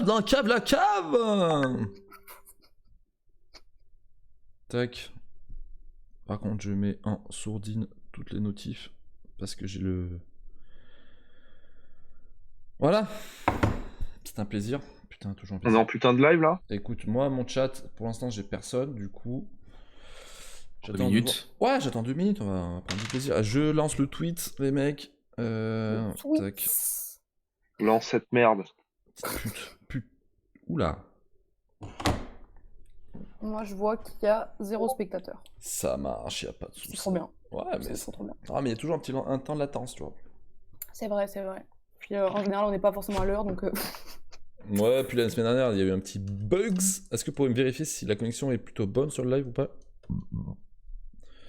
dans la cave. Tac. Par contre, je mets en sourdine toutes les notifs parce que j'ai le. Voilà. C'est un plaisir. Putain, toujours un On est plaisir. en putain de live là? Écoute, moi, mon chat, pour l'instant, j'ai personne, du coup. 2 minutes. Ouais, j'attends 2 minutes, on va prendre du plaisir. Je lance le tweet, les mecs. Tac. Lance cette merde. Oula. Moi, je vois qu'il y a 0 spectateur. Ça marche, y a pas de soucis. C'est trop bien. Ouais, mais C'est trop bien. Ah, mais il y a toujours un temps de latence, tu vois. C'est vrai, c'est vrai. Puis en général, on n'est pas forcément à l'heure, donc... Ouais, puis la semaine dernière, il y a eu un petit bugs. Est-ce que vous pouvez me vérifier si la connexion est plutôt bonne sur le live ou pas?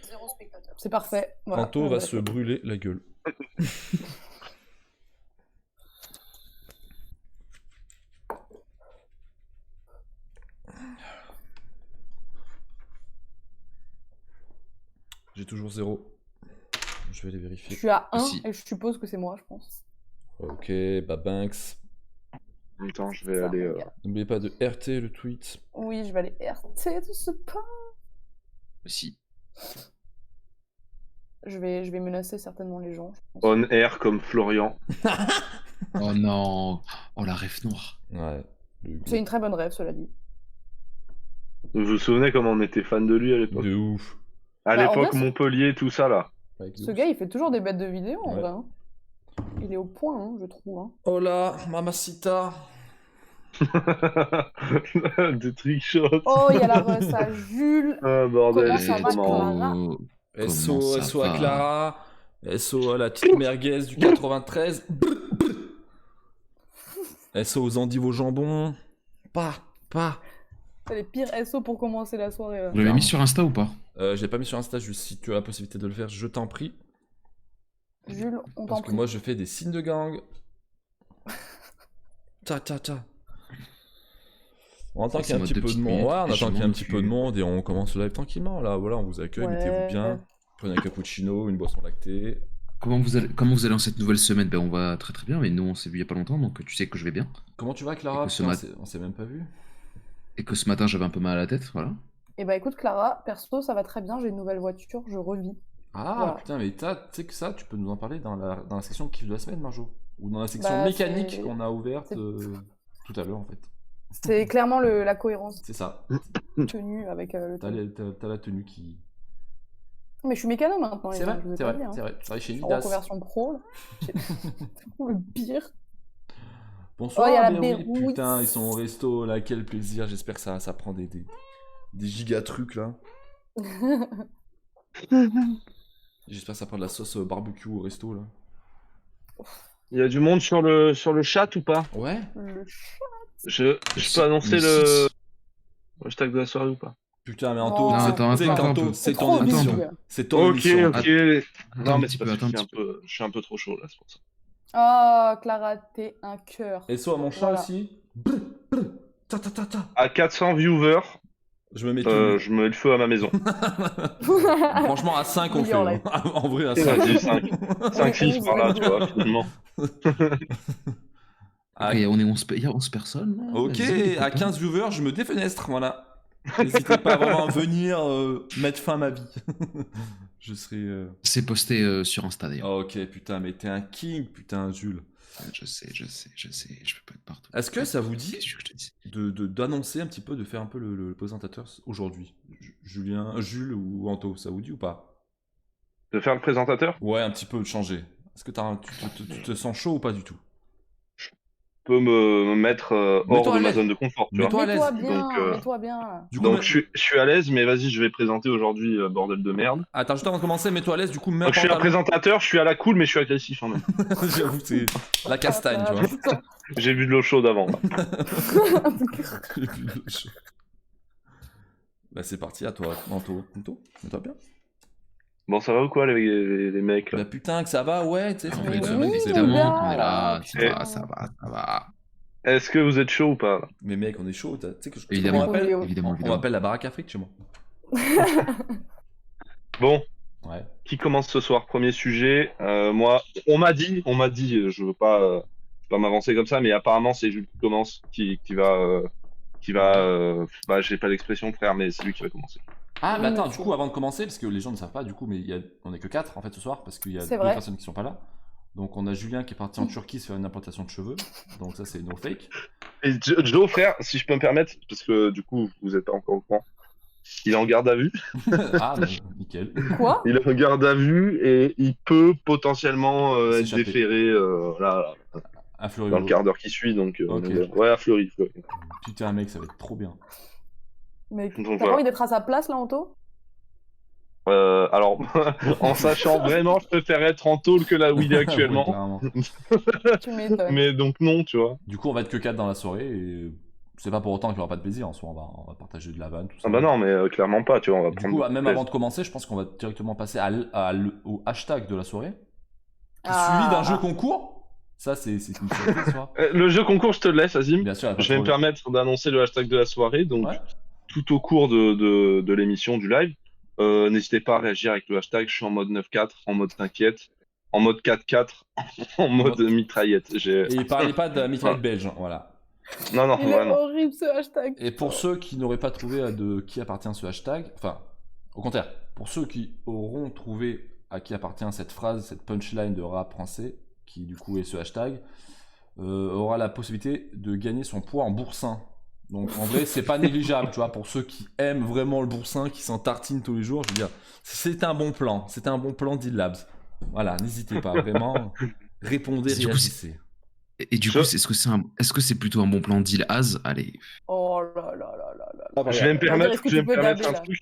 0 spectateur. C'est parfait. Voilà. Panto va se brûler la gueule. J'ai toujours 0. Je vais les vérifier. Je suis à 1 Aussi. et je suppose que c'est moi, je pense. Ok, bah Banks. Attends, je vais Ça, aller. mon gars. N'oubliez pas de RT le tweet. Oui, je vais aller RT de ce pas. Aussi. Je vais menacer certainement les gens, je pense. On air comme Florian. Oh non. Oh la ref noire. Ouais. C'est une très bonne rêve, cela dit. Vous vous souvenez comment on était fan de lui à l'époque? De ouf. À Bah, en l'époque, vrai, Montpellier, tout ça là. Avec Ce ouf. gars, il fait toujours des bêtes de vidéos, en Ouais. vrai. Hein. Il est au point, hein, je trouve. Hein. Oh là, mamacita. Des trickshots. Oh, il y a la russe à Jules. Ah bordel, Comment c'est ça va, trop marrant. Clara SO, SO à Clara. SO à la petite merguez du 93. SO aux endives au jambon. Pas. C'est les pires SO pour commencer la soirée. Là. Vous l'avez mis sur Insta ou pas? Je l'ai pas mis sur Insta, juste si tu as la possibilité de le faire, je t'en prie. Jules, on Parce t'en que prie. moi je fais des signes de gang. Ta. On attend Ça, qu'il y ait un c'est petit mode peu de de monde. petite Ouais, on minute, attend qu'il y ait un petit effectivement, peu de monde et on commence le live tranquillement. Là, voilà, on vous accueille, Ouais. mettez-vous bien. Prenez un cappuccino, une boisson lactée. Comment vous allez en cette nouvelle semaine? Ben on va très très bien, mais nous on s'est vu il y a pas longtemps, donc tu sais que je vais bien. Comment tu vas, Clara? Et que ce Putain, mat- on s'est même pas vu. Et que ce matin j'avais un peu mal à la tête, voilà. Et bah écoute, Clara, perso, ça va très bien. J'ai une nouvelle voiture, je revis. Ah Voilà. putain, mais tu sais que ça, tu peux nous en parler dans la section kiff de la semaine, Marjo. Ou dans la section Bah, mécanique c'est- qu'on a ouverte c'est- tout à l'heure en fait. C'est clairement la cohérence C'est ça. tenue avec le T'as temps. t'as la tenue qui. Mais je suis mécano maintenant, C'est les vrai, gars, je vous ai c'est pas vrai, dit, hein. c'est vrai. Tu travailles chez Je suis en Midas. reconversion pro, là. C'est vraiment le pire. Bonsoir, Oh, il y a la mais oui, Bérouille. putain, ils sont au resto là, quel plaisir. J'espère que ça prend des giga trucs là. J'espère que ça prend de la sauce barbecue au resto là. Il y a du monde sur le chat ou pas? Ouais. Le chat. Je peux annoncer Mais le hashtag de la soirée ou pas? Putain, mais Anto, Non, attends, tu sais, attends un Anto, peu. c'est trop ton vite, émission. gars. C'est ton Ok, émission. ok. Attends Non, un mais petit c'est peu, parce attends un que petit peu. je suis un peu trop chaud là, c'est pour ça. Oh, Clara, t'es un cœur. Et so à mon chat Voilà. aussi. Ta. À 400 viewers, Je me mets tout nu. je mets le feu à ma maison. Franchement, à 5, on le fait. Million, hein. En vrai, à Vas-y, 5. 5-6 par là, tu vois, finalement. À- Ok, il y a 11 personnes. Là. Ok, Vas-y, à écoute, 15 viewers, je me défenestre, voilà. N'hésitez pas vraiment à venir mettre fin à ma vie. Je serai... C'est posté sur Insta d'ailleurs. Oh, ok, putain, mais t'es un king, putain, Jules. Je sais, je peux pas être partout. Est-ce que ça vous dit Qu'est-ce que je te dis? d'annoncer un petit peu, de faire un peu le présentateur aujourd'hui? Jules ou Anto, ça vous dit ou pas? De faire le présentateur? Ouais, un petit peu de changer. Est-ce que tu te sens chaud ou pas du tout? Je peux me mettre Mets-toi hors à de ma l'aise. zone de confort, tu vois. Mets-toi à l'aise. Mets-toi bien, Donc, mets-toi bien. Du coup, Donc je suis à l'aise, mais vas-y, je vais présenter aujourd'hui bordel de merde. Attends, juste avant de commencer, mets-toi à l'aise, du coup, mets un Donc je suis un pantalon. présentateur, je suis à la cool, mais je suis agressif en même. J'avoue, c'est la castagne, tu vois. Putain. J'ai bu de l'eau chaude avant. Là. Bah c'est parti, à toi, Anto. Mets-toi bien. Bon, ça va ou quoi les mecs là? Bah putain que ça va, ouais, tu sais, ça En fait fait, une oui, semaine, les c'est gars. bon. évidemment qu'on est là. putain. Ça va. Est-ce que vous êtes chaud ou pas là? Mais mec, on est chaud, tu sais que Évidemment. on m'appelle Évidemment. On m'appelle la baraque Afrique chez moi. Bon, Ouais. qui commence ce soir? Premier sujet. Moi, on m'a dit, je veux pas pas m'avancer comme ça, mais apparemment c'est Jules qui commence, bah j'ai pas l'expression frère, mais c'est lui qui va commencer. Ah, mais Oui, attends, du monsieur. coup, avant de commencer, parce que les gens ne savent pas, du coup, mais on est que 4 en fait ce soir, parce qu'il y a C'est 2 vrai. personnes qui sont pas là. Donc, on a Julien qui est parti en Turquie se faire une implantation de cheveux. Donc, ça, c'est no fake. Et Joe frère, si je peux me permettre, parce que du coup vous êtes pas encore au courant, il est en garde à vue. Ah, non, nickel. Quoi? Il est en garde à vue et il peut potentiellement être S'échapper. déféré là, Un dans Fleury le quart d'heure qui suit. Donc, Ok. ouais, à Fleury. Putain, mec, ça va être trop bien. Mais t'as Donc, pas voilà. envie d'être à sa place là, Anto? Alors, en sachant vraiment, je préfère être en tôle que là où il est Ouais, actuellement. clairement. Tu m'étonnes. Mais donc non, tu vois. Du coup, on va être que 4 dans la soirée et c'est pas pour autant qu'il y aura pas de plaisir en soi. On va partager de la vanne, tout ça. Ah bah non, mais clairement pas, tu vois. On va Du prendre coup, beaucoup de même plaisir. avant de commencer, je pense qu'on va directement passer au hashtag de la soirée, qui est Ah. suivi d'un jeu concours. Ça, c'est une surprise, toi. Le jeu concours, je te le laisse, Azim. Bien sûr, y a pas de Je vais me problème. permettre d'annoncer le hashtag de la soirée. Donc, Ouais. tout au cours de l'émission, du live, n'hésitez pas à réagir avec le hashtag. Je suis en mode 9-4, en mode t'inquiète, en mode 4-4, en mode mitraillette. Et parlez pas de la mitraillette belge, hein, voilà. Non, Il est vraiment. horrible ce hashtag. Et pour ceux qui n'auraient pas trouvé de qui appartient ce hashtag, enfin, au contraire, pour ceux qui auront trouvé à qui appartient cette phrase, cette punchline de rap français, qui du coup est ce hashtag, aura la possibilité de gagner son poids en boursin. Donc en vrai, c'est pas négligeable, tu vois, pour ceux qui aiment vraiment le boursin, qui s'en tartinent tous les jours, je veux dire, c'est un bon plan, d'E-Labs. Voilà, n'hésitez pas, vraiment, répondez, Du coup, réagissez. Et du coup, est-ce que c'est plutôt un bon plan deal as? Allez. Oh là là là là là. Je vais me Est-ce permettre, que tu peux daber, un là truc.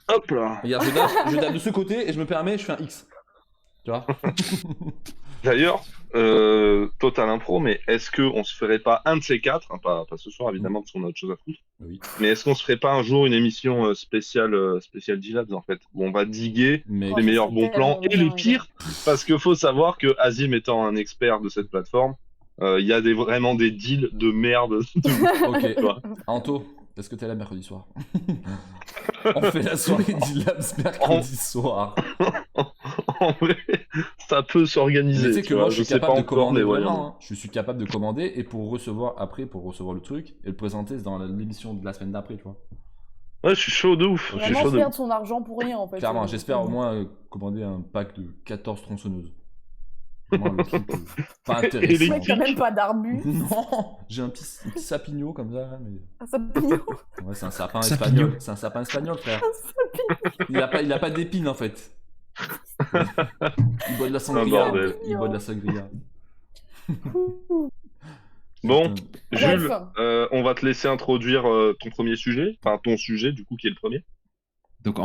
Hop là. Regarde, je date de ce côté et je me permets, je fais un X. Tu vois? D'ailleurs, total impro, mais est-ce qu'on se ferait pas un de ces quatre, hein, pas ce soir évidemment, parce qu'on a autre chose à foutre, Oui. mais est-ce qu'on se ferait pas un jour une émission spéciale G-Labs en fait, où on va diguer Mais Oh, les ça meilleurs serait bons plans tellement et les bien, pires, parce qu'il faut savoir que Azim étant un expert de cette plateforme, il y a vraiment des deals de merde. ok. Quoi. Anto, est-ce que t'es là mercredi soir? On fait la soirée d'E-Labs mercredi soir. En vrai, ça peut Mais s'organiser. tu sais que moi, je suis sais pas capable de encore, commander mais ouais, vraiment. Hein. Je suis capable de commander et pour recevoir le truc et le présenter dans l'émission de la semaine d'après, tu vois. ouais, je suis chaud de ouf. Je suis Vraiment chaud se de perdre son argent pour rien en fait. Clairement, j'espère au moins commander un pack de 14 tronçonneuses. Vraiment le truc pas Et intéressant. les Le mec, il a même pas d'arbu. Non, j'ai un petit sapinot comme ça, là, mais Ça pignon. ouais, c'est un sapin Sapinot. espagnol. C'est un sapin espagnol, frère. Il a pas d'épines en fait. Il boit de la sangria. bordel. Il boit de la sangria. Bon, Putain. Jules, Bref. on va te laisser introduire ton premier sujet, enfin ton sujet du coup qui est le premier. Donc,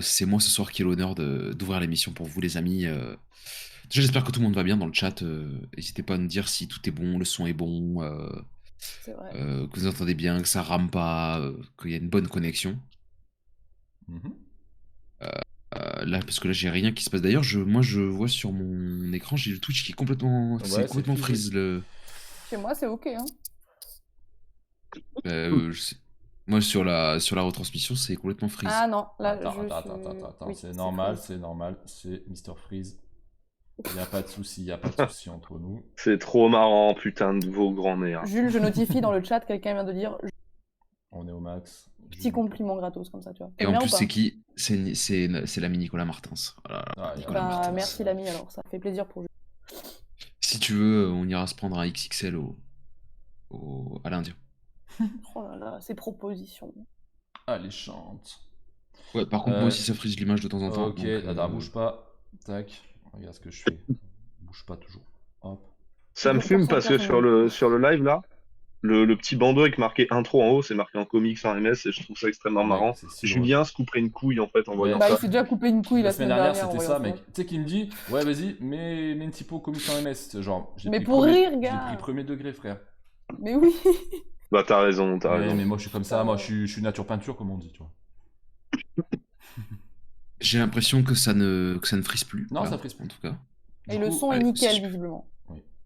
c'est moi ce soir qui ai l'honneur d'ouvrir l'émission pour vous, les amis. Déjà, j'espère que tout le monde va bien dans le chat. N'hésitez pas à nous dire si tout est bon, le son est bon, C'est vrai. que vous entendez bien, que ça rame pas, qu'il y a une bonne connexion. Mhm. Là, parce que là, j'ai rien qui se passe. D'ailleurs, moi, je vois sur mon écran, j'ai le Twitch qui est complètement, Ouais, c'est c'est complètement figé. freeze. Chez moi, c'est ok. Hein. Moi, sur la retransmission, c'est complètement freeze. Ah non, là, Attends, je attends, Oui, c'est normal, freeze. c'est normal, c'est Mr. Freeze. Il n'y a pas de souci, entre nous. C'est trop marrant, putain de vos grands nerfs. Jules, je notifie dans le chat, quelqu'un vient de dire On est au max. petit compliment gratos comme ça, tu vois. Et T'aimes en bien plus, ou pas c'est qui? C'est l'ami Nicolas Martins. Voilà, Ah, Nicolas Bah, Martins. merci l'ami alors, ça fait plaisir pour Jules. Si tu veux, on ira se prendre un XXL à l'Indien. Oh là là, ces propositions. Allez, chante. Ouais, par contre, moi aussi, ça frise l'image de temps en temps. Ok, donc, attends, bouge pas. Tac, regarde ce que je fais. Bouge pas toujours. Hop. Ça me fume parce que sur le live là, le petit bandeau avec marqué intro en haut, c'est marqué en comics en MS et je trouve ça extrêmement marrant. c'est si drôle. Julien se couperait une couille en fait en voyant Bah, il ça. s'est déjà coupé une couille La semaine dernière, c'était en ça, voyant mec. Tu sais qu'il me dit, ouais, vas-y, mets une typo comics en MS. Genre, j'ai Mais pris pour premier- rire, gars. J'ai pris premier degré, frère. Mais oui. Bah t'as raison, t'as Ouais, raison. mais moi, je suis comme ça. Moi, je suis nature peinture, comme on dit, tu vois. J'ai l'impression que ça ne frise plus. Non, là, ça frise plus. En tout cas. Et Du le coup, son est allez, nickel, c'est- visiblement.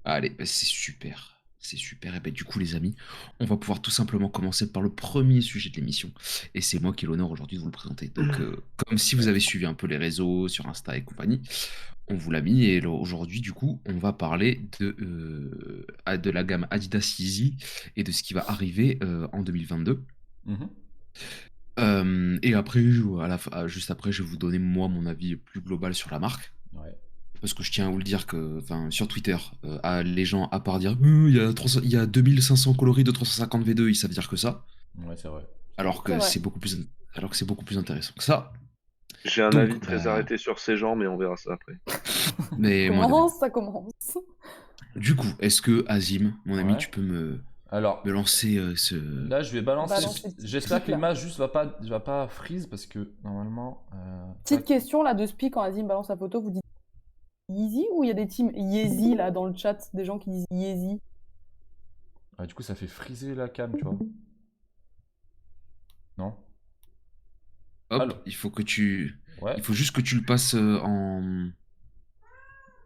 Allez, bah, c'est super. C'est super. Et ben, du coup, les amis, on va pouvoir tout simplement commencer par le premier sujet de l'émission. Et c'est moi qui ai l'honneur aujourd'hui de vous le présenter. Donc, comme si vous avez suivi un peu les réseaux sur Insta et compagnie, on vous l'a mis. Et aujourd'hui, du coup, on va parler de la gamme Adidas Yeezy et de ce qui va arriver en 2022. Mhm. Et après, juste après, je vais vous donner moi mon avis plus global sur la marque. Ouais. Parce que je tiens à vous le dire que, enfin, sur Twitter, les gens, à part dire il y a 2500 coloris de 350 V2, ils savent dire que ça, Ouais, c'est vrai. alors C'est que vrai. c'est beaucoup plus intéressant que ça. J'ai un Donc, avis très bah, arrêté sur ces gens, mais on verra ça après. mais moi, de même. Ça commence. Du coup, est-ce que Azim, mon ami, Ouais. tu peux me Alors, lancer ce. là, je vais balancer. Balancer le petit J'espère que pic, là. l'image juste va pas freeze parce que normalement. Petite tac. question là de Spi quand Azim balance sa photo, vous dites Yeezy ou il y a des teams Yeezy là dans le chat, des gens qui disent Yeezy? Ah, du coup, ça fait friser la cam, tu vois. Non? Hop, Allô. il faut Ouais. juste que tu le passes en.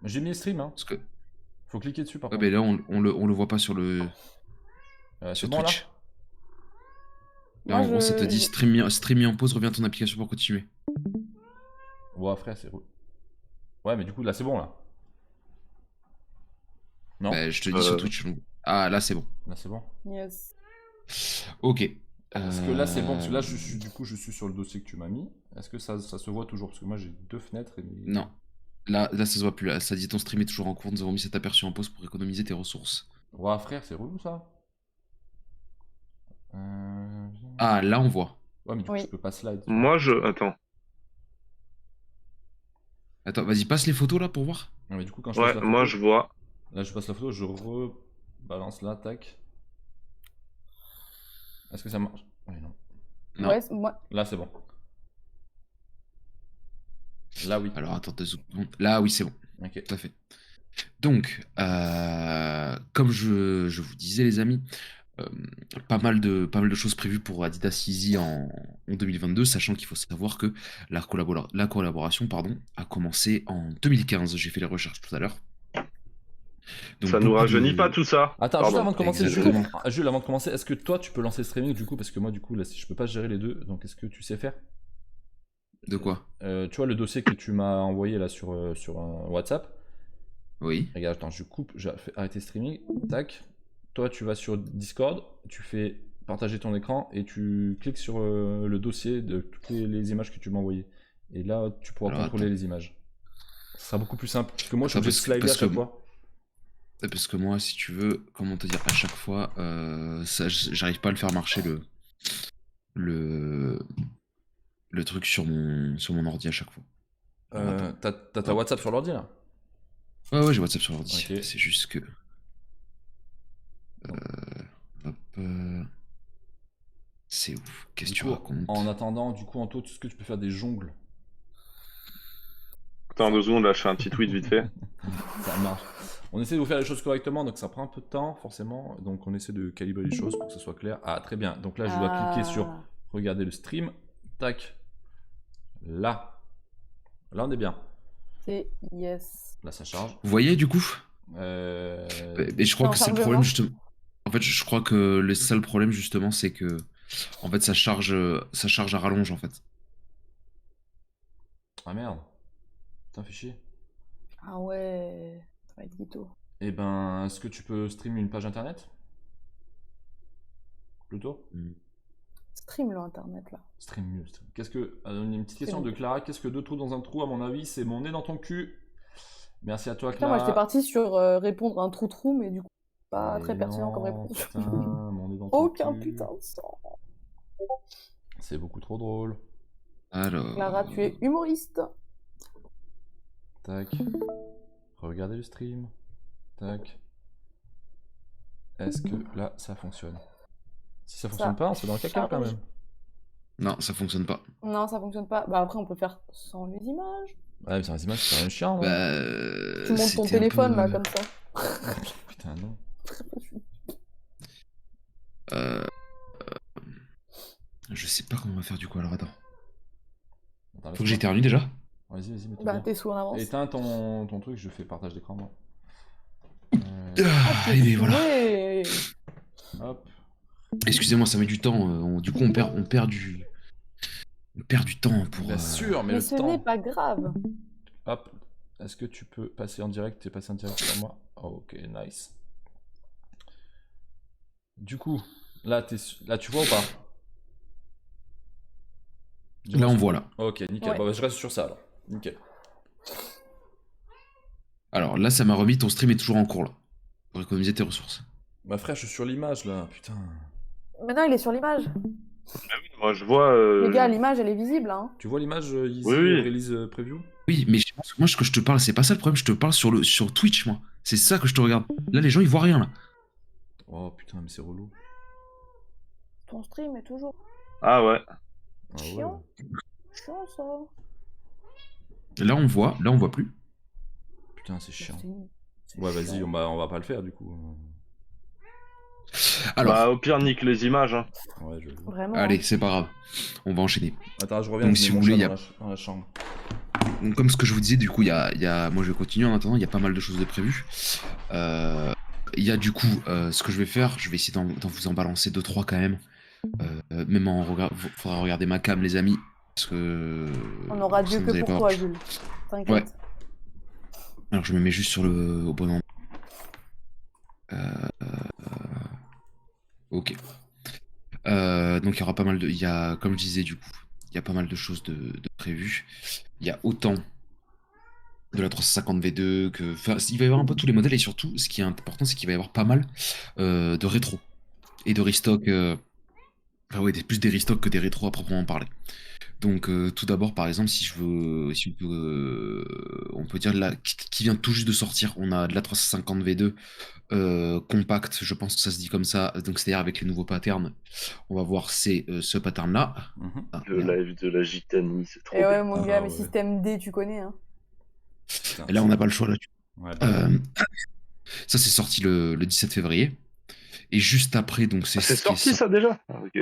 J'ai mis le stream, hein. Parce que, Faut cliquer dessus par ouais, contre. ben là, on le voit pas sur C'est sur bon là? Twitch. Là, Moi en gros, ça te dit je. stream mis en pause, reviens à ton application pour continuer. Ouais, frère, c'est. Ouais, mais du coup, là, c'est bon là. Non? Bah, je te dis sur Euh, Twitch. Ah, là, c'est bon. Là, c'est bon. Yes. Ok. Est-ce que là, c'est bon? Parce que là, je suis sur le dossier que tu m'as mis. Est-ce que ça se voit toujours? Parce que moi, j'ai deux fenêtres et. Non. Là, ça se voit plus. Là, ça dit ton stream est toujours en cours. Nous avons mis cet aperçu en pause pour économiser tes ressources. Ouais, frère, c'est relou ça. Ah, là, on voit. Ouais, mais du coup, Oui. je peux pas slide. tu vois. Moi, Attends. Attends, vas-y, passe les photos là pour voir. Ouais, mais du coup, quand je Ouais, passe la photo. moi, je vois. Là, je passe la photo, je rebalance là, tac. Est-ce que ça marche? Oui, non. Non. Ouais, moi. Là, c'est bon. Là, oui. Alors, attends 2 secondes. Là, oui, c'est bon. Ok. Tout à fait. Donc, comme je vous disais, les amis, euh, pas mal de choses prévues pour Adidas Yeezy en 2022, sachant qu'il faut savoir que la collaboration a commencé en 2015. J'ai fait les recherches tout à l'heure. Donc, Ça nous beaucoup rajeunit de- pas tout ça. Attends, juste Pardon. avant de commencer, Exactement. Jules, avant de commencer, est-ce que toi, tu peux lancer le streaming du coup? Parce que moi, du coup, là, si je peux pas gérer les deux, donc est-ce que tu sais faire? De quoi? Tu vois le dossier que tu m'as envoyé là sur WhatsApp? Oui. Regarde, attends, je coupe, je fais arrêter streaming, tac. Toi, tu vas sur Discord, tu fais partager ton écran et tu cliques sur le dossier de toutes les images que tu m'as envoyées. Et là, tu pourras Alors, contrôler attends. les images. Ce sera beaucoup plus simple. Parce que moi, je suis Attends, obligé de slider à parce chaque que- fois. Parce que moi, si tu veux, comment te dire, à chaque fois, j'arrive pas à le faire marcher le truc sur mon ordi à chaque fois. T'as ta WhatsApp sur l'ordi là? Ouais, j'ai WhatsApp sur l'ordi. Ok. C'est juste que. Hop. C'est ouf. Qu'est-ce que Du tu coup, racontes? en attendant, du coup, Anto, est-ce que tu peux faire des jongles? Attends 2 secondes, là, je fais un petit tweet vite fait. Ça marche. On essaie de vous faire les choses correctement, donc ça prend un peu de temps, forcément. Donc on essaie de calibrer les choses pour que ce soit clair. Ah, très bien. Donc là, je dois cliquer sur regarder le stream. Tac. Là. Là, on est bien. C'est yes. Là, ça charge. Vous voyez, du coup? Euh, Et je crois En que c'est le chargement. problème, justement. En fait, je crois que le seul problème, justement, c'est que. En fait, ça charge à rallonge, en fait. Ah merde. Putain, fait chier. Ah ouais. Ça va être ghetto. Eh ben, est-ce que tu peux streamer une page internet? Plutôt? Stream le internet là. Stream mieux. Qu'est-ce que. Une petite question de Clara. Qu'est-ce que deux trous dans un trou? À mon avis, c'est mon nez dans ton cul. Merci à toi, Putain, moi Clara. j'étais partie sur répondre à un trou mais du coup, pas Mais très pertinent comme non, réponse. Putain, mon nez dans ton Aucun cul. putain de sang. C'est beaucoup trop drôle. Alors. Clara, tu es humoriste. Tac. Regardez le stream. Tac. Est-ce que là, ça fonctionne? Si ça fonctionne pas, on se fait dans le caca quand charge. même. Non, ça fonctionne pas. Non, ça fonctionne pas. Bah après, on peut faire sans les images. Ouais, mais sur les images, c'est quand même chiant, non? Bah. Tu montes ton c'était un téléphone peu- là comme ça. Putain, non. Euh, Je sais pas comment on va faire du coup, alors attends. Attends, Faut que laisse-moi. j'éternue déjà? Vas-y, mets-toi Bah bien. t'es sous en avance. Éteins ton truc, je fais partage d'écran, moi. Ah, et bien voilà. Ouais, Hop. Excusez-moi, ça met du temps. Du coup, on perd du temps pour. Bien sûr, mais Mais le ce temps. n'est pas grave. Hop. Est-ce que tu peux passer en direct? T'es passé en direct sur moi? Oh, ok, nice. Du coup, là, là tu vois ou pas? Dis-moi Là, on si- voit là. Ok, nickel. Ouais. Bah, je reste sur ça alors. Nickel. Alors là, ça m'a remis. Ton stream est toujours en cours là. Pour économiser tes ressources. Bah, frère, je suis sur l'image là. Putain. Maintenant, il est sur l'image. Moi, je vois. Les gars, l'image, elle est visible. Hein. Tu vois l'image Easy Oui, oui. Release Preview? Oui, mais je pense que moi, ce que je te parle, c'est pas ça le problème. Je te parle sur Twitch, moi. C'est ça que je te regarde. Là, les gens, ils voient rien là. Oh putain, mais c'est relou. Ton stream est toujours Ah ouais. Ah ouais. chiant. Chiant, ça. Là, on voit plus. Putain, c'est chiant. C'est Ouais, vas-y, chiant. on va pas le faire du coup. Alors, Bah, au pire, nique les images. Hein. Ouais, je... Vraiment. allez, hein. c'est pas grave. On va enchaîner. Attends, je reviens. Donc, je mets si mon vous voulez, chat il y a- dans la chambre. Donc, comme ce que je vous disais, du coup, moi je vais continuer en attendant, il y a pas mal de choses de prévues. Il y a du coup, ce que je vais faire, je vais essayer d'en vous en balancer 2-3 quand même. Même faudra regarder ma cam, les amis. Parce que. On aura Dieu sinon, que vous allez pour pas toi, voir. Jules. T'inquiète. Ouais. Alors, je me mets juste au bon endroit. Ok. Donc, il y aura pas mal de. Comme je disais, du coup, il y a pas mal de choses de prévues. Il y a autant de la 350 V2 que. Enfin, il va y avoir un peu tous les modèles et surtout, ce qui est important, c'est qu'il va y avoir pas mal de rétro et de restock. Enfin, ouais, plus des restocks que des rétros à proprement parler. Donc, tout d'abord, par exemple, si on peut dire qui vient tout juste de sortir, on a de la 350 V2 compact, je pense que ça se dit comme ça, donc c'est-à-dire avec les nouveaux patterns. On va voir ce pattern-là. Mhm. Ah, Le merde. live de la Gitanie, c'est trop Et ouais, bien. mon Ah gars, mais ouais. système D, tu connais. Hein. Putain, Et là, on n'a pas le choix là-dessus. Ouais, Ça, c'est sorti le 17 février. Et juste après, donc c'est Ah, c'est ce qui est sorti ça déjà? Ah, ok.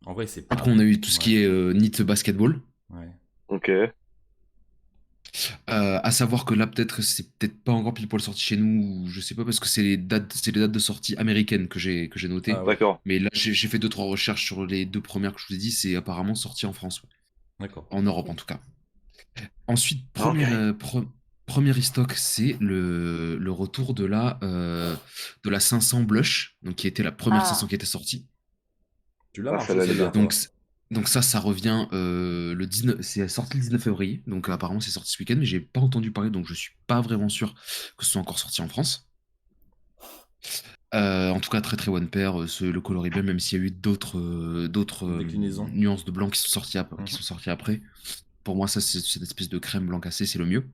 En vrai, c'est pas. Après, on a eu tout ce qui est NIT Basketball. Ouais. Ok. À savoir que là, c'est peut-être pas encore pile poil sorti chez nous, ou je sais pas, parce que c'est les dates de sortie américaines que j'ai notées. Ah ouais. D'accord. Mais là, j'ai fait 2-3 recherches sur les 2 premières que je vous ai dit, c'est apparemment sorti en France, ouais. D'accord. En Europe en tout cas. Ensuite, Ok. premier restock, c'est le retour de la 500 Blush, donc qui était la première Ah. 500 qui était sortie. Tu l'as Ah, marché ça l'a celle-là, bien. toi. Donc ça revient le 19, c'est sorti le 19 février, donc apparemment c'est sorti ce week-end, mais j'ai pas entendu parler, donc je suis pas vraiment sûr que ce soit encore sorti en France. En tout cas, très très one pair, le coloris bien, même s'il y a eu d'autres Déclinaisons. nuances de blanc qui sont sorties après. Pour moi, ça c'est cette espèce de crème blanc cassé, c'est le mieux.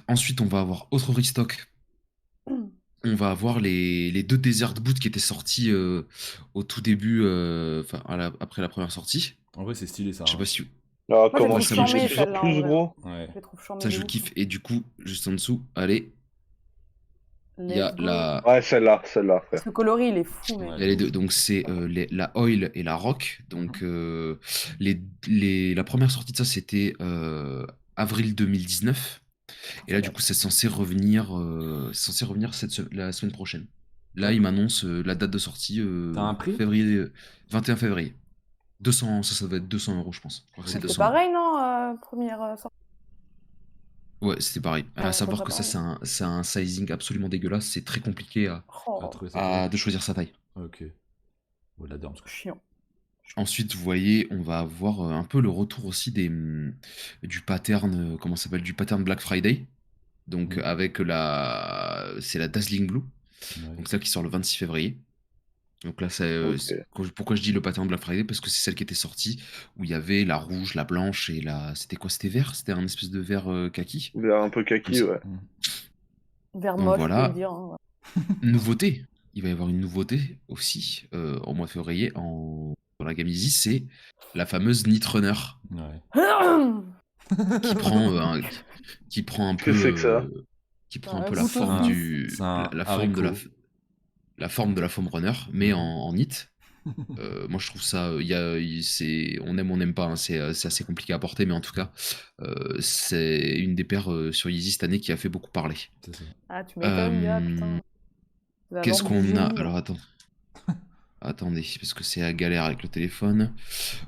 Ensuite, on va avoir autre restock. On va avoir les 2 Desert Boots qui étaient sortis au tout début, après la première sortie. En vrai, c'est stylé ça. Je sais hein. pas si Ah, Moi, je comment trouve ça, ça moi, je charmée, kiffe. celle-là, en plus vrai. gros? Ouais. Je les trouve charmées Ça, de je ouf. kiffe. Et du coup, juste en dessous, allez, il y a Let's go. la. Ouais, celle-là, frère. Ce coloris, il est fou, mec. Ouais. Il y a les deux. Donc, c'est la Oil et la Rock. Donc, la première sortie de ça, c'était avril 2019. Et là, du coup, c'est censé revenir la semaine prochaine. Là, il m'annonce la date de sortie T'as un prix 21 février. 200, ça doit être 200 €, je pense. Je crois que c'est C'est 200 €. pareil, non Première sortie. Ouais, c'était pareil. À Ouais, savoir ça que serait ça, c'est un sizing absolument dégueulasse. C'est très compliqué Oh, trouver ça cool. de choisir sa taille. Ok. Bon, la dame, chiant. Ensuite, vous voyez, on va avoir un peu le retour aussi du pattern, comment ça s'appelle, du pattern Black Friday. Donc, Mhm. avec c'est la Dazzling Blue. Ouais. Donc, ça qui sort le 26 février. Donc là, Ok. pourquoi je dis le pattern Black Friday? Parce que c'est celle qui était sortie, où il y avait la rouge, la blanche et la. C'était quoi? C'était vert? C'était un espèce de vert kaki. Vert un peu Comme kaki, ça. ouais. Vert Donc moche, voilà. je peux le dire. Hein. Nouveauté. Il va y avoir une nouveauté aussi au mois de février dans la gamme Easy, c'est la fameuse Knit Runner Ouais. qui prend qui prend un peu Que c'est que ça? qui prend un Un peu la couteau forme suisse. C'est un la forme de haricot. la forme de la foam runner, mais Mhm. en knit. Moi je trouve ça, on aime, on n'aime pas, hein, c'est assez compliqué à porter, mais en tout cas, c'est une des paires sur Yeezy cette année qui a fait beaucoup parler. C'est ça. Ah, tu m'étonnes, gars, Euh, putain. La Qu'est-ce lampe du qu'on a? génie. Alors attends. Attendez, parce que c'est à galère avec le téléphone.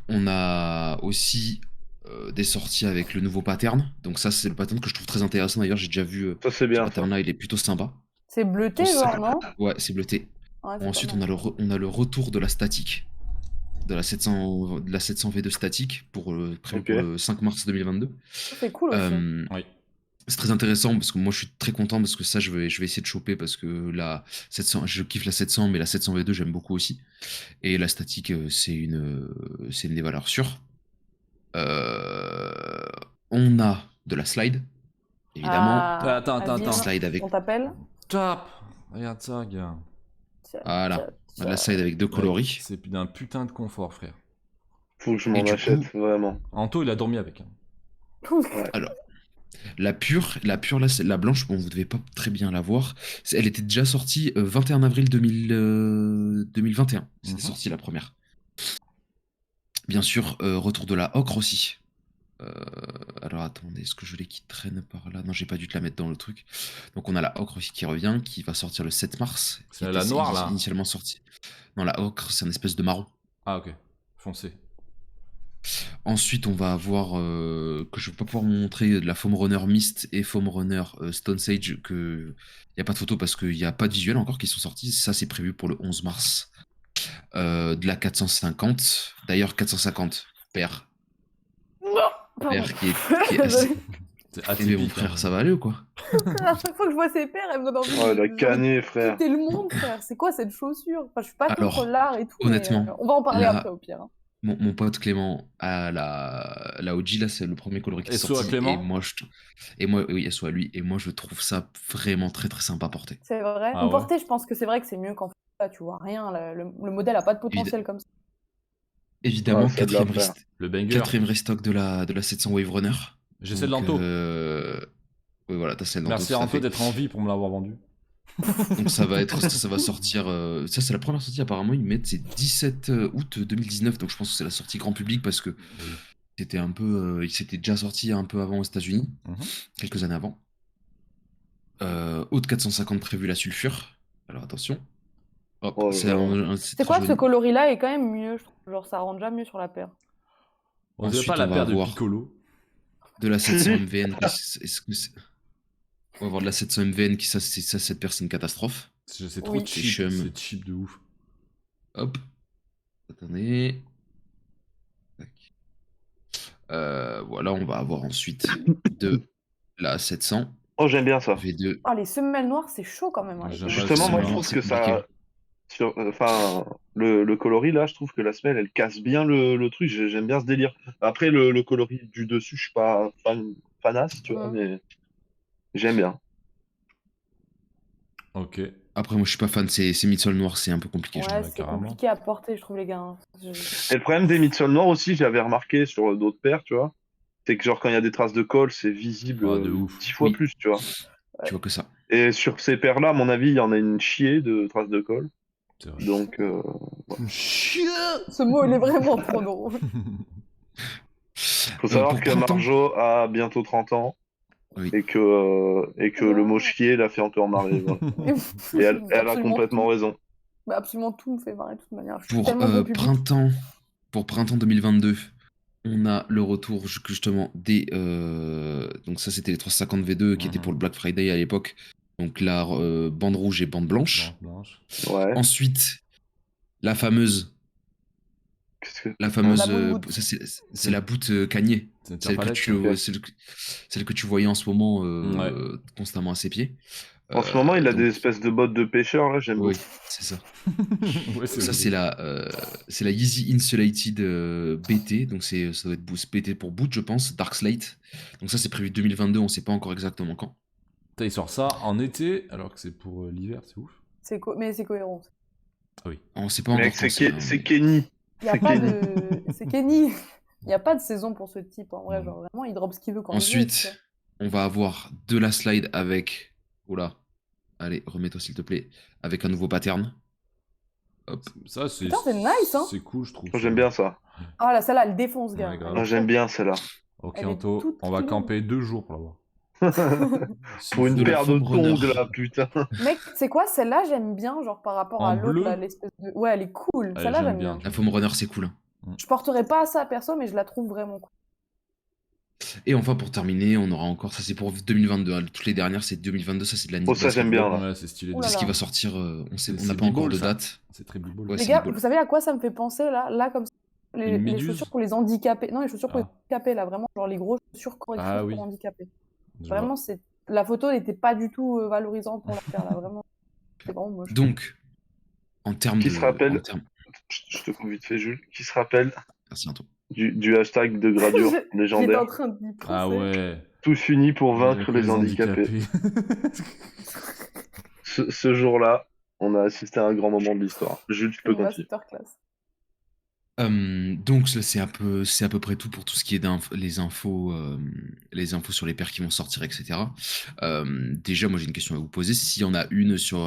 On a aussi des sorties avec le nouveau pattern. Donc ça, c'est le pattern que je trouve très intéressant. D'ailleurs, j'ai déjà vu Ça, c'est ce bien, ça. pattern-là, il est plutôt sympa. C'est bleuté, On genre, sait- non? Ouais, c'est bleuté. Ouais, c'est Ensuite, pas on mal. a le retour de la statique. De la 700 V2 statique prévu Ok. pour le 5 mars 2022. Ça, c'est cool aussi. Oui. C'est très intéressant parce que moi je suis très content parce que ça je vais essayer de choper parce que la 700, je kiffe la 700 mais la 700 V2 j'aime beaucoup aussi. Et la statique c'est une des valeurs sûres. Euh, on a de la slide, évidemment. Ah, Attends, Azim, La slide avec, on t'appelle? Top. Regarde ça, gars. Tiens, voilà, tiens, la slide avec deux Mec, coloris. c'est d'un putain de confort, frère. Faut que je Et m'en du achète, coup- vraiment. Anto, il a dormi avec. tiens. Alors, la pure là, la blanche, bon, vous devez pas très bien la voir. Elle était déjà sortie 21 avril 2021. C'était Mhm. sorti la première. Bien sûr, retour de la ocre aussi. Alors attendez, est-ce que je l'ai qui traîne par là? Non, j'ai pas dû te la mettre dans le truc. Donc on a la ocre aussi qui revient, qui va sortir le 7 mars. C'est qui la était noire, là. Initialement sortie. Non, la ocre, c'est une espèce de marron. Ah, ok. Foncé. Ensuite, on va avoir que je vais pas pouvoir vous montrer de la Foam Runner Mist et Foam Runner Stone Sage que il y a pas de photo parce qu'il n'y a pas de visuel encore qui sont sortis. Ça, c'est prévu pour le 11 mars. De la 450. D'ailleurs, 450 paire. Pardon. Paire qui est assez. C'est Eh mais mon atypique. frère, hein. ça va aller ou quoi? À chaque fois que je vois ces paires, elles me donnent envie Oh, la de canée, frère. quitter le monde, frère. C'est quoi cette chaussure? Enfin, je suis pas Alors, contre l'art et tout, honnêtement, mais on va en parler là- après au pire. Hein. Mon pote Clément a la OG, là, c'est le premier coloris qui est SO à sorti. Clément. Oui, SO à lui. Et moi, je trouve ça vraiment très très sympa à porter. C'est vrai. Ah En ouais. portée, je pense que c'est vrai que c'est mieux qu'en là, tu vois rien. Le modèle a pas de potentiel comme ça. Évidemment, Ouais, c'est de la quatrième, faire. Le banger. quatrième restock de la 700 Wave Runner. J'ai celle Donc, d'Anto. Oui, voilà, t'as celle d'Anto. Merci tout à à Anto fait. d'être en vie pour me l'avoir vendu. Donc ça va sortir. Ça, c'est la première sortie. Apparemment, ils mettent c'est 17 août 2019. Donc je pense que c'est la sortie grand public parce que c'était un peu. Il s'était déjà sorti un peu avant aux États-Unis, Mhm. quelques années avant. Haute 450 prévu la sulfure. Alors attention. Hop, Oh, c'est genre. c'est C'est très quoi ce joli. coloris-là est quand même mieux. Je trouve. Genre, ça rend déjà mieux sur la paire. On dirait Ensuite, pas la on va paire de avoir Piccolo. de la 700 MVN. Est-ce que on va avoir de la 700 MVN qui, ça, cette paire, c'est une catastrophe. C'est trop Oui. cheap. Chum. C'est cheap de ouf. Hop. Attendez. Tac. Voilà, on va avoir ensuite de la 700 Oh, j'aime bien ça. V2. Ah, les semelles noires, c'est chaud quand même. hein, les J'aime semelles. pas Justement, le moi, je semelle. trouve c'est que ça. compliqué. Enfin, le coloris, là, je trouve que la semelle, elle casse bien le truc. J'aime bien ce délire. Après, le coloris du dessus, je suis pas fanasse, tu vois, mais j'aime bien. Ok. Après, moi, je suis pas fan. Ces midsoles noirs, c'est un peu compliqué. je Ouais, trouve. c'est carrément. compliqué à porter, je trouve, les gars. hein. Et le problème des midsoles noirs aussi, j'avais remarqué sur d'autres paires, tu vois, c'est que genre quand il y a des traces de colle, c'est visible Ah, de ouf. 10 fois Oui. plus, tu vois. Tu vois que ça. Et sur ces paires-là, à mon avis, il y en a une chier de traces de colle. C'est vrai. Donc, Ce mot, il est vraiment trop drôle. faut savoir pour que printemps- Marjo a bientôt 30 ans Oui. et que le mot chier l'a fait encore marrer. Voilà. Et elle a Absolument complètement tout. raison. Bah, absolument tout me fait marrer de toute manière. Je suis Pour tellement beau public. printemps 2022, on a le retour justement des. Donc, ça, c'était les 350 V2 qui étaient pour le Black Friday à l'époque. Donc, là, bande rouge et bande blanche. Blanche. Ouais. Ensuite, la fameuse. Qu'est-ce que... La fameuse. La bonne boot. Ça, c'est la boot Kanye. C'est une Celle que, palette. tu, ok. celle que tu voyais en ce moment Ouais. constamment à ses pieds. En ce moment, il a donc, des espèces de bottes de pêcheur, là, j'aime Oui, beaucoup. c'est ça. Ouais, Ça, c'est la Yeezy Insulated BT. Donc, ça doit être BT pour boot, je pense. Dark Slate. Donc, ça, c'est prévu 2022. On sait pas encore exactement quand. Putain, il sort ça en été alors que c'est pour l'hiver, c'est ouf. Mais c'est cohérent. On sait pas encore Mec, quand c'est. hein, c'est mais- Kenny. Il y a C'est pas Kenny. de... C'est Kenny. Il n'y a pas de saison pour ce type, en vrai. Genre, vraiment, il drop ce qu'il veut quand il veut. tu vois. Ensuite, on va avoir de la slide avec. Oula. Allez, remets-toi s'il te plaît. Avec un nouveau pattern. Hop. Ça, c'est. Putain, c'est nice, hein. C'est cool, je trouve. Moi, j'aime bien ça. Ah, là, celle-là, elle défonce, gars. Ouais, grave. Elle est Moi, j'aime bien celle-là. Ok, Elle est Anto, toute on va clean. camper 2 jours pour l'avoir. Pour une De la paire de Foam Runner. tongs, là, putain. Mec, c'est quoi celle-là, j'aime bien, genre par rapport En à l'autre, bleu là, l'espèce de. Ouais, elle est cool. Allez, Celle-là, j'aime j'aime bien. bien. La Foam Runner, c'est cool, hein. Je porterai pas ça perso, mais je la trouve vraiment cool. Et enfin, pour terminer, on aura encore, ça c'est pour 2022, hein. Toutes les dernières c'est 2022, ça c'est de la Oh, ça, j'aime bien, là. Ouais, c'est stylé. Ouh C'est là ce qui là. va sortir, on C'est n'a pas encore B-Ball, de ça. date. C'est très b-ball. Ouais, Les c'est gars, B-Ball. vous savez à quoi ça me fait penser, là comme ça, Une les méduse chaussures pour les handicapés. Non, les chaussures pour les Ah. handicapés, là, vraiment, genre les grosses chaussures correctrices Ah oui. pour handicapés. Je Vraiment, vois. la photo n'était pas du tout valorisante pour la faire, là, vraiment. C'est vraiment moche. Donc, en termes Qui de. se rappelle en termes- Je te coupe vite fait, Jules. Qui se rappelle Merci, Anto. du hashtag de gradure J'étais en légendaire? train d'y penser. Ah ouais. Tous unis pour vaincre les handicapés. handicapés. Ce jour-là, on a assisté à un grand moment de l'histoire. Jules, tu peux Une continuer. masterclass. Donc c'est à peu près tout pour tout ce qui est les infos sur les paires qui vont sortir, etc. Déjà, moi j'ai une question à vous poser. S'il y en a une sur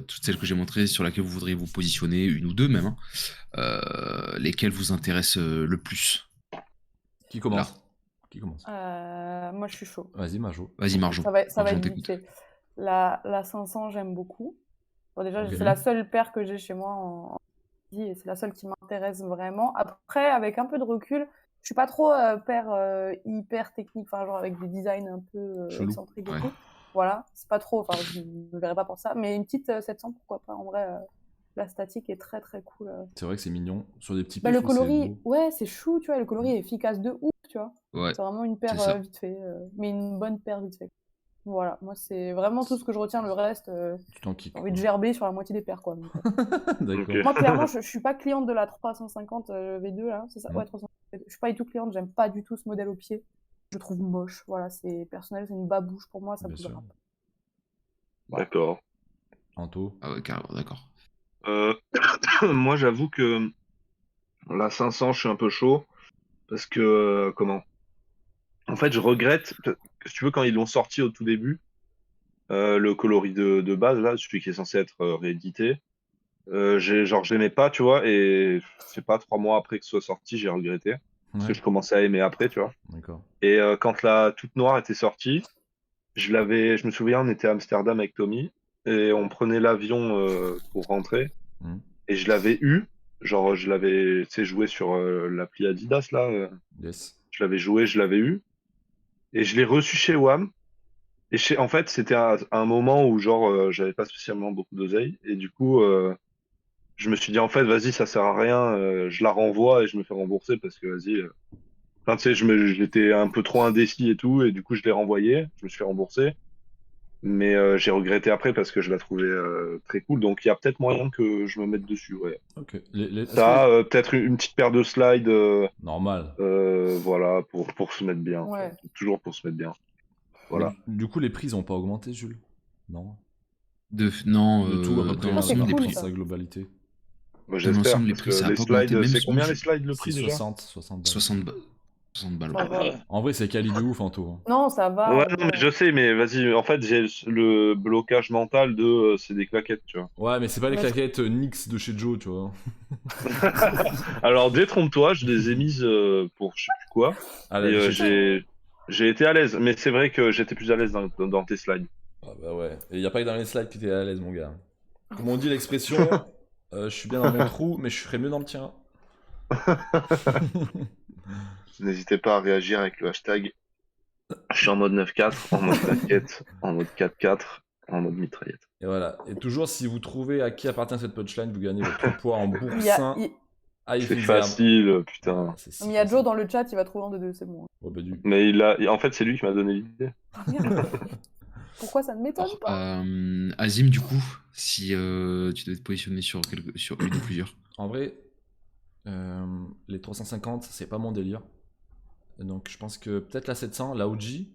toutes celles que j'ai montrées sur laquelle vous voudriez vous positionner, une ou deux même, hein, lesquelles vous intéressent le plus? Qui commence? Qui commence? Moi, je suis chaud. Vas-y, Majo. Vas-y, Marjo. Ça va Marjo, être on vite t'écoute. fait. La 500, j'aime beaucoup. Bon, déjà, Ok. c'est la seule paire que j'ai chez moi en et c'est la seule qui m'intéresse vraiment. Après, avec un peu de recul, je suis pas trop paire hyper technique, enfin, genre avec des designs un peu Chelou. excentriques et Ouais. tout. Voilà, c'est pas trop, enfin, je ne verrai pas pour ça. Mais une petite 700, pourquoi pas. En vrai, la statique est très très cool. C'est vrai que c'est mignon. Sur des petits Bah, pifs, le c'est coloris, beau. ouais, c'est chou, tu vois. Le coloris est efficace de ouf, tu vois. Ouais. C'est vraiment une paire C'est ça. vite fait, mais une bonne paire vite fait. Voilà, moi c'est vraiment tout ce que je retiens. Le reste, Tu t'en kicks. j'ai envie de gerber sur la moitié des paires, quoi. Donc, D'accord. Ok. moi, clairement, je suis pas cliente de la 350 V2, là, c'est ça? Mhm. Ouais, 350 V2. Je suis pas du tout cliente, j'aime pas du tout ce modèle au pied. Je le trouve moche, voilà, c'est personnel, c'est une babouche pour moi, ça Bien bougera sûr. pas. D'accord. Anto. Ah ouais, carrément, d'accord. Moi, j'avoue que la 500, je suis un peu chaud. Parce que, comment? En fait, je regrette, que, si tu veux, quand ils l'ont sorti au tout début, le coloris de base, là, celui qui est censé être réédité, j'aimais pas, tu vois, et je sais pas, 3 mois après que ce soit sorti, j'ai regretté. Parce que Ouais. je commençais à aimer après, tu vois. D'accord. Et quand la toute noire était sortie, je me souviens, on était à Amsterdam avec Tommy, et on prenait l'avion pour rentrer, Mhm. et je l'avais eu, genre, je l'avais, tu sais, joué sur l'appli Adidas, là, Yes. je l'avais joué, je l'avais eu, et je l'ai reçu chez WAM. Et en fait, c'était un moment où, genre, j'avais pas spécialement beaucoup d'oseille, et du coup, je me suis dit, en fait, vas-y, ça sert à rien, je la renvoie et je me fais rembourser parce que, vas-y, enfin, tu sais, j'étais un peu trop indécis et tout, et du coup, je l'ai renvoyé, je me suis fait rembourser, mais j'ai regretté après parce que je la trouvais très cool, donc il y a peut-être moyen que je me mette dessus, ouais. Ok. Est-ce Ça, que- peut-être une petite paire de slides, Normal. voilà, pour se mettre bien. Ouais. Toujours pour se mettre bien. Voilà. Mais du coup, les prix n'ont pas augmenté, Jules? Non. Non, De tout, à peu près, dans Ah, c'est l'ensemble, les cool, prix. ça. sa globalité. Moi, Dans j'espère, l'ensemble, les parce prix, que ça a les pas augmenté, slides, même c'est sinon, combien je- les slides, le prix déjà? 60 balles. 60 balles. Ah, Ouais. ouais. En vrai, c'est quali de ouf, Anto. Hein. Non, ça va. Ouais, en non, vrai. mais je sais, mais vas-y, en fait, j'ai le blocage mental de c'est des claquettes, tu vois. Ouais, mais c'est pas les Ouais, claquettes Nyx de chez Joe, tu vois. Alors, détrompe-toi, je les ai mises pour je sais plus quoi, Ah, et la j'ai été à l'aise, mais c'est vrai que j'étais plus à l'aise dans tes slides. Ah bah ouais. Et y a pas que dans les slides que t'es à l'aise, mon gars. Comme on dit l'expression, je suis bien dans mon trou, mais je serais mieux dans le tien. N'hésitez pas à réagir avec le hashtag. Je suis en mode 9-4, en mode claquette, en mode 4-4, en mode mitraillette. Et voilà. Et toujours, si vous trouvez à qui appartient cette punchline, vous gagnez votre poids en Il y a, boursin il- à C'est Eiffel Zerbe. facile, putain. Ah, c'est si il y a facile. Joe dans le chat, il va trouver un de deux, c'est bon. Oh, bah, du... Mais en fait, c'est lui qui m'a donné l'idée. Ah, merde. Pourquoi ça ne m'étonne Alors, pas? Azim, du coup, si tu devais te positionner sur une ou plusieurs. En vrai, les 350, c'est pas mon délire. Donc je pense que peut-être la 700, la OG.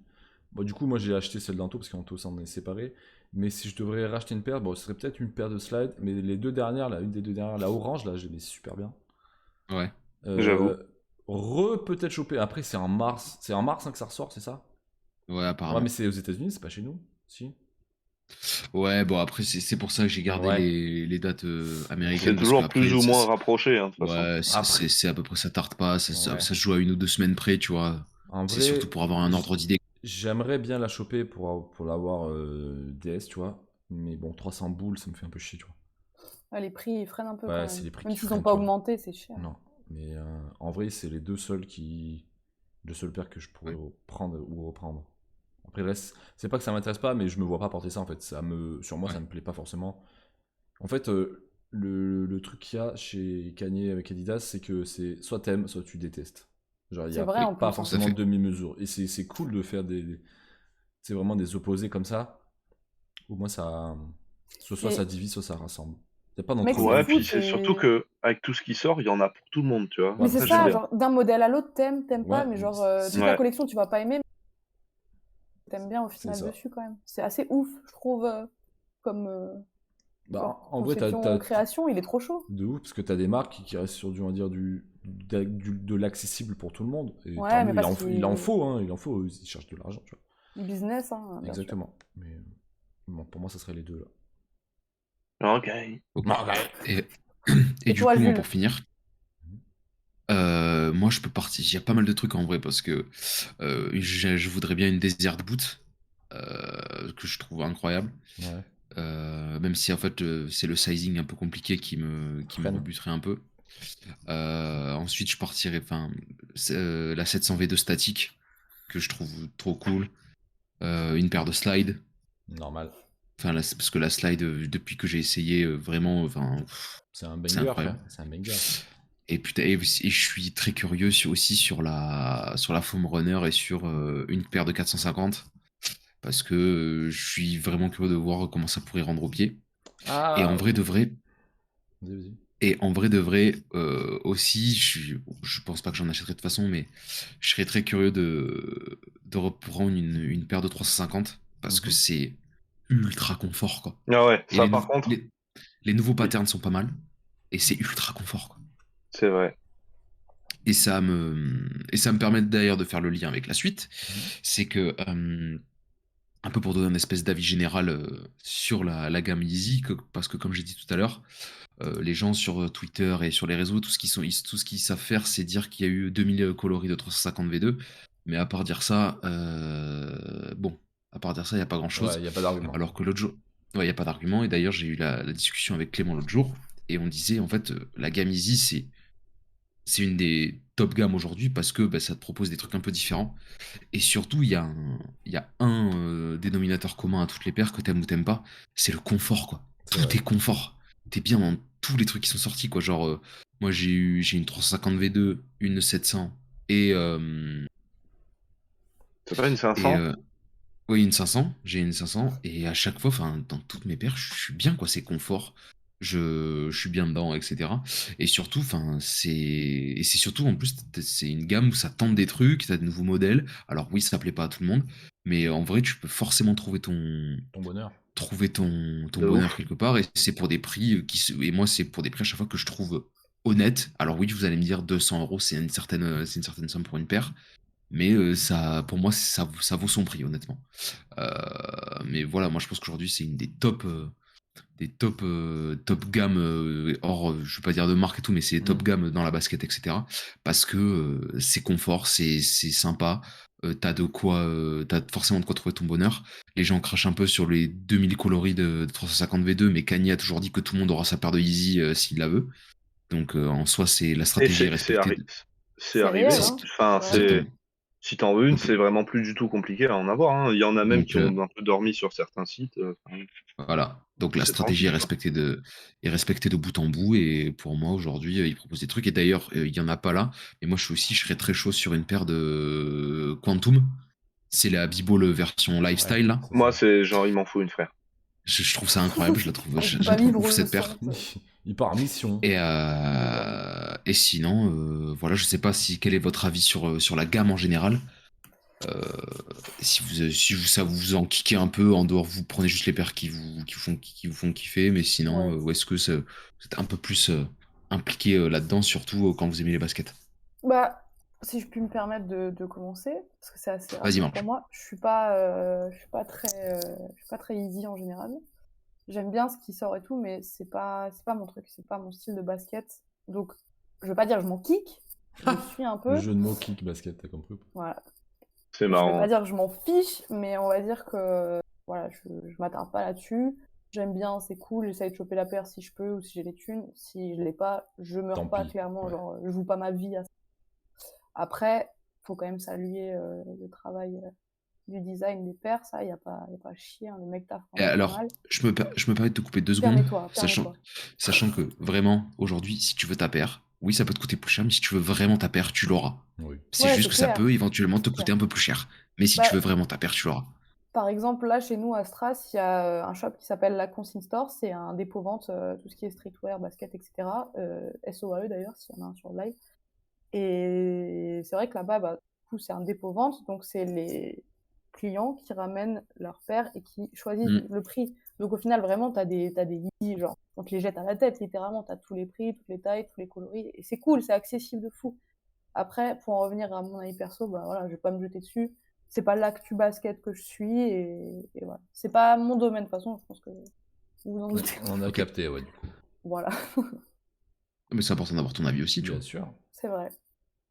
Bon, du coup, moi j'ai acheté celle d'Anto parce qu'Anto s'en est séparé. Mais si je devrais racheter une paire, bon, ce serait peut-être une paire de slides. Mais les deux dernières, là, une des deux dernières, la orange, là, je les mets super bien. Ouais. J'avoue. Peut-être choper. Après, c'est en mars. C'est en mars hein, que ça ressort, c'est ça? Ouais, Ouais, apparemment. mais c'est aux États-Unis, c'est pas chez nous. Si. Ouais, bon, après, c'est pour ça que j'ai gardé Ouais. les dates américaines. C'est parce toujours qu'après, plus ou ça, moins rapproché, hein, de toute façon. Ouais, Après- c'est à peu près, ça tarde pas, ça Ouais. se joue à 1 ou 2 semaines près, tu vois. En C'est vrai, surtout pour avoir un ordre d'idée. J'aimerais bien la choper pour l'avoir DS, tu vois. Mais bon, 300 boules, ça me fait un peu chier, tu vois. Ouais, les prix, ils freinent un peu quand Ouais, c'est même. les prix Même qui s'ils n'ont freinent, pas tu vois. augmenté, c'est cher. Non. Mais en vrai, c'est les deux seules paires que je pourrais Ouais. prendre ou reprendre. Après, le reste, c'est pas que ça m'intéresse pas, mais je me vois pas porter ça en fait. Sur moi, ça Ouais. me plaît pas forcément. En fait, le truc qu'il y a chez Kanye avec Adidas, c'est que c'est soit t'aimes, soit tu détestes. Genre, il y C'est a vrai en pas plus, hein. Tout à forcément de fait. demi-mesure. Et c'est cool de faire c'est vraiment des opposés comme ça. Au moins, soit ça Mais divise, soit ça rassemble. Y a pas mec, d'entre c'est deux. Ouais, fou, puis c'est surtout que avec tout ce qui sort, il y en a pour tout le monde, tu vois. Mais Ouais, c'est bien Ça, j'aime ça, sûr. bien. genre d'un modèle à l'autre, t'aimes Ouais, pas, mais genre toute la Ouais. collection, tu vas pas aimer, mais t'aimes bien au c'est final ça. dessus quand même. C'est assez ouf, je trouve, comme Bah, genre en vrai, conception, création, il est trop chaud. de ouf, parce que t'as des marques qui restent sur on va dire, de l'accessible pour tout le monde. Et tant Ouais, mais mieux, parce il en qu'il faut, hein, il en faut, ils cherchent de l'argent, tu vois. business, hein, bien sûr. Exactement. Mais bon, pour moi, ça serait les deux, là. Ok. Ok. Ouais. Et, et Et du toi, coup, moi, Jules? pour finir, moi, je peux partir. Il y a pas mal de trucs en vrai parce que je voudrais bien une Desert Boot que je trouve incroyable. Ouais. Même si en fait c'est le sizing un peu compliqué qui me Freine. rebuterait un peu. Ensuite, je partirais, enfin, la 700 V2 statique que je trouve trop cool. Une paire de slides. Normal. Enfin, parce que la slide, depuis que j'ai essayé, vraiment, enfin, C'est un c'est banger, incroyable. frère. C'est un banger. Et putain, et je suis très curieux aussi sur la foam runner et sur une paire de 450 parce que je suis vraiment curieux de voir comment ça pourrait rendre au pied. Et en Ah, vrai de vrai, vas-y, vas-y. et en vrai de vrai aussi, je pense pas que j'en achèterai de toute façon, mais je serais très curieux de reprendre une paire de 350 parce que Mhm. c'est ultra confort quoi. Ah ouais, Et ça par contre, les nouveaux oui, patterns sont pas mal et c'est ultra confort quoi. c'est vrai. Et ça me permet d'ailleurs de faire le lien avec la suite, Mhm. c'est que un peu pour donner une espèce d'avis général sur la gamme Yeezy, parce que comme j'ai dit tout à l'heure, les gens sur Twitter et sur les réseaux, tout ce qu'ils savent faire, c'est dire qu'il y a eu 2000 coloris de 350 V2. Mais à part dire ça, bon, à part dire ça, il n'y a pas Ouais, grand-chose. il n'y a pas d'argument. Alors que l'autre jour, ouais, il n'y a pas d'argument. Et d'ailleurs, j'ai eu la discussion avec Clément l'autre jour, et on disait, en fait, la gamme Easy, c'est une des top gammes aujourd'hui parce que bah, ça te propose des trucs un peu différents. Et surtout, il y a un dénominateur commun à toutes les paires que t'aimes ou t'aimes pas, c'est le confort, quoi. C'est Tout vrai. est confort. T'es bien dans tous les trucs qui sont sortis, quoi. Genre, moi, j'ai une 350 V2, une 700 et, euh, C'est pas une et 500? oui, une 500. J'ai une 500 et à chaque fois, enfin, dans toutes mes paires, je suis bien, quoi. C'est confort. Je suis bien dedans, etc. Et surtout, enfin, et c'est surtout, en plus, c'est une gamme où ça tente des trucs, t'as de nouveaux modèles. Alors oui, ça plaît pas à tout le monde, mais en vrai, tu peux forcément Ton bonheur. trouver ton De bonheur ouf. quelque part. Et c'est pour des prix et moi, c'est pour des prix à chaque fois que je trouve honnêtes. Alors oui, vous allez me dire 200 euros, c'est une certaine somme pour une paire. Mais ça, pour moi, ça vaut son prix, honnêtement. Mais voilà, moi je pense qu'aujourd'hui c'est une top gamme, hors, je vais pas dire de marque et tout, mais c'est top Mhm. gamme dans la basket, etc. Parce que c'est confort, c'est sympa, t'as forcément de quoi trouver ton bonheur. Les gens crachent un peu sur les 2000 coloris de 350 V2, mais Kanye a toujours dit que tout le monde aura sa paire de Yeezy s'il la veut. Donc en soi, c'est la Et stratégie est respectée. c'est C'est arrivé, réel, hein. hein. Enfin, Ouais. c'est. Exactement. Si t'en veux une, Donc, c'est vraiment plus du tout compliqué à en avoir, hein. Il y en a même donc qui ont un peu dormi sur certains sites. Enfin, Voilà. Donc la c'est stratégie tranquille, quoi. est respectée de bout en bout. Et pour moi, aujourd'hui, ils proposent des trucs. Et d'ailleurs, il y en a pas là. Mais moi, je serais très chaud sur une paire de Quantum. C'est la B-Ball version Ouais, lifestyle, là. c'est Moi, ça. c'est genre, il m'en faut une, frère. Je trouve ça incroyable. Je la Pas trouve ouf, vivre le cette paire. son. Il part en mission. Totalement. Et sinon, voilà, je sais pas quel est votre avis sur la gamme en général. Euh, ça vous en kickez un peu, en dehors, vous prenez juste les paires qui vous font kiffer, mais sinon, Ouais. ou est-ce que vous êtes un peu plus impliqué là-dedans, surtout quand vous aimez les baskets? Bah, si je puis me permettre de commencer, parce que c'est assez Vas-y, rapide pour marche. moi, je suis pas très easy en général. J'aime bien ce qui sort et tout, mais c'est pas mon truc, c'est pas mon style de basket. Donc, je veux pas dire que je m'en kick, je suis un Le peu. jeu de mots kick basket, t'as compris ou pas? Voilà. C'est Je vais marrant. pas dire que je m'en fiche, mais on va dire que voilà, je m'attarde pas là-dessus. J'aime bien, c'est cool, j'essaye de choper la paire si je peux ou si j'ai les thunes. Si je l'ai pas, je Tant meurs pas pis. clairement, Ouais. genre je joue pas ma vie à ça. Après, faut quand même saluer le travail du design des paires, ça, y a pas à chier, hein, les mecs taffent Et vraiment pas alors, mal. je me permets de te couper 2 secondes, Permets-toi. sachant que vraiment, aujourd'hui, si tu veux ta paire, oui, ça peut te coûter plus cher, mais si tu veux vraiment ta paire, tu l'auras. Oui. C'est Ouais, juste c'est que ça clair, peut éventuellement te c'est coûter clair. un peu plus cher. Mais si Bah, tu veux vraiment ta paire, tu l'auras. par exemple, là, chez nous, à Stras, il y a un shop qui s'appelle La Consigne Store. C'est un dépôt-vente, tout ce qui est streetwear, basket, etc. SOAE d'ailleurs, s'il y en a un sur le live. Et c'est vrai que là-bas, bah, du coup, c'est un dépôt-vente. Donc, c'est les clients qui ramènent leur paire et qui choisissent Mm. le prix. Donc, au final, vraiment, t'as des Yeezy, genre, on te les jette à la tête, littéralement. T'as tous les prix, toutes les tailles, tous les coloris. Et c'est cool, c'est accessible de fou. Après, pour en revenir à mon avis perso, bah voilà, je vais pas me jeter dessus. C'est pas l'actu basket que je suis et voilà. C'est pas mon domaine de toute façon, je pense que vous en doutez. On a Ok. capté, ouais, du coup. Voilà, Mais c'est important d'avoir ton avis aussi, tu Bien vois. sûr. c'est vrai.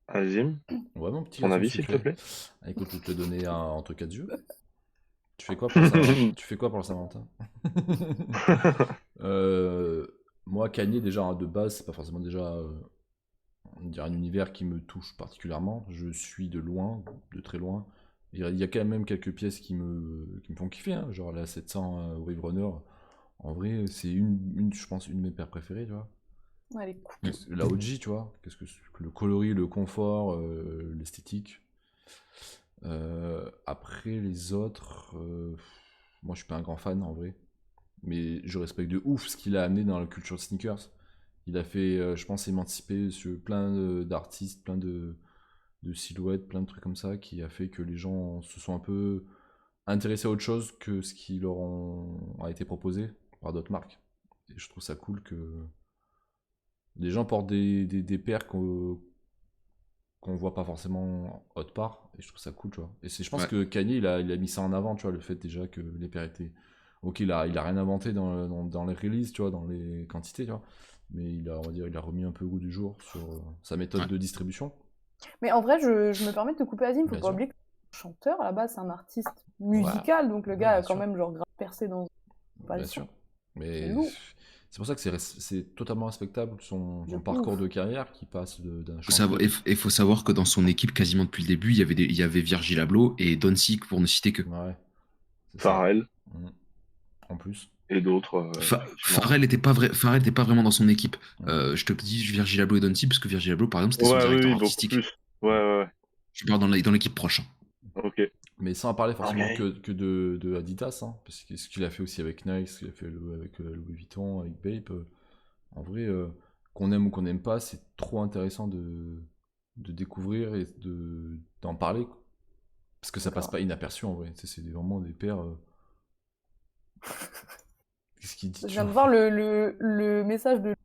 Azim, Ouais, mon petit ton garçon avis, s'il te sucré. plaît? Ah, écoute, je vais te donner entre quatre yeux. Tu fais quoi pour le Saint-Valentin? Tu fais quoi pour le Saint-Valentin? Moi, Kanye, déjà, hein, de base, c'est pas forcément déjà on dirait un univers qui me touche particulièrement. Je suis de loin, de très loin. Il y a quand même quelques pièces qui me font kiffer, hein, genre la 700 Wave Runner. En vrai, c'est je pense, une de mes paires préférées, tu vois. Ouais, elle est cool. La OG, tu vois. Qu'est-ce que le coloris, le confort, l'esthétique. Après, les autres, moi, je suis pas un grand fan en vrai. Mais je respecte de ouf ce qu'il a amené dans la culture sneakers. Il a fait, je pense, émanciper sur plein d'artistes, plein de silhouettes, plein de trucs comme ça, qui a fait que les gens se sont un peu intéressés à autre chose que ce qui a été proposé par d'autres marques. Et je trouve ça cool que les gens portent des paires qu'on voit pas forcément autre part. Et je trouve ça cool, tu vois. Et je pense Ouais. que Kanye, il a mis ça en avant, tu vois, le fait déjà que les paires étaient. Ok, il a rien inventé dans les releases, tu vois, dans les quantités, tu vois. Mais on va dire, il a remis un peu au goût du jour sur sa méthode Ouais. de distribution. Mais en vrai, je me permets de te couper Azim, faut Bien pas sûr. oublier que c'est un chanteur, à la base, c'est un artiste musical, donc le Ouais, gars a bien quand sûr. même genre grave percé dans pas le Bien sien. sûr. Mais lourd. c'est pour ça que c'est totalement respectable son De parcours ouf. de carrière qui passe d'un Faut savoir, chantier. et faut savoir que dans son équipe, quasiment depuis le début, il y avait Virgil Abloh et Don Sick, pour ne citer que. Ouais, c'est ça. Pharrell Mm. En plus. et d'autres, effectivement. Pharrell était pas vraiment dans son équipe. Mm. Je te dis Virgil Abloh et Don Sick, parce que Virgil Abloh, par exemple, c'était son Ouais, oui, directeur oui, beaucoup artistique. plus. Ouais. Je parle dans l'équipe proche. Ok. Mais sans parler forcément Ok. que de Adidas, hein, parce que ce qu'il a fait aussi avec Nike, ce qu'il a fait avec Louis Vuitton, avec Bape, en vrai, qu'on aime ou qu'on n'aime pas, c'est trop intéressant de découvrir et d'en parler, quoi. Parce que ça passe pas inaperçu en vrai. Tu sais, c'est vraiment des paires. Qu'est-ce qu'il dit, Je tu viens de vois? voir le message de.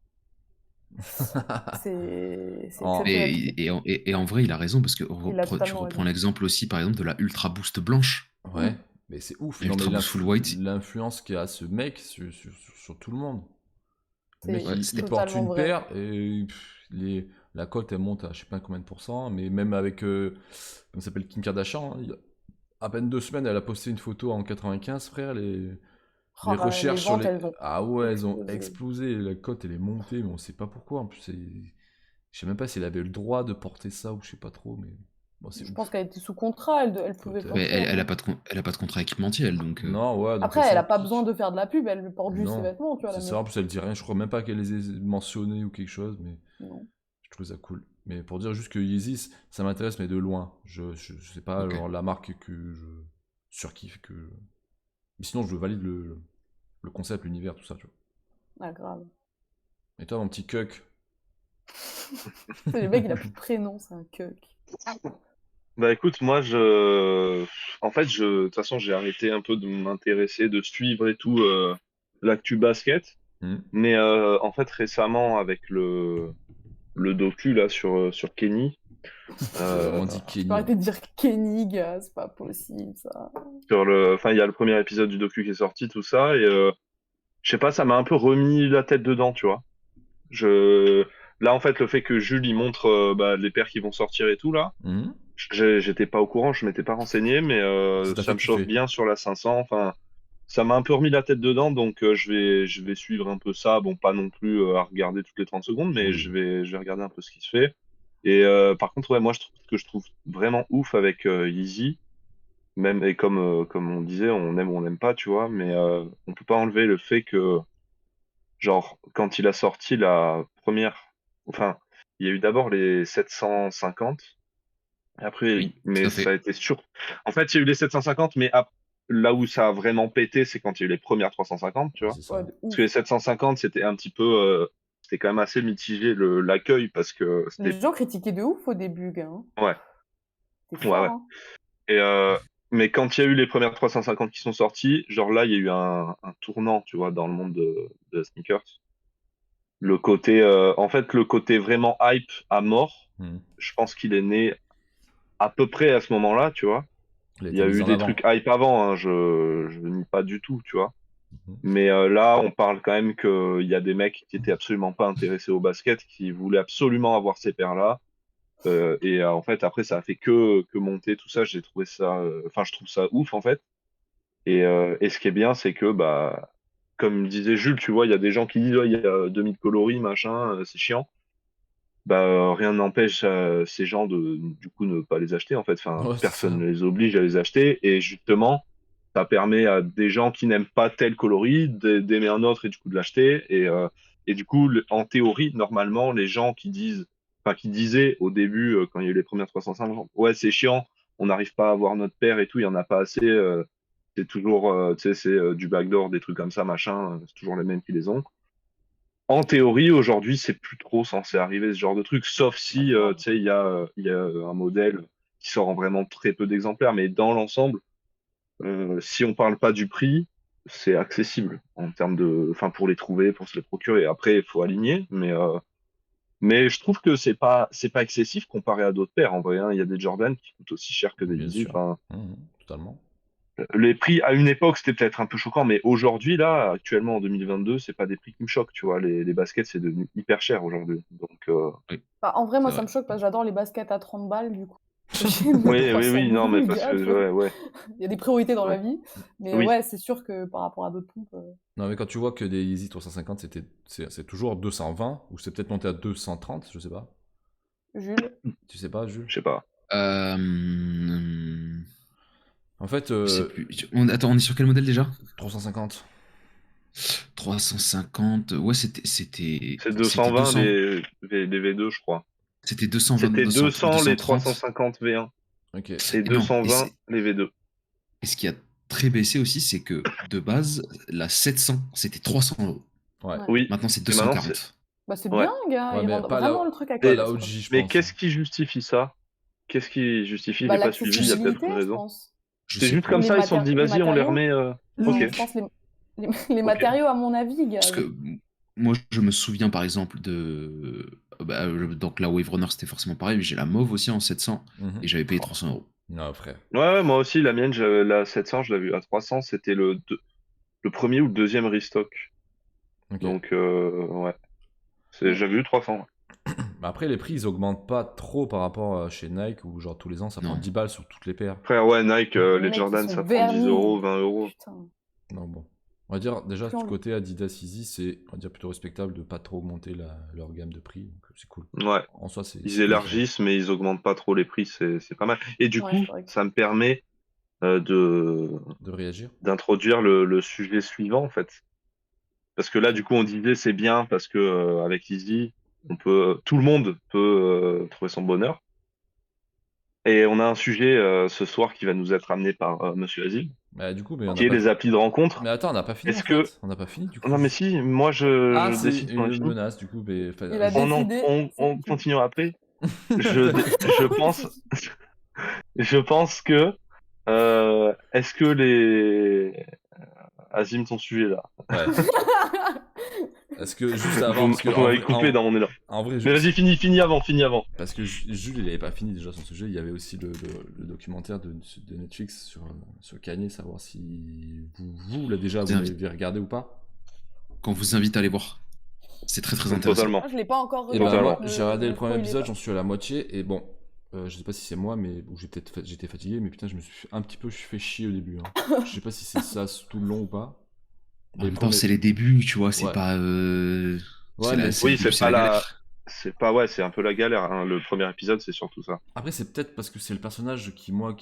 C'est En- exceptionnel. Et en vrai, il a raison, parce que Il a tu totalement reprends raison. l'exemple aussi, par exemple, de la Ultra Boost blanche. Ouais, mais c'est ouf. La Non, mais Ultra Boost Full White. l'influence qu'a ce mec sur tout le monde. Le mec, C'est Ouais, il porte totalement une vrai. paire et la cote, elle monte à je sais pas combien de pourcents. Mais même avec, comment ça s'appelle, Kim Kardashian, hein, il y a à peine 2 semaines, elle a posté une photo en 95, frère. Les Oh, les recherches sur ventes, les. elles ont Ah ouais, elles ont explosé. explosé. La cote, elle est montée, mais on sait pas pourquoi. En plus, je sais même pas si elle avait le droit de porter ça ou je sais pas trop, mais bon, c'est Je pense ouf. qu'elle était sous contrat, elle pouvait Peut-être. Mais porter. elle a Hein. pas elle a pas de contrat équipementiel, donc. Non, ouais, donc Après, elle elle a s'en pas besoin fiche. de faire de la pub, elle porte juste ses Non, vêtements, tu vois, la c'est ça. meuf. En plus, elle dit rien. Je crois même pas qu'elle les ait mentionnés ou quelque chose, mais Non. je trouve ça cool. Mais pour dire juste que Yeezy, ça m'intéresse, mais de loin. Je sais pas, Ok. genre, la marque que je surkiffe. Mais sinon, je valide le concept, l'univers, tout ça, tu vois. Ah, grave. Et toi, mon petit cuck? C'est le mec, il a plus de prénom, c'est un cuck. Bah écoute, moi en fait, de toute façon, j'ai arrêté un peu de m'intéresser, de suivre et tout l'actu basket. Hmm. Mais en fait, récemment, avec le docu là sur Kenny, On dit Tu peux Kenny, hein. arrêter de dire Kenny, gars, c'est pas possible, ça. enfin, il y a le premier épisode du docu qui est sorti, tout ça, et je sais pas, ça m'a un peu remis la tête dedans, tu vois. Là, en fait, le fait que Jules il montre les paires qui vont sortir et tout là, Hmm. J'étais pas au courant, je m'étais pas renseigné, mais Ça t'a ça fait me chauffe kiffer. bien sur la 500. Enfin, ça m'a un peu remis la tête dedans, donc je vais suivre un peu ça. Bon, pas non plus à regarder toutes les 30 secondes, mais Oui. je vais regarder un peu ce qui se fait. Et par contre, ouais, moi, ce que je trouve vraiment ouf avec Yeezy, même, et comme on disait, on aime ou on n'aime pas, tu vois, mais on peut pas enlever le fait que, genre, quand il a sorti la première, enfin, il y a eu d'abord les 750. Après, Oui, tout mais à ça a fait. été sûr. En fait, il y a eu les 750, mais là où ça a vraiment pété, c'est quand il y a eu les premières 350, tu Ouais, vois. c'est Ouais, ça. de Parce que les ouf. 750, c'était un petit peu, c'était quand même assez mitigé l'accueil parce que Les c'était, gens critiquaient de ouf au début, gars, hein. ouais, C'était ouais, fort, ouais. hein. Et mais quand il y a eu les premières 350 qui sont sorties, genre là, il y a eu un tournant, tu vois, dans le monde de la sneakers. Le côté, en fait, le côté vraiment hype à mort, Mhm. je pense qu'il est né à peu près à ce moment-là, tu vois. Il a Il y été a mis eu en des trucs avant. hype avant, hein, je nie pas du tout, tu vois. Mhm. Mais là, on parle quand même qu'il y a des mecs qui étaient absolument pas intéressés au basket, qui voulaient absolument avoir ces paires-là. Et en fait, après, ça a fait que monter tout ça. J'ai trouvé ça, enfin, je trouve ça ouf, en fait. Et ce qui est bien, c'est que, bah, comme disait Jules, tu vois, il y a des gens qui disent, ouais, il y a 2000 coloris, machin, c'est chiant. Bah, rien n'empêche ces gens de, du coup, ne pas les acheter, en fait. Enfin, Ouais, c'est personne ça. ne les oblige à les acheter. Et justement, ça permet à des gens qui n'aiment pas tel coloris d'aimer un autre et du coup de l'acheter. Et du coup, en théorie, normalement, les gens qui disent, enfin, qui disaient au début, quand il y a eu les premières 350, ouais, c'est chiant, on n'arrive pas à avoir notre paire et tout, il y en a pas assez. C'est toujours, tu sais, c'est du backdoor, des trucs comme ça, machin. C'est toujours les mêmes qui les ont. En théorie, aujourd'hui, c'est plus trop censé arriver ce genre de truc, sauf si, D'accord. tu sais, il y a un modèle qui sort en vraiment très peu d'exemplaires, mais dans l'ensemble, si on parle pas du prix, c'est accessible en termes de, enfin, pour les trouver, pour se les procurer. Après, il faut aligner, mais je trouve que c'est pas excessif comparé à d'autres paires. En vrai, hein. Il y a des Jordan qui coûtent aussi cher que des Bien Yeezy. sûr. Enfin, Mhm. Totalement. les prix à une époque, c'était peut-être un peu choquant, mais aujourd'hui, là, actuellement en 2022, c'est pas des prix qui me choquent, tu vois. Les baskets, c'est devenu hyper cher aujourd'hui. Donc, Oui, Bah, en vrai, c'est moi, ça vrai. me choque parce que j'adore les baskets à 30 balles, du coup. J'ai mes oui, oui, 300 oui, non, mais boules, parce que, gars, tu vois. ouais, ouais, Il y a des priorités dans la ouais. vie. Mais Oui, ouais, c'est sûr que par rapport à d'autres pompes, Non, mais quand tu vois que des Yeezy 350, c'est toujours 220, ou c'est peut-être monté à 230, je sais pas. Jules. Tu sais pas, Jules? je sais pas. En fait, Je sais plus. Attends, on est sur quel modèle déjà? 350. 350. Ouais, C'est c'était 220 200. les V2, je crois. C'était 220 ou C'était 200 ou 200 les 230. 350 V1 Ok. et Et non. 220 les V2. Et ce qui a très baissé aussi, c'est que de base, la 700, c'était 300 euros. Ouais. Ouais. Oui, Maintenant, c'est et maintenant c'est. 240. Bah, c'est Ouais. bien, gars. Ouais, Ils mais rendent vraiment le truc Et, pas la accessible, OG, quoi. je mais pense. qu'est-ce qui justifie ça? Qu'est-ce qui justifie? Bah, J'ai pas suivi, il y a peut-être l'accessibilité, une je raison. pense. Je C'est sais juste plus. Ou comme ça, ils se sont dit, les vas-y, on les matériaux. remet. Non, Ok, je pense les ok. matériaux, à mon avis, gars. Parce que moi, je me souviens par exemple donc la Wave Runner, c'était forcément pareil, mais j'ai la mauve aussi en 700 Mhm. et j'avais payé Oh. 300 euros. Non, frère. Ouais, ouais, moi aussi, la mienne, la 700, je l'ai vue à 300, c'était le premier ou le deuxième restock. Ok. Donc, ouais, Mm. j'avais eu 300. Ouais. Mais après, les prix, ils augmentent pas trop par rapport à chez Nike, où genre tous les ans, ça prend Non. 10 balles sur toutes les paires. Frère, ouais, Nike, Les les mecs, ils Jordan, sont ça prend 10 euros, vernis. 20 euros. Putain. Non, bon. On va dire, déjà, Plus du envie. côté Adidas Yeezy, c'est, on va dire, plutôt respectable de pas trop augmenter leur gamme de prix. Donc, c'est cool. Ouais, En soi, ils c'est cohérent. élargissent, mais ils augmentent pas trop les prix, c'est pas mal. Et du Ouais, coup, c'est vrai. ça me permet De réagir. d'introduire le sujet suivant, en fait. Parce que là, du coup, on disait c'est bien parce que avec Easy, tout le monde peut trouver son bonheur. Et on a un sujet ce soir qui va nous être amené par Monsieur Azil, Bah, du coup, mais on n'a qui est pas. les applis de rencontre. Mais attends, on n'a pas fini en Est-ce que fait. On n'a pas fini, du coup. non mais si, moi Ah, je c'est décide qu'on est une fini. menace, du coup. Mais... Il a décidé. On continuera après. Je pense je pense que est-ce que les Azim ton sujet là. Ouais. Est-ce que juste avant, parce que Vous m'avez coupé dans mon élan. en vrai, Mais vas-y, finis avant. parce que Jules, il avait pas fini déjà son sujet. Il y avait aussi le documentaire de Netflix sur Kanye, savoir si vous l'avez déjà, vous l'avez regardé ou pas. Qu'on vous invite à aller voir. C'est très très intéressant. Totalement. Moi, je l'ai pas encore Et ben regardé. moi, Totalement. j'ai regardé Ne le premier spoilez épisode, pas. j'en suis à la moitié, et bon, je sais pas si c'est moi, mais ou j'étais fatigué, mais putain, je me suis un petit peu fait chier au début. Hein. Je sais pas si c'est ça tout le long ou pas. En même temps, c'est les débuts, tu vois, c'est Ouais. pas. Ouais, mais Oui, le début, c'est la pas galère. c'est pas, ouais, c'est un peu la galère, hein. Le premier épisode, c'est surtout ça. après, c'est peut-être parce que c'est le personnage qui, moi,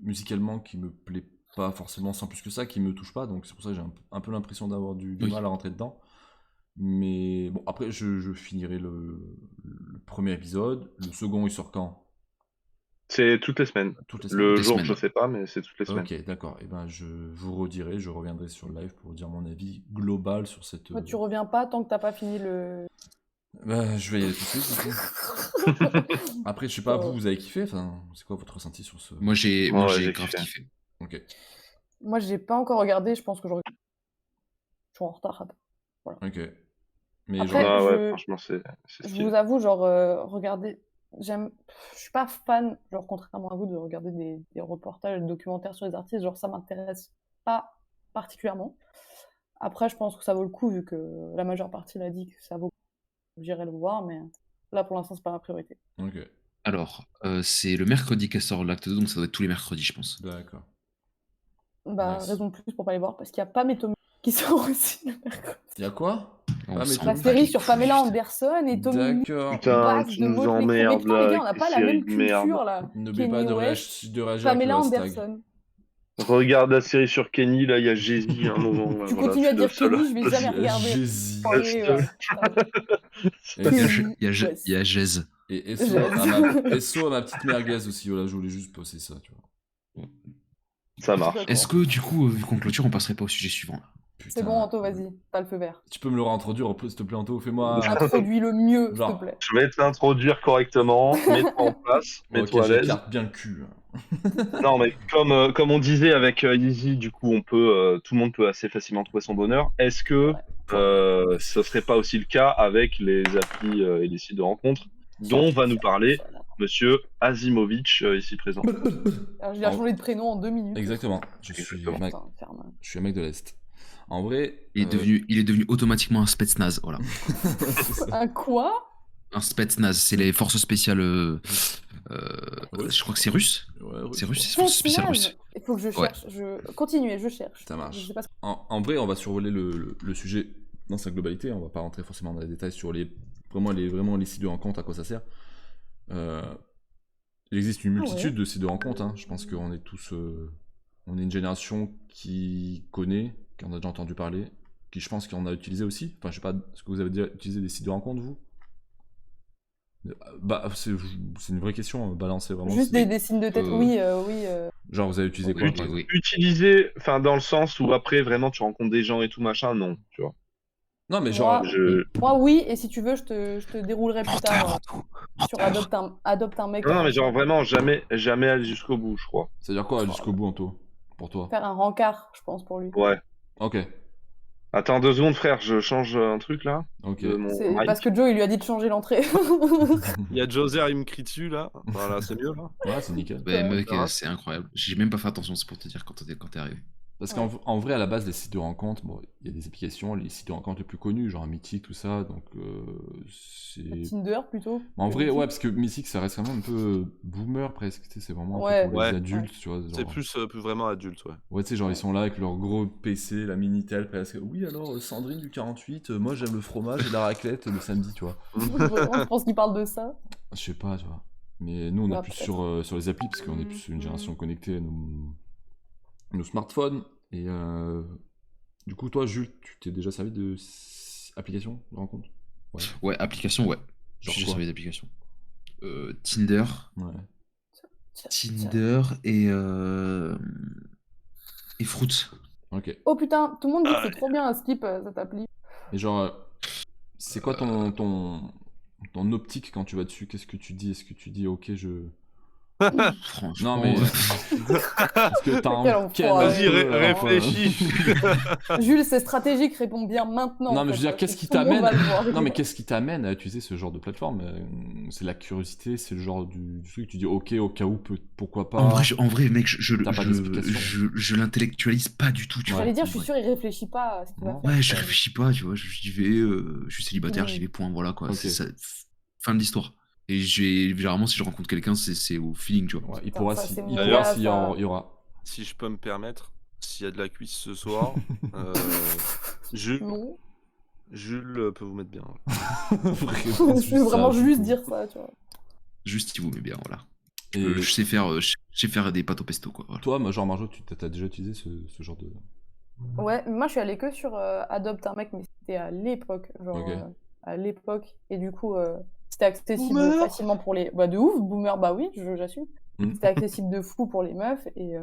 musicalement, qui me plaît pas forcément sans plus que ça, qui me touche pas, donc c'est pour ça que j'ai un peu l'impression d'avoir du Oui. mal à rentrer dedans. Mais bon, après, je finirai le premier épisode. Le second, il sort quand? C'est toutes les semaines. Toutes les semaines. Le Toutes les jour, semaines, je ouais. sais pas, mais c'est toutes les semaines. Ok, d'accord. Et ben, je vous redirai, je reviendrai sur le live pour dire mon avis global sur cette. Moi, tu reviens pas tant que t'as pas fini le. Bah, je vais y aller tout de suite, du coup. Après, je sais pas, Oh. vous avez kiffé? Enfin, c'est quoi votre ressenti sur ce. Moi, j'ai Ouais, j'ai j'ai grave kiffé. kiffé. Ok. Moi, j'ai pas encore regardé, je pense que je suis en retard. Ok. Mais Après, genre. Ah ouais, je- franchement, c'est Je stylé. vous avoue, genre, regarder. Je suis pas fan, genre, contrairement à vous, de regarder des reportages, des documentaires sur les artistes. Genre, ça m'intéresse pas particulièrement. Après, je pense que ça vaut le coup, vu que la majeure partie l'a dit que ça vaut le coup. J'irai le voir, mais là, pour l'instant, c'est pas ma priorité. Ok. Alors, c'est le mercredi qu'elle sort l'acte 2, donc ça doit être tous les mercredis, je pense. D'accord. Bah, Nice. raison de plus pour pas les voir, parce qu'il y a pas mes Tommy qui sort aussi le mercredi. Il y a quoi? On mais s'en La bat série les sur couilles, Pamela putain. Anderson et Tommy Lee, D'accord. Putain, base tu de nous mots de métro. Mais emmerdes putain, les là gars, on n'a avec pas tes la séries même de merde. culture, là. N'oubliez Kanye pas West, de réagir avec Pamela le hashtag. Anderson. Regarde la série sur Kenny, là, il y a Jay-Z à un moment. Là, Tu voilà, continues à c'est le dire seul. Kenny, je vais jamais regarder. Jay-Z. Parler, Et Il y a Ouais, il y a Jez. Et Jazz. SO à ma petite merguez aussi, voilà, je voulais juste poser ça, tu vois. Ça marche. D'accord. Est-ce que, du coup, vu qu'on clôture, on passerait pas au sujet suivant là? Putain. C'est bon, Anto, vas-y, t'as le feu vert. Tu peux me le réintroduire, s'il te plaît, Anto, fais-moi. Introduis le mieux, s'il Genre. te plaît. Je vais t'introduire correctement, mets-toi en place, Ok, mets-toi à l'aise. j'écarte bien le cul. Non, mais comme on disait avec Yeezy, du coup, tout le monde peut assez facilement trouver son bonheur. Est-ce que ce serait pas aussi le cas avec les applis et les sites de rencontres dont va nous parler Monsieur Azimovitch, ici présent. Alors, il a changé de prénom en 2 minutes. Exactement. Je suis Exactement. Putain, un mec de l'Est. En vrai. Il est devenu automatiquement un Spetsnaz, voilà. Un quoi? Un Spetsnaz, c'est les forces spéciales. Je crois que c'est russe. Ouais, C'est russe, c'est forces spéciales russes. Il faut que je cherche. Continuez, je cherche. Ça marche. Je sais pas ce- En vrai, on va survoler le sujet dans sa globalité. On va pas rentrer forcément dans les détails sur vraiment les sites de rencontres, à quoi ça sert. Il existe une multitude de sites de rencontres. Hein. Je pense qu'on est tous. On est une génération qui connaît, qui en a déjà entendu parler, qui je pense qu'on a utilisé aussi. Enfin, je sais pas, est-ce que vous avez déjà utilisé des sites de rencontres, vous? Bah, c'est une vraie question, balancer vraiment. Juste des signes de tête, oui. Genre, vous avez utilisé quoi, par exemple? Utiliser, enfin, dans le sens où après, vraiment, tu rencontres des gens et tout machin, non, tu vois. Non, mais genre. Moi, oui, et si tu veux, je te déroulerai plus tard sur adopte un mec. Non, mais genre vraiment, jamais aller jusqu'au bout, je crois. C'est-à-dire quoi, jusqu'au bout, Anto, pour toi? Faire un rencard, je pense, pour lui. Ouais. Ok. Attends 2 secondes, frère, je change un truc là. Ok. C'est parce que Joe, il lui a dit de changer l'entrée. Il y a Joser, il me crie dessus là. Voilà, c'est mieux là. Ouais, c'est nickel. Ouais, mec, c'est incroyable. J'ai même pas fait attention, c'est pour te dire quand t'es arrivé. Parce qu'en vrai, à la base, les sites de rencontres, bon, il y a des applications, les sites de rencontres les plus connus, genre Mythic, tout ça, donc c'est. Tinder plutôt. En vrai, ouais, parce que Mythic, ça reste quand même un peu boomer presque, tu sais, c'est vraiment un peu pour les adultes, tu vois. C'est plus vraiment adulte, ouais. Ouais, tu sais, genre ils sont là avec leur gros PC, la Minitel presque. Oui, alors Sandrine du 48, moi j'aime le fromage et la raclette le samedi, tu vois. Je pense qu'il parle de ça. Je sais pas, tu vois. Mais nous, on est plus sur les applis, parce qu'on est plus une génération connectée à nos smartphones. Et du coup, toi, Jules, tu t'es déjà servi de applications de rencontre? Ouais, application, ouais. Genre J'ai quoi? servi d'application. Tinder. Ouais. Tinder et Fruits. Ok. Oh putain, tout le monde dit que c'est trop bien un skip cette appli. Mais genre, c'est quoi ton optique quand tu vas dessus? Qu'est-ce que tu dis? Est-ce que tu dis, ok, je. Franchement. Non, mais. Est-ce que t'as un. Vas-y, réfléchis. Jules, c'est stratégique, réponds bien maintenant. Non, mais je veux dire, qu'est-ce qui t'amène. Non, mais qu'est-ce qui t'amène à utiliser ce genre de plateforme? C'est la curiosité, c'est le genre du truc. Tu dis, ok, au cas où, pourquoi pas. En vrai, mec, T'as pas d'explication. je l'intellectualise pas du tout, tu vois. J'allais dire, je suis sûr, il réfléchit pas à ce qu'il va faire. Ouais, je réfléchis pas, tu vois. J'y vais, je suis célibataire, j'y vais, point, voilà quoi. Ok. C'est ça. Fin de l'histoire. Et généralement, si je rencontre quelqu'un, c'est au feeling, tu vois. Ouais, il Putain, pourra ça, s'il c'est mon il D'ailleurs, pourra gars, s'il y, ça. il y aura. Si je peux me permettre, s'il y a de la cuisse ce soir, Jules, Non. peut vous mettre bien. Vraiment, Je veux vraiment juste dire ça, tu vois. Juste, il vous met bien, voilà. Et Je sais faire des pâtes au pesto, quoi. Voilà. toi, genre Marjo, tu t'as déjà utilisé ce genre de. Ouais, mais moi je suis allée que sur Adopte un mec, mais c'était à l'époque, genre Ok. à l'époque, et du coup c'était accessible Boomer. facilement pour les. Bah de ouf, boomer, bah oui, j'assume. Mm. C'était accessible de fou pour les meufs, et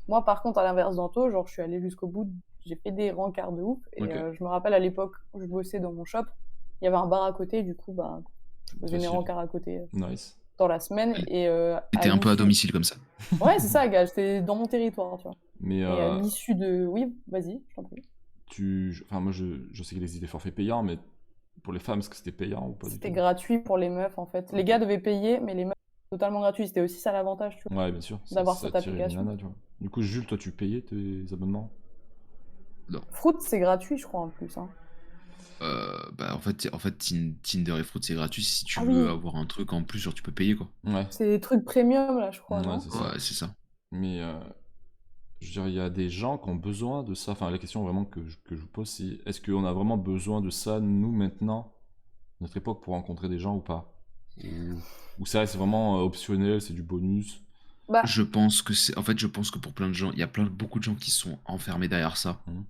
moi par contre, à l'inverse d'Anto, genre je suis allée jusqu'au bout, j'ai fait des rencarts de ouf, et Ok. je me rappelle à l'époque où je bossais dans mon shop, il y avait un bar à côté, du coup, bah je faisais mes Facile. rencarts à côté Nice. dans la semaine, et T'étais un peu à domicile comme ça. Ouais, c'est ça, gars, j'étais dans mon territoire, tu vois. Mais Et à l'issue de. Oui, vas-y, je t'en prie. enfin, moi, je sais qu'il existe des forfaits payants, mais pour les femmes, est-ce que c'était payant ou pas du C'était tout? gratuit pour les meufs, en fait. Les gars devaient payer, mais les meufs, totalement gratuit. C'était aussi ça l'avantage, tu vois. Ouais, bien sûr. D'avoir ça cette attire les application. nanas, tu vois. Du coup, Jules, toi, tu payais tes abonnements? Non. Fruit, c'est gratuit, je crois, en plus. Hein. Bah, en fait, Tinder et Fruit, c'est gratuit. Si tu Ah veux oui. avoir un truc en plus, genre, tu peux payer, quoi. Ouais. C'est des trucs premium, là, je crois, Ouais, non c'est ça. Ouais, c'est ça. Mais je veux dire, il y a des gens qui ont besoin de ça. Enfin, la question vraiment que je vous pose, c'est est-ce qu'on a vraiment besoin de ça, nous, maintenant, à notre époque, pour rencontrer des gens ou pas? Ou ça, c'est vraiment optionnel, c'est du bonus? Bah, Je pense que pour plein de gens, il y a beaucoup de gens qui sont enfermés derrière ça, Mhm.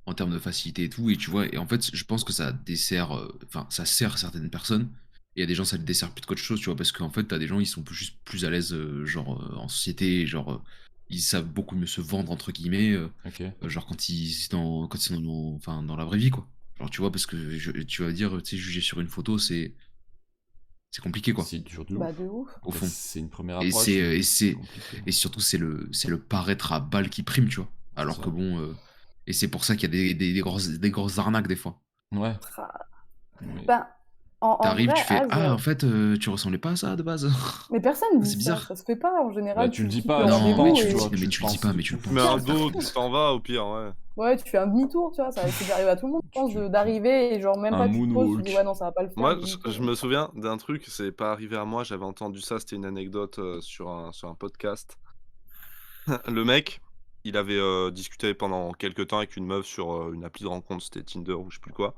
en termes de facilité et tout. Et tu vois, et en fait, je pense que ça dessert, enfin, ça sert certaines personnes. Et il y a des gens, ça les dessert plus qu'autre chose, tu vois, parce qu'en fait, t'as des gens, ils sont juste plus à l'aise, genre, en société, genre, ils savent beaucoup mieux se vendre, entre guillemets, Ok. genre quand ils sont enfin, dans la vraie vie, quoi. Genre, tu vois, parce que tu vas dire, tu sais, juger sur une photo, c'est compliqué, quoi, C'est dur de bah, ouf. de ouf. au Mais fond. c'est une première Et approche. c'est compliqué. et surtout c'est le paraître à balle qui prime, tu vois. Alors ça. que bon, et c'est pour ça qu'il y a des grosses arnaques des fois. Ouais. Ah. Mais Bah, en T'arrives, vrai, tu fais Az, ah en fait tu ressemblais pas à ça de base. mais personne dit C'est ça. bizarre. Ça se fait pas. En bah, général, tu le dis quittes le pas, tu le Non, mais rendez-vous penses, tu tu le vois, dis, mais tu le tu le dis penses. pas, mais tu le Tu mets penses. un dos, tu t'en vas au pire, ouais. Ouais, tu fais un demi-tour, tu vois. Ça arrive à tout le monde, je pense, d'arriver et genre même Un pas tu te poses, tu dis moonwalk. ouais, non, ça va pas le faire. Moi, limite, je me souviens d'un truc, c'est pas arrivé à moi, j'avais entendu ça, c'était une anecdote sur un podcast. Le mec, il avait discuté pendant quelques temps avec une meuf sur une appli de rencontre, c'était Tinder ou je sais plus quoi.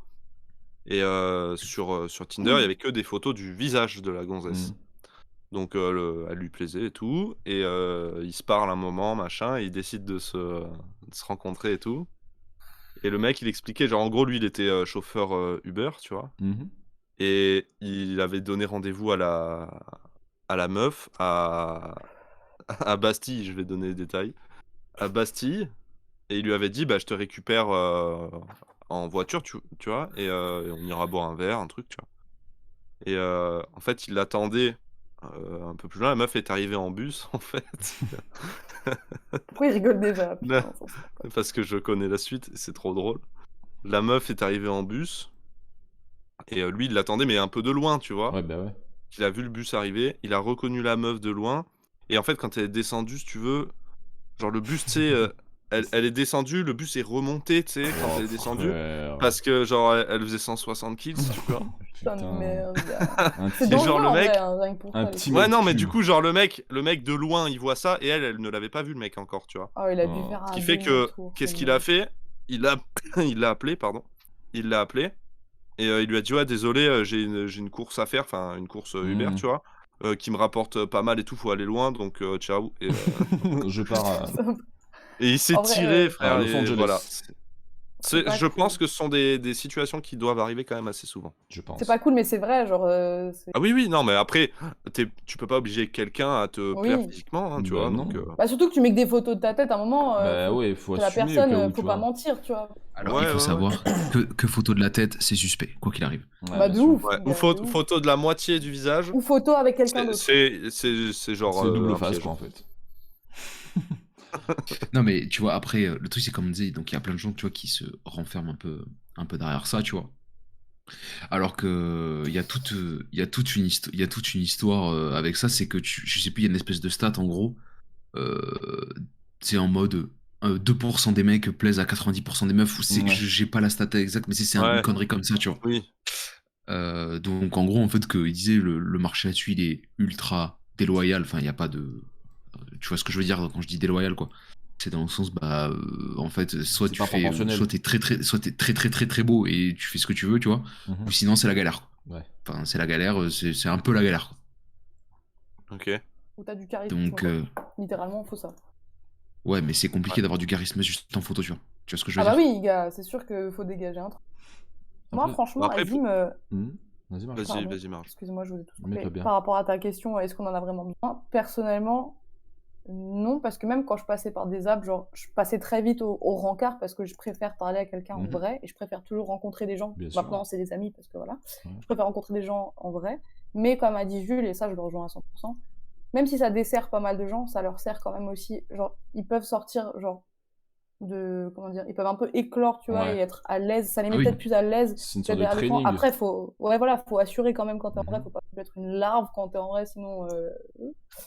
Et sur Tinder, il y avait que des photos du visage de la gonzesse. Mhm. Donc elle lui plaisait et tout. Et ils se parlent un moment, machin, et ils décident de se rencontrer et tout. Et le mec, il expliquait, genre en gros, lui, il était chauffeur Uber, tu vois. Mhm. Et il avait donné rendez-vous à la meuf à Bastille, je vais donner les détails. À Bastille, et il lui avait dit, bah, je te récupère en voiture, tu vois, et on ira boire un verre, un truc, tu vois. Et en fait, il l'attendait un peu plus loin. La meuf est arrivée en bus, en fait. Pourquoi il rigole déjà? Là, Putain, ça, c'est pas- parce que je connais la suite, et c'est trop drôle. La meuf est arrivée en bus, et lui, il l'attendait, mais un peu de loin, tu vois. Ouais, bah ouais. Il a vu le bus arriver, il a reconnu la meuf de loin, et en fait, quand elle est descendue, si tu veux, genre le bus, tu sais, elle est descendue, le bus est remonté, tu sais, quand Oh, elle est descendue, frère. parce que, genre, elle faisait 160 kills, si tu veux. Putain de merde, gars. Un C'est petit- dangereux, dangereux le en mec- vrai, hein, rien que pour un ça. les petit filles. Ouais, mec non, mais cul. du coup, genre, le mec de loin, il voit ça, et elle ne l'avait pas vu, le mec, encore, tu vois. Oh, il a dû Oh. faire un Ce qui fait que, demi-tour, qu'est-ce c'est qu'il bon. a fait? Il l'a appelé, pardon. Il l'a appelé, et il lui a dit, ouais, désolé, j'ai une course à faire, enfin, une course Uber, Mhm. tu vois, qui me rapporte pas mal et tout, faut aller loin, donc ciao. Et, Je pars à Putain, et il s'est En vrai, tiré, frère, Los et Angeles, voilà. c'est pas Je cool. pense que ce sont des situations qui doivent arriver quand même assez souvent. je pense. C'est pas cool, mais c'est vrai, genre. Ah oui, non, mais après, tu peux pas obliger quelqu'un à te plaire Oui. physiquement, hein, tu Bah vois, non. donc... Bah, surtout que tu mets que des photos de ta tête à un moment, Bah faut ouais, faut que la assumer au personne, cas où, faut tu pas vois. mentir, tu vois. Alors Ouais, il faut ouais, savoir que photo de la tête, c'est suspect, quoi qu'il arrive. Ouais, Bah, bien de sûr. ouf. Ouais. gars, Ou de ouf. photo de la moitié du visage, Ou photo avec quelqu'un d'autre. c'est genre C'est double un face, piège. quoi, en fait. Non mais tu vois après le truc c'est comme on disait, donc il y a plein de gens tu vois qui se renferment un peu derrière ça, tu vois. Alors que il y a toute une histoire avec ça, c'est que je sais plus, il y a une espèce de stat en gros, c'est en mode 2% des mecs plaisent à 90% des meufs, ou c'est que Ouais. j'ai pas la stat exacte, mais c'est une Ouais. connerie comme ça, tu vois. Oui. Donc en gros, en fait, il disait le marché là-dessus, il est ultra déloyal. Enfin, il n'y a pas de. Tu vois ce que je veux dire quand je dis déloyal, quoi. C'est dans le sens, en fait, soit C'est tu pas fais, proportionnel. soit t'es très très très très beau et tu fais ce que tu veux, tu vois. Mhm. Ou sinon, c'est la galère, quoi. Ouais. Enfin, c'est la galère, c'est un peu la galère, quoi. Ok. Où t'as du charisme. Donc, quoi. Littéralement, faut ça. ouais, mais c'est compliqué Ouais. d'avoir du charisme juste en photo, tu vois. Tu vois ce que je Ah veux bah dire? oui, gars, c'est sûr qu'il faut dégager un truc. Moi, Après- franchement, Après, Azim, Mhm. Vas-y, Marc. Vas-y, pardon. Marc. Excuse-moi, je vous ai tout Mets-toi coupé. bien. Par rapport à ta question, est-ce qu'on en a vraiment besoin? Personnellement, non, parce que même quand je passais par des apps, genre, je passais très vite au rencard parce que je préfère parler à quelqu'un en Mhm. vrai et je préfère toujours rencontrer des gens. Bien sûr. Maintenant, c'est des amis parce que voilà. Ouais. Je préfère rencontrer des gens en vrai. Mais comme a dit Jules, et ça, je le rejoins à 100%, même si ça dessert pas mal de gens, ça leur sert quand même aussi. Genre, ils peuvent sortir, genre, comment dire, ils peuvent un peu éclore, tu vois, Ouais. et être à l'aise. Ça les met Ah oui. peut-être plus à l'aise C'est une que sorte de derrière l'écran. training. Après, faut assurer quand même quand t'es en vrai. Mhm. Faut pas être une larve quand t'es en vrai, sinon.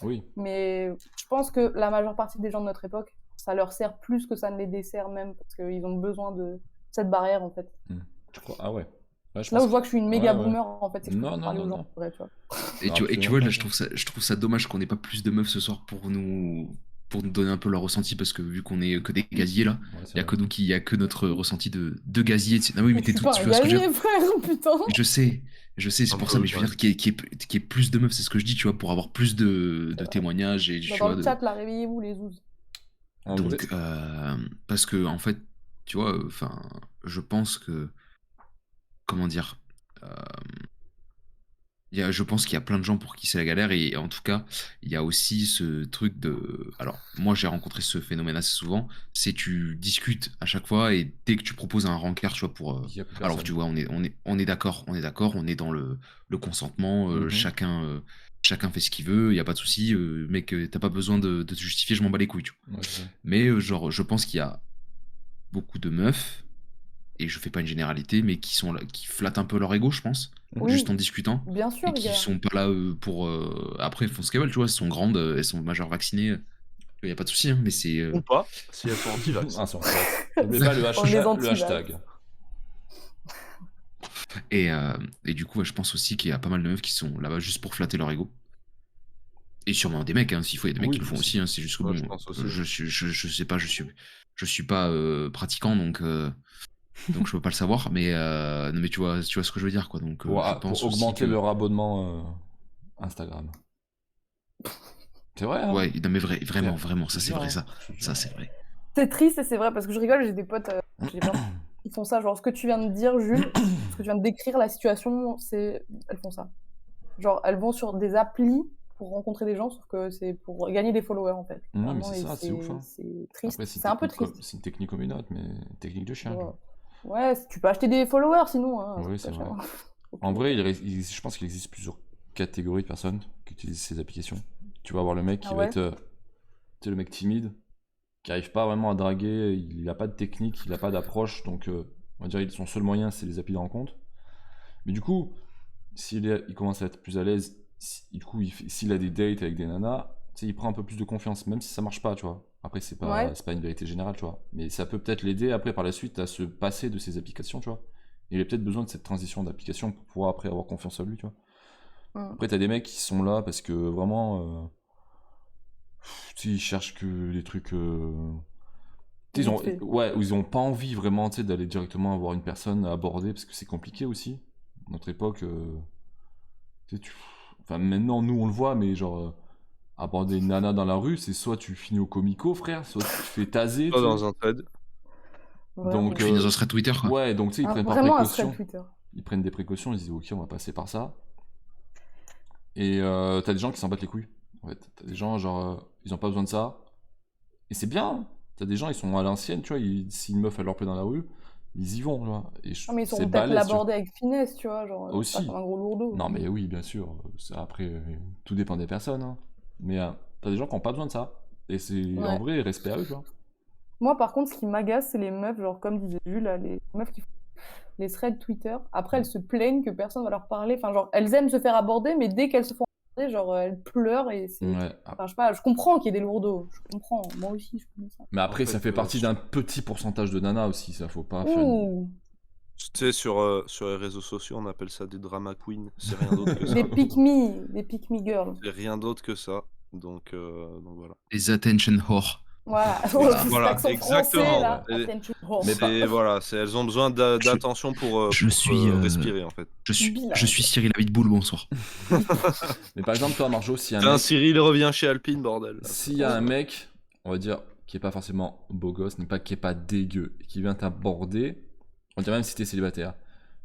Oui. Mais je pense que la majeure partie des gens de notre époque, ça leur sert plus que ça ne les dessert même, parce qu'ils ont besoin de cette barrière, en fait. Je crois. Ah ouais. Ouais, je Là où pense je vois que je suis une méga ouais, ouais. boomer, en fait, c'est que je Non, préfère non, parler non, aux gens non. en vrai, tu vois. Et Non, tu vois, absolument là, pas, je trouve ça dommage qu'on n'ait pas plus de meufs ce soir pour nous donner un peu leur ressenti, parce que vu qu'on est que des gaziers là, Ouais, c'est il y a vrai. que nous il y a que notre ressenti de gazier. Ah oui, mais Je suis tu pas un vois ce que je veux gazier, dire. frère, putain. Je sais, c'est Un pour peu, ça, mais je veux ouais. dire qu'il y ait plus de meufs, c'est ce que je dis, tu vois, pour avoir plus de témoignages et tu Dans vois, le chat, là, réveillez-vous, les zouzes. En vrai. donc, parce que en fait, tu vois, enfin, je pense que, comment dire, euh, je pense qu'il y a plein de gens pour qui c'est la galère et en tout cas, il y a aussi ce truc de. Alors, moi, j'ai rencontré ce phénomène assez souvent. C'est tu discutes à chaque fois et dès que tu proposes un rencard, tu vois, Il y a plus alors, personne. tu vois, on est d'accord, on est dans le consentement, Mhm. chacun fait ce qu'il veut, il n'y a pas de souci, mec, t'as pas besoin de te justifier, je m'en bats les couilles, tu vois. Ouais, c'est ça. Mais, genre, je pense qu'il y a beaucoup de meufs, et je fais pas une généralité, mais qui sont là, qui flattent un peu leur ego, je pense, Oui, juste en discutant bien sûr, et qui gars. sont pas là pour après elles font ce qu'elles veulent, tu vois, elles sont grandes, elles sont majeures vaccinées, il y a pas de souci, hein, mais c'est Ou pas, si elles sont anti-vax. Ah, c'est vrai. N'oubliez pas le On est hashtag. anti-vax. et du coup ouais, je pense aussi qu'il y a pas mal de meufs qui sont là-bas juste pour flatter leur ego, et sûrement des mecs, hein, s'il faut, il y a des mecs Oui, qui le font aussi. aussi, hein, c'est juste que Ouais, bon, je pense aussi. je sais pas, je suis pas pratiquant, donc je peux pas le savoir, mais non, mais tu vois ce que je veux dire, quoi. Donc je Pour pense aussi augmenter que leur abonnement Instagram. C'est vrai, hein. ouais, non mais vraiment, Je ça te c'est jure, vrai, hein. ça Je te jure. ça c'est vrai. C'est triste et c'est vrai, parce que je rigole, j'ai des potes, j'ai plein- ils font ça, genre ce que tu viens de dire, Jules, ce que tu viens de décrire, la situation, elles font ça. Genre, elles vont sur des applis pour rencontrer des gens, sauf que c'est pour gagner des followers, en fait. Non, mais Vraiment, c'est et ça, c'est ouf, hein. c'est triste. Après, C'est un peu triste. c'est une technique comme une autre, mais technique de chien. Ouais. quoi. Ouais, tu peux acheter des followers sinon. Hein, Oui, ça c'est coûte pas vrai. cher. En vrai, je pense qu'il existe plusieurs catégories de personnes qui utilisent ces applications. Tu vas avoir le mec qui Ah va ouais être, tu sais, le mec timide, qui arrive pas vraiment à draguer, il a pas de technique, il a pas d'approche, donc on va dire son seul moyen c'est les applis de rencontre. Mais du coup, il commence à être plus à l'aise, du coup, s'il a des dates avec des nanas, tu sais, il prend un peu plus de confiance, même si ça marche pas, tu vois. Après, Ouais. c'est pas une vérité générale, tu vois. Mais ça peut peut-être l'aider après par la suite à se passer de ces applications, tu vois. Il a peut-être besoin de cette transition d'application pour pouvoir après avoir confiance en lui, tu vois. Mm. Après, t'as des mecs qui sont là parce que vraiment, tu sais, ils cherchent que des trucs. Tu sais, Vite fait. ouais, ils ont pas envie vraiment, tu sais, d'aller directement avoir une personne à aborder parce que c'est compliqué aussi. Notre époque, tu sais, enfin maintenant nous on le voit, mais genre aborder une nana dans la rue, c'est soit tu finis au comico, frère, soit tu te fais taser, Pas tu sais. dans un thread. Vraiment. Donc, Tu finis dans un thread Twitter, quoi. ouais, donc tu sais, ils prennent par Vraiment un thread précaution. Twitter. Ils prennent des précautions, ils se disent ok, on va passer par ça. Et t'as des gens qui s'en battent les couilles. En fait, t'as des gens genre ils ont pas besoin de ça. Et c'est bien. Hein. T'as des gens ils sont à l'ancienne, tu vois. Si une meuf elle leur plaît dans la rue, ils y vont, tu vois. Et Non, mais ils c'est sauront peut-être balèze, tu vois. l'aborder avec finesse, tu vois, genre pas Aussi. comme un gros lourdeau. Non mais oui, bien sûr. Après, tout dépend des personnes. Hein. Mais t'as des gens qui ont pas besoin de ça. Et c'est Ouais. en vrai respect à eux, tu vois. Moi, par contre, ce qui m'agace, c'est les meufs, genre comme disait Jules, là, les meufs qui font les threads Twitter. Après, elles se plaignent que personne va leur parler. Enfin, genre, elles aiment se faire aborder, mais dès qu'elles se font aborder, genre, elles pleurent et c'est. Ouais. Enfin, je sais pas, je comprends qu'il y ait des lourdeaux. Je comprends. Moi aussi, je connais ça. Mais après, En fait, ça fait partie d'un petit pourcentage de nanas aussi. Ça faut pas faire Ouh! Tu sais, sur les réseaux sociaux, on appelle ça des drama queens. C'est rien d'autre que ça. Des pick me girls. C'est rien d'autre que ça. Donc voilà. Les attention whore. Voilà, Voilà. cet Voilà, accent exactement. français là. Et- Attention whore. Mais elles ont besoin d'attention pour je suis, respirer en fait. Je suis Bilingue. Cyril Abitboul, bonsoir. Mais par exemple, toi, Marjo, si un Putain, mec, Cyril revient chez Alpine, bordel. s'il y a un mec, on va dire, qui est pas forcément beau gosse, qui est pas dégueu, et qui vient t'aborder, on dirait même si t'es célibataire.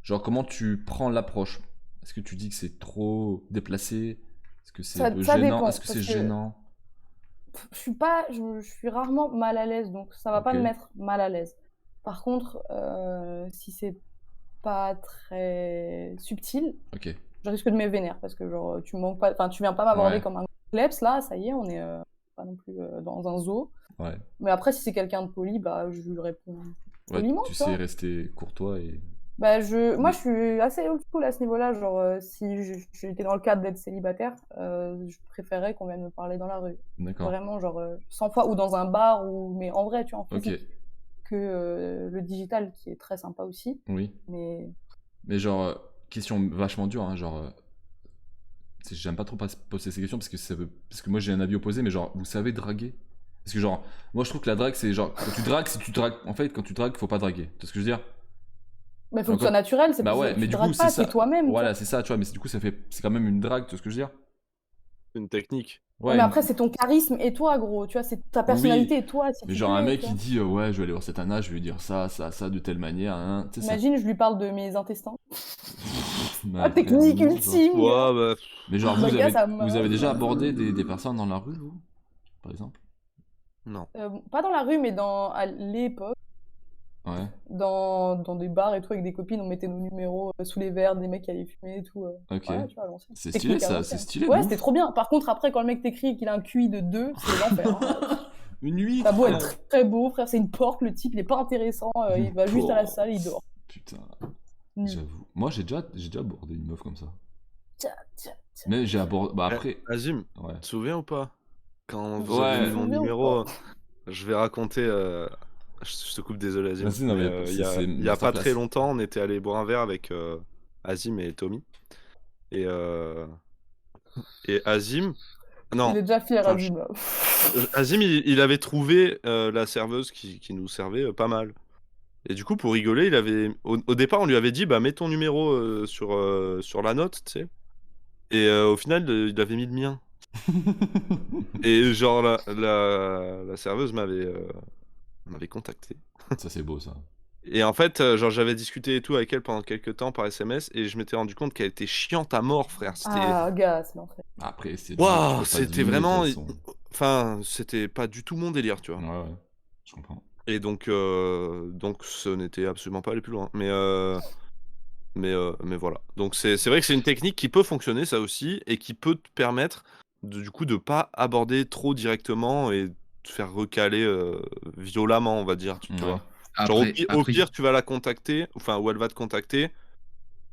Genre, comment tu prends l'approche? Est-ce que tu dis que c'est trop déplacé? Est-ce que c'est Ça- un peu ça gênant? dépend, Est-ce que c'est parce que- gênant? Je suis rarement mal à l'aise, donc ça va pas Ok. me mettre mal à l'aise. Par contre, si c'est pas très subtil, Ok. je risque de me vénère parce que genre tu manques pas, enfin tu viens pas m'aborder Ouais. comme un kleps là, ça y est, on est pas non plus dans un zoo. Ouais. Mais après, si c'est quelqu'un de poli, bah je lui réponds Ouais, poliment, tu tu vois. sais rester courtois et. Bah moi je suis assez old school à ce niveau-là, genre si j'étais dans le cadre d'être célibataire, je préférerais qu'on vienne me parler dans la rue. D'accord. Vraiment, genre 100 fois, ou dans un bar, ou mais en vrai, tu vois, en Ok. physique, que le digital qui est très sympa aussi. Oui. Mais Mais genre, question vachement dure, hein, genre. J'aime pas trop poser ces questions parce que parce que moi j'ai un avis opposé, mais genre, vous savez draguer? Parce que genre, moi je trouve que la drague c'est genre, quand tu dragues, si tu dragues, en fait, quand tu dragues, faut pas draguer. Tu vois ce que je veux dire? il faut que Encore- ce soit naturel, c'est Bah parce ouais, que mais tu du dragues coup, pas, c'est t'es ça. toi-même. tu Voilà, vois. c'est ça, tu vois, mais du coup, c'est quand même une drague, tu vois ce que je veux dire? Une technique. Ouais, mais après, c'est ton charisme et toi, gros, tu vois, c'est ta personnalité et toi, si Mais tu genre, un plais, mec tu qui vois. dit, ouais, je vais aller voir cette nana, je vais lui dire ça, de telle manière, hein, tu sais, ça. Imagine, je lui parle de mes intestins. Bah, Technique non, genre. ultime, gars. Ouais, bah, Mais genre, Bah, gars, ça vous avez déjà abordé des personnes dans la rue, vous? Par exemple? non. Pas dans la rue, mais à l'époque, Ouais. dans des bars et tout, avec des copines, on mettait nos numéros sous les verres, des mecs qui allaient fumer et tout. Ok. Voilà, tu vois, à l'ancienne. C'est Technique stylé, à ça, l'ancienne. c'est stylé. de Ouais, ouf. c'était trop bien. Par contre, après, quand le mec t'écrit qu'il a un QI de 2, c'est l'enfer. Hein. Une nuit. T'as beau être très, très beau, frère, c'est une porte, le type, il est pas intéressant, il va juste à la salle, il dort. Putain, Nul. j'avoue. Moi, j'ai déjà abordé une meuf comme ça. Tiens, tiens. Mais j'ai abordé. Bah après. Azim, Ouais. tu te souviens ou pas? Quand vous Ouais. avez eu mon Souviens ou numéro, pas je vais raconter. Je te coupe, désolé Azim. Vas-y, non, mais il y c'est a pas masterclass. très longtemps, on était allé boire un verre avec Azim et Tommy. Et Azim. Non, Il est déjà fier, Enfin, Azim. Là. Azim, il avait trouvé la serveuse qui nous servait pas mal. Et du coup, pour rigoler, au départ, on lui avait dit, bah, mets ton numéro sur la note, tu sais. Et au final, il avait mis le mien. Et genre, la serveuse m'avait contacté. Ça, c'est beau, ça. Et en fait, genre, j'avais discuté et tout avec elle pendant quelques temps par SMS, et je m'étais rendu compte qu'elle était chiante à mort, frère. C'était... Ah, gars, c'est l'enfer. Après, c'est. Waouh, tu peux pas c'était deviner, de vraiment... toute façon. Enfin, c'était pas du tout mon délire, tu vois. Ouais, je comprends. Et donc ce n'était absolument pas aller plus loin. Mais voilà. Donc c'est vrai que c'est une technique qui peut fonctionner, ça aussi, et qui peut te permettre du coup de pas aborder trop directement et te faire recaler violemment, on va dire, tu vois. Genre au pire, tu vas la contacter, enfin, ou elle va te contacter,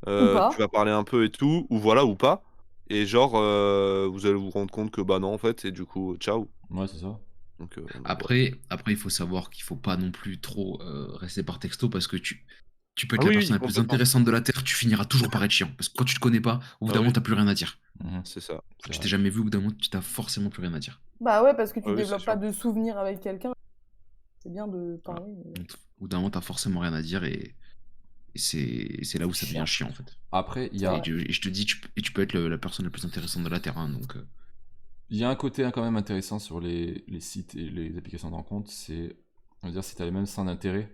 pas. tu vas parler un peu et tout, ou voilà, ou pas. Et genre, vous allez vous rendre compte que bah non, en fait, et du coup, ciao. Ouais, c'est ça. Donc, Après, il faut savoir qu'il faut pas non plus trop rester par texto parce que tu peux être Ah la oui, personne la plus complètement. intéressante de la Terre, tu finiras toujours par être chiant. Parce que quand tu te connais pas, au bout d'un Ah moment, oui. t'as plus rien à dire. Mhm. C'est ça. C'est Quand tu vrai. t'es jamais vu, au bout d'un moment, tu t'as forcément plus rien à dire. Bah ouais, parce que tu Ah oui, c'est développes sûr. pas de souvenirs avec quelqu'un. C'est bien de parler. mais- Donc, au bout d'un moment, t'as forcément rien à dire et c'est là où ça devient chiant en fait. Après, il y a. Et je te dis, tu peux être la personne la plus intéressante de la Terre. Hein, donc, Il y a un côté quand même intéressant sur les sites et les applications de rencontre, c'est, on va dire, si tu as les mêmes centres d'intérêt,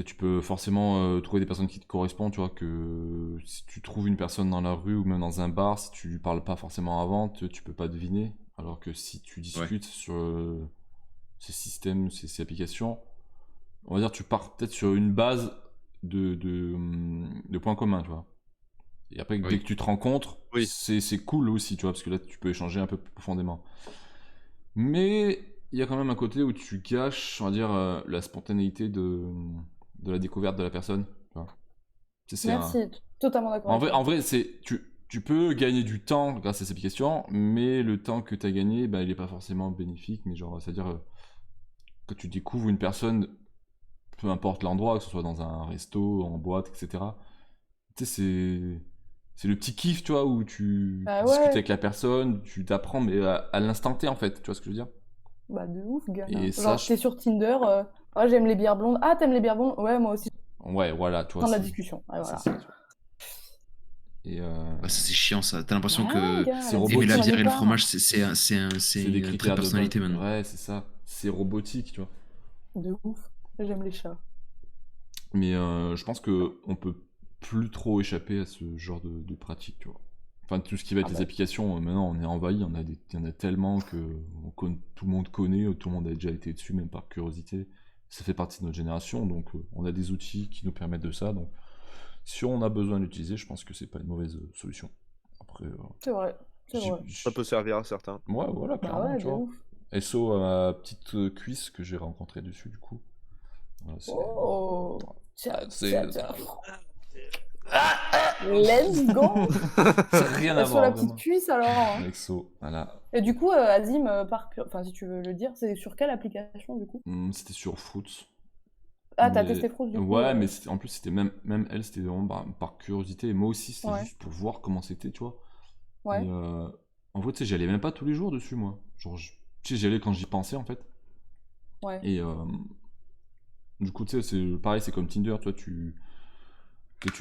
tu peux forcément trouver des personnes qui te correspondent, tu vois, que si tu trouves une personne dans la rue ou même dans un bar, si tu lui parles pas forcément avant, tu peux pas deviner, alors que si tu discutes sur ces systèmes, ces applications, on va dire, tu pars peut-être sur une base de points communs, tu vois. Et après, dès que tu te rencontres, Oui. c'est cool aussi, tu vois, parce que là, tu peux échanger un peu plus profondément. Mais il y a quand même un côté où tu gâches, on va dire, la spontanéité de la découverte de la personne. Tu vois. C'est Merci, totalement d'accord. En avec vrai, toi. tu peux gagner du temps grâce à ces applications, mais le temps que tu as gagné, bah, il n'est pas forcément bénéfique. Mais genre, c'est-à-dire, quand tu découvres une personne peu importe l'endroit, que ce soit dans un resto, en boîte, etc. Tu sais, c'est le petit kiff, tu vois, où tu Bah discutes ouais. avec la personne, tu t'apprends, mais à l'instant T, en fait, tu vois ce que je veux dire? Bah de ouf, gars. Et ça, Genre, t'es sur Tinder, ah, j'aime les bières blondes. Ah, t'aimes les bières blondes? Ouais, moi aussi. ouais, voilà, tu vois, Fin de la c'est discussion. Ouais, c'est voilà. ça, tu vois. Et Bah, ça, c'est chiant, ça. T'as l'impression Ouais, que gars, c'est la robotique. aimer la discussion, bière elle et est le pas. fromage, c'est un c'est des trait de critères de base. personnalité maintenant. Ouais, c'est ça. C'est robotique, tu vois. De ouf. J'aime les chats. Mais je pense que on peut plus trop échapper à ce genre de pratique, tu vois. Enfin, tout ce qui va être Ah les bah. applications, maintenant on est envahi, il y en a tellement que tout le monde connaît, tout le monde a déjà été dessus, même par curiosité. Ça fait partie de notre génération, donc on a des outils qui nous permettent de ça. Donc, si on a besoin d'utiliser, je pense que c'est pas une mauvaise solution. Après, C'est vrai. C'est vrai. Ça peut servir à certains. ouais, voilà, Bah clairement, ouais, tu de vois. ouf. SO à ma petite cuisse que j'ai rencontrée dessus, du coup. Voilà, Oh. Tiens, c'est- tiens, tiens. Let's go. c'est rien à Sur la voir, petite vraiment. cuisse alors. Hein. Exo, voilà. Et du coup, Azim, enfin si tu veux le dire, c'est sur quelle application du coup? C'était sur Fruits. Ah, t'as Mais- testé Fruits du coup? Ouais, mais en plus, c'était même elle, c'était vraiment par curiosité. Et moi aussi, c'était Ouais. juste pour voir comment c'était, tu vois. Ouais. Et, en vrai, tu sais, j'y allais même pas tous les jours dessus, moi. Genre, tu sais, j'y allais quand j'y pensais, en fait. Ouais. Et du coup, tu sais, c'est pareil, c'est comme Tinder, toi, tu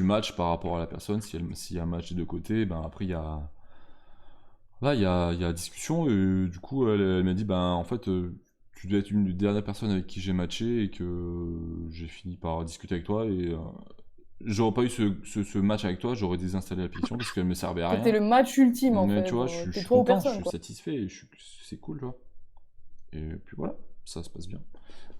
matches par rapport à la personne. S'il y a un match des deux côtés, ben après, il y a. Là, il y a discussion, et du coup, elle m'a dit, ben en fait, tu dois être une des dernières personnes avec qui j'ai matché et que j'ai fini par discuter avec toi. Et j'aurais pas eu ce match avec toi, j'aurais désinstallé l'application parce qu'elle me servait à C'était rien. le match ultime en Mais fait. tu vois, genre, je t'es suis toi ou content, je personne suis quoi. satisfait, et c'est cool, tu vois. Et puis voilà, ça se passe bien.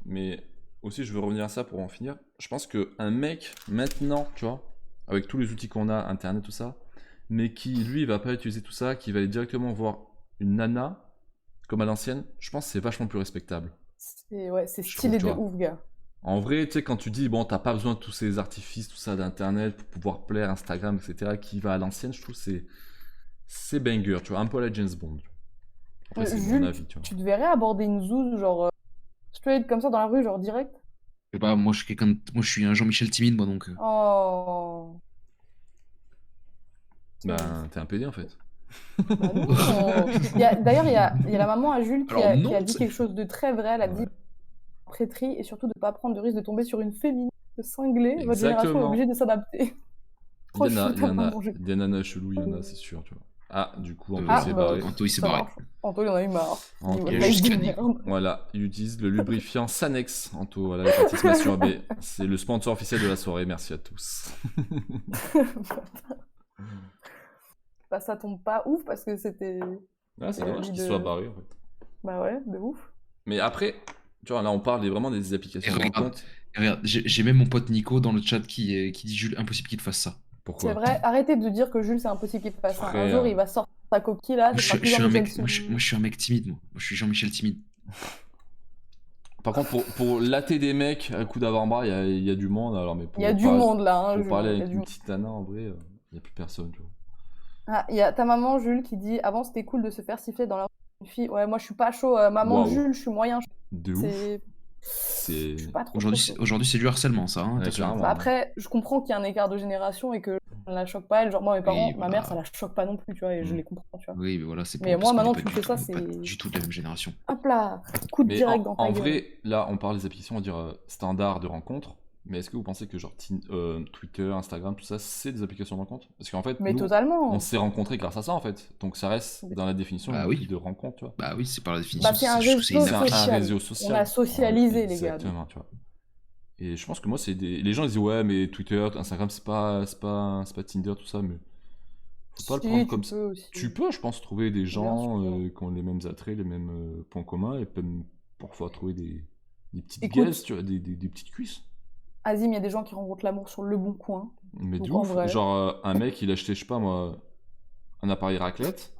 Mais aussi, je veux revenir à ça pour en finir. Je pense qu'un mec, maintenant, tu vois, avec tous les outils qu'on a, Internet, tout ça, mais qui, lui, va pas utiliser tout ça, qui va aller directement voir une nana, comme à l'ancienne, je pense que c'est vachement plus respectable. C'est Je stylé trouve, de tu vois. ouf, gars. En vrai, tu sais, quand tu dis, bon, t'as pas besoin de tous ces artifices, tout ça d'Internet pour pouvoir plaire, Instagram, etc., qui va à l'ancienne, je trouve c'est banger, tu vois, un peu à la James Bond. Après, c'est mon Jules, avis, tu vois. tu te verrais aborder une zouze, genre straight comme ça dans la rue, genre direct? Je sais pas, moi, moi, je suis un Jean-Michel timide, moi, donc. Oh. Ben, t'es un PD, en fait. Bah non. D'ailleurs, il y a la maman à Jules Alors, qui non, a dit c'est- quelque chose de très vrai. Elle a dit Ouais. prêterie et surtout de ne pas prendre de risque de tomber sur une féministe cinglée. Votre génération est Exactement. obligée de s'adapter. Il y en a, Franchement, il y en a, maman, des nanas chelous, il y en a, c'est sûr, tu vois. Ah, du coup, Anto Ah, s'est bah, barré. Anto, il s'est ça barré. marche. Anto, il en a eu marre. Anto. Il Il a va juste se canné. merde. Voilà, il utilise le lubrifiant Sanex, Anto, voilà, la participation AB. C'est le sponsor officiel de la soirée, merci à tous. Bah, ça tombe pas ouf parce que c'était. Ah, c'est Et dommage lui qu'il de- soit barré, en fait. Bah ouais, de ouf. Mais après, tu vois, là, on parle vraiment des applications Et de regarde, rencontre. Et regarde, j'ai même mon pote Nico dans le chat qui dit Jules, impossible qu'il te fasse ça. Pourquoi? C'est vrai, arrêtez de dire que Jules, c'est impossible qu'il fasse ça. Un Frère. jour, il va sortir sa coquille là, Moi, ça sera plus je suis un Jean-Michel mec, moi, je suis un mec timide, moi. Moi, je suis Jean-Michel timide. Par contre, pour latter des mecs à coup d'avant-bras, il y a du monde. Alors, mais Il y a du monde là. Hein, Pour Jules, parler il y a avec du une monde. petite nana, en vrai, il n'y a plus personne, tu vois. Ah, il y a ta maman Jules qui dit avant c'était cool de se faire siffler dans la rue une fille. Ouais, moi je suis pas chaud. Maman Waouh. Jules, je suis moyen chaud. De ouf. C'est. C'est. Je suis pas trop Aujourd'hui, chaud. aujourd'hui, c'est du harcèlement, ça. Hein, Ouais, attention. clairement. Bah, après, je comprends qu'il y a un écart de génération et que ça ne la choque pas. Elle, genre moi, mes parents, Oui, ma voilà. mère, ça la choque pas non plus, tu vois, et je Mm. les comprends, tu vois. Oui, mais voilà, c'est Mais parce moi, qu'on maintenant, est tu pas me fais du ça, tout- pas c'est- du tout de la même génération. Hop là, coup de Mais direct dans ta en gueule. vrai, là, on parle des applications, on va dire standard de rencontre. Mais est-ce que vous pensez que genre Twitter, Instagram, tout ça, c'est des applications de rencontre? Parce qu'en fait, Mais nous, totalement. on s'est rencontrés grâce à ça, en fait. Donc ça reste dans la définition Bah oui. de rencontre, tu vois. Bah oui, c'est par la définition. Bah, c'est un je trouve que réseau c'est C'est une un social. réseau social. On a socialisé, les gars. Exactement, tu vois. Et je pense que moi, c'est des. Les gens disent, ouais, mais Twitter, Instagram, c'est pas Tinder, tout ça, mais faut pas Si, le prendre tu comme ça. peux aussi. Tu peux, je pense, trouver des gens sûr. qui ont les mêmes attraits, les mêmes points communs, et peuvent parfois trouver des petites Écoute. gaises, tu vois, des petites cuisses. Azim, il y a des gens qui rencontrent l'amour sur le bon coin. Mais de Donc, en ouf, vrai. genre un mec, il a acheté, je sais pas moi, un appareil raclette,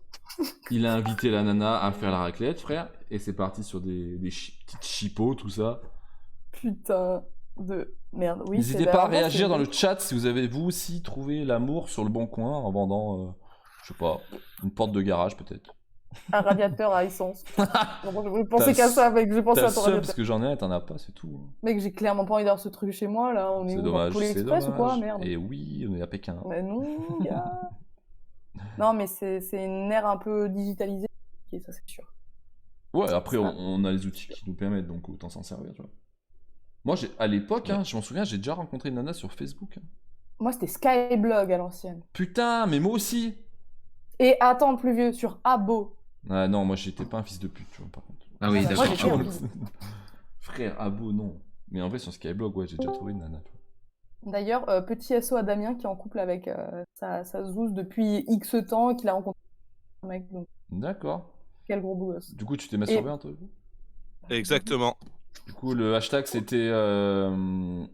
il a invité la nana à faire la raclette, frère, et c'est parti sur des petites chipots, tout ça. Putain de merde. Oui, N'hésitez c'est- pas à en vrai, réagir c'est- dans le chat si vous avez vous aussi trouvé l'amour sur le bon coin en vendant, je sais pas, une porte de garage peut-être. Un radiateur à essence. Je pensais qu'à ça, mec. J'ai pensé T'as à ton seul parce radiateur. que j'en ai un et t'en as pas, c'est tout. Mec, j'ai clairement pas envie d'avoir ce truc chez moi, là. On est C'est où, dans dommage, c'est Polyexpress ou quoi? dommage. Merde. Et oui, on est à Pékin. Mais non, gars. Non, mais c'est une ère un peu digitalisée, et ça, c'est sûr. Ouais, après, Ça. on a les outils qui nous permettent, donc autant s'en servir, tu vois. Moi, à l'époque, hein, je m'en souviens, j'ai déjà rencontré une nana sur Facebook. Hein. Moi, c'était Skyblog à l'ancienne. Putain, mais moi aussi. Et attends, plus vieux, sur Abo. Ah non, moi, j'étais pas un fils de pute, tu vois, par contre. Ah oui, Ah, bah, moi, d'accord. j'étais Ah un ouais. fils. Frère, Abo, non. Mais en vrai, sur Skyblog, ouais, j'ai déjà trouvé une nana, tu vois. D'ailleurs, petit SO à Damien qui est en couple avec sa zouze depuis X temps et qu'il a rencontré un mec. Donc, D'accord. quel gros beau gosse. Du coup, tu t'es masturbé un peu du coup Exactement. Du coup, le hashtag, c'était... je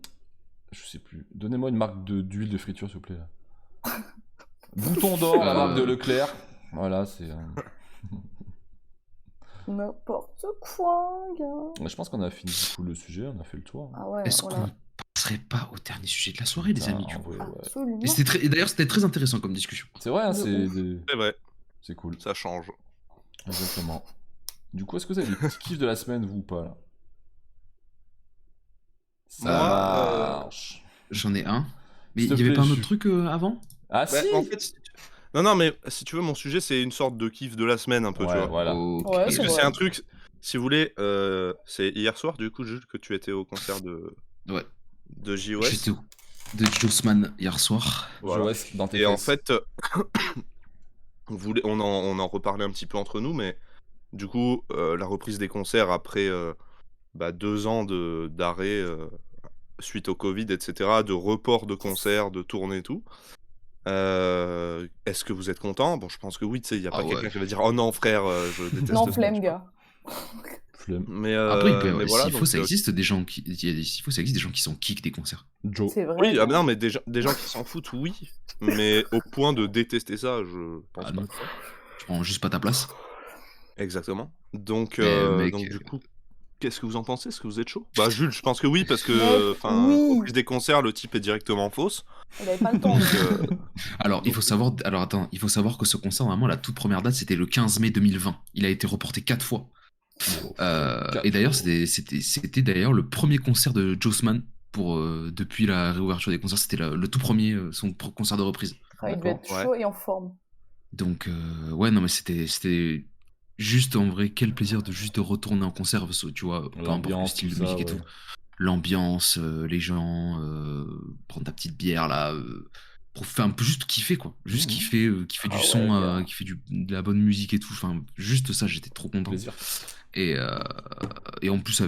sais plus. Donnez-moi une marque d'huile de friture, s'il vous plaît, là. Bouton d'or, la marque de Leclerc. Voilà, c'est... N'importe quoi, gars. Je pense qu'on a fini du coup le sujet, on a fait le tour. Ah ouais, Est-ce voilà. qu'on passerait pas au dernier sujet de la soirée, les Putain, amis, du en coup? vrai, ouais. Absolument. Et et d'ailleurs, c'était très intéressant comme discussion. C'est vrai, hein, De ouf. C'est vrai, c'est cool. ça change. Exactement. Du coup, est-ce que vous avez des petits kiffs de la semaine, vous ou pas là Ça Moi, marche. J'en ai un. Mais S'il il te y avait plaît, pas un autre Jules. truc avant? Ah Bah, si en fait, non, mais si tu veux, mon sujet, c'est une sorte de kiff de la semaine, un peu, tu Ouais, vois. voilà. Ok. Ouais, Parce c'est que vrai. c'est un truc, si vous voulez, c'est hier soir, du coup, Jules, que tu étais au concert Ouais. de JOS. J'étais de Jossman hier soir. Voilà. Joël, dans tes Et en fesses. fait, on en reparlait un petit peu entre nous, mais du coup, la reprise des concerts après 2 ans d'arrêt suite au Covid, etc., de report de concerts, de tournées et tout. Est-ce que vous êtes content? Bon, je pense que oui, tu sais, il n'y a Ah pas ouais. quelqu'un qui va dire « Oh non, frère, je déteste Non, ça. » flemme, tu vois. gars. Flemme. Mais, Après, il peut y avoir- mais voilà, s'il faut, donc, ça existe des gens qui, s'il faut, ça existe des gens qui s'en kick des concerts. Joe. C'est vrai. oui, gars. non, mais des gens qui s'en foutent, oui, mais au point de détester ça, je pense Ah pas. non. Je prends juste pas ta place. Exactement. Donc, Mais mec, donc du coup, qu'est-ce que vous en pensez? Est-ce que vous êtes chaud? Bah, Jules, je pense que oui, parce que, Mec, enfin, oui. reprise des concerts, le type est directement fausse. Il avait pas le temps. Donc, alors il faut savoir, il faut savoir que ce concert, normalement, la toute première date, c'était le 15 mai 2020. Il a été reporté 4 fois. Et d'ailleurs, c'était d'ailleurs le premier concert de Jossman depuis la réouverture des concerts. C'était le tout premier, son concert de reprise. Ah, il devait être Ouais. chaud et en forme. Donc, ouais, non, mais c'était juste en vrai, quel plaisir de retourner en concert, parce que, tu vois, peu importe le L'ambiance, style tout de musique ça, et tout. ouais. L'ambiance, les gens, prendre ta petite bière là, pour faire un peu juste kiffer quoi. Juste Mhm. kiffer Ah du ouais, son, gars. kiffer de la bonne musique et tout. Enfin, juste ça, j'étais trop content. Plaisir. Et en plus,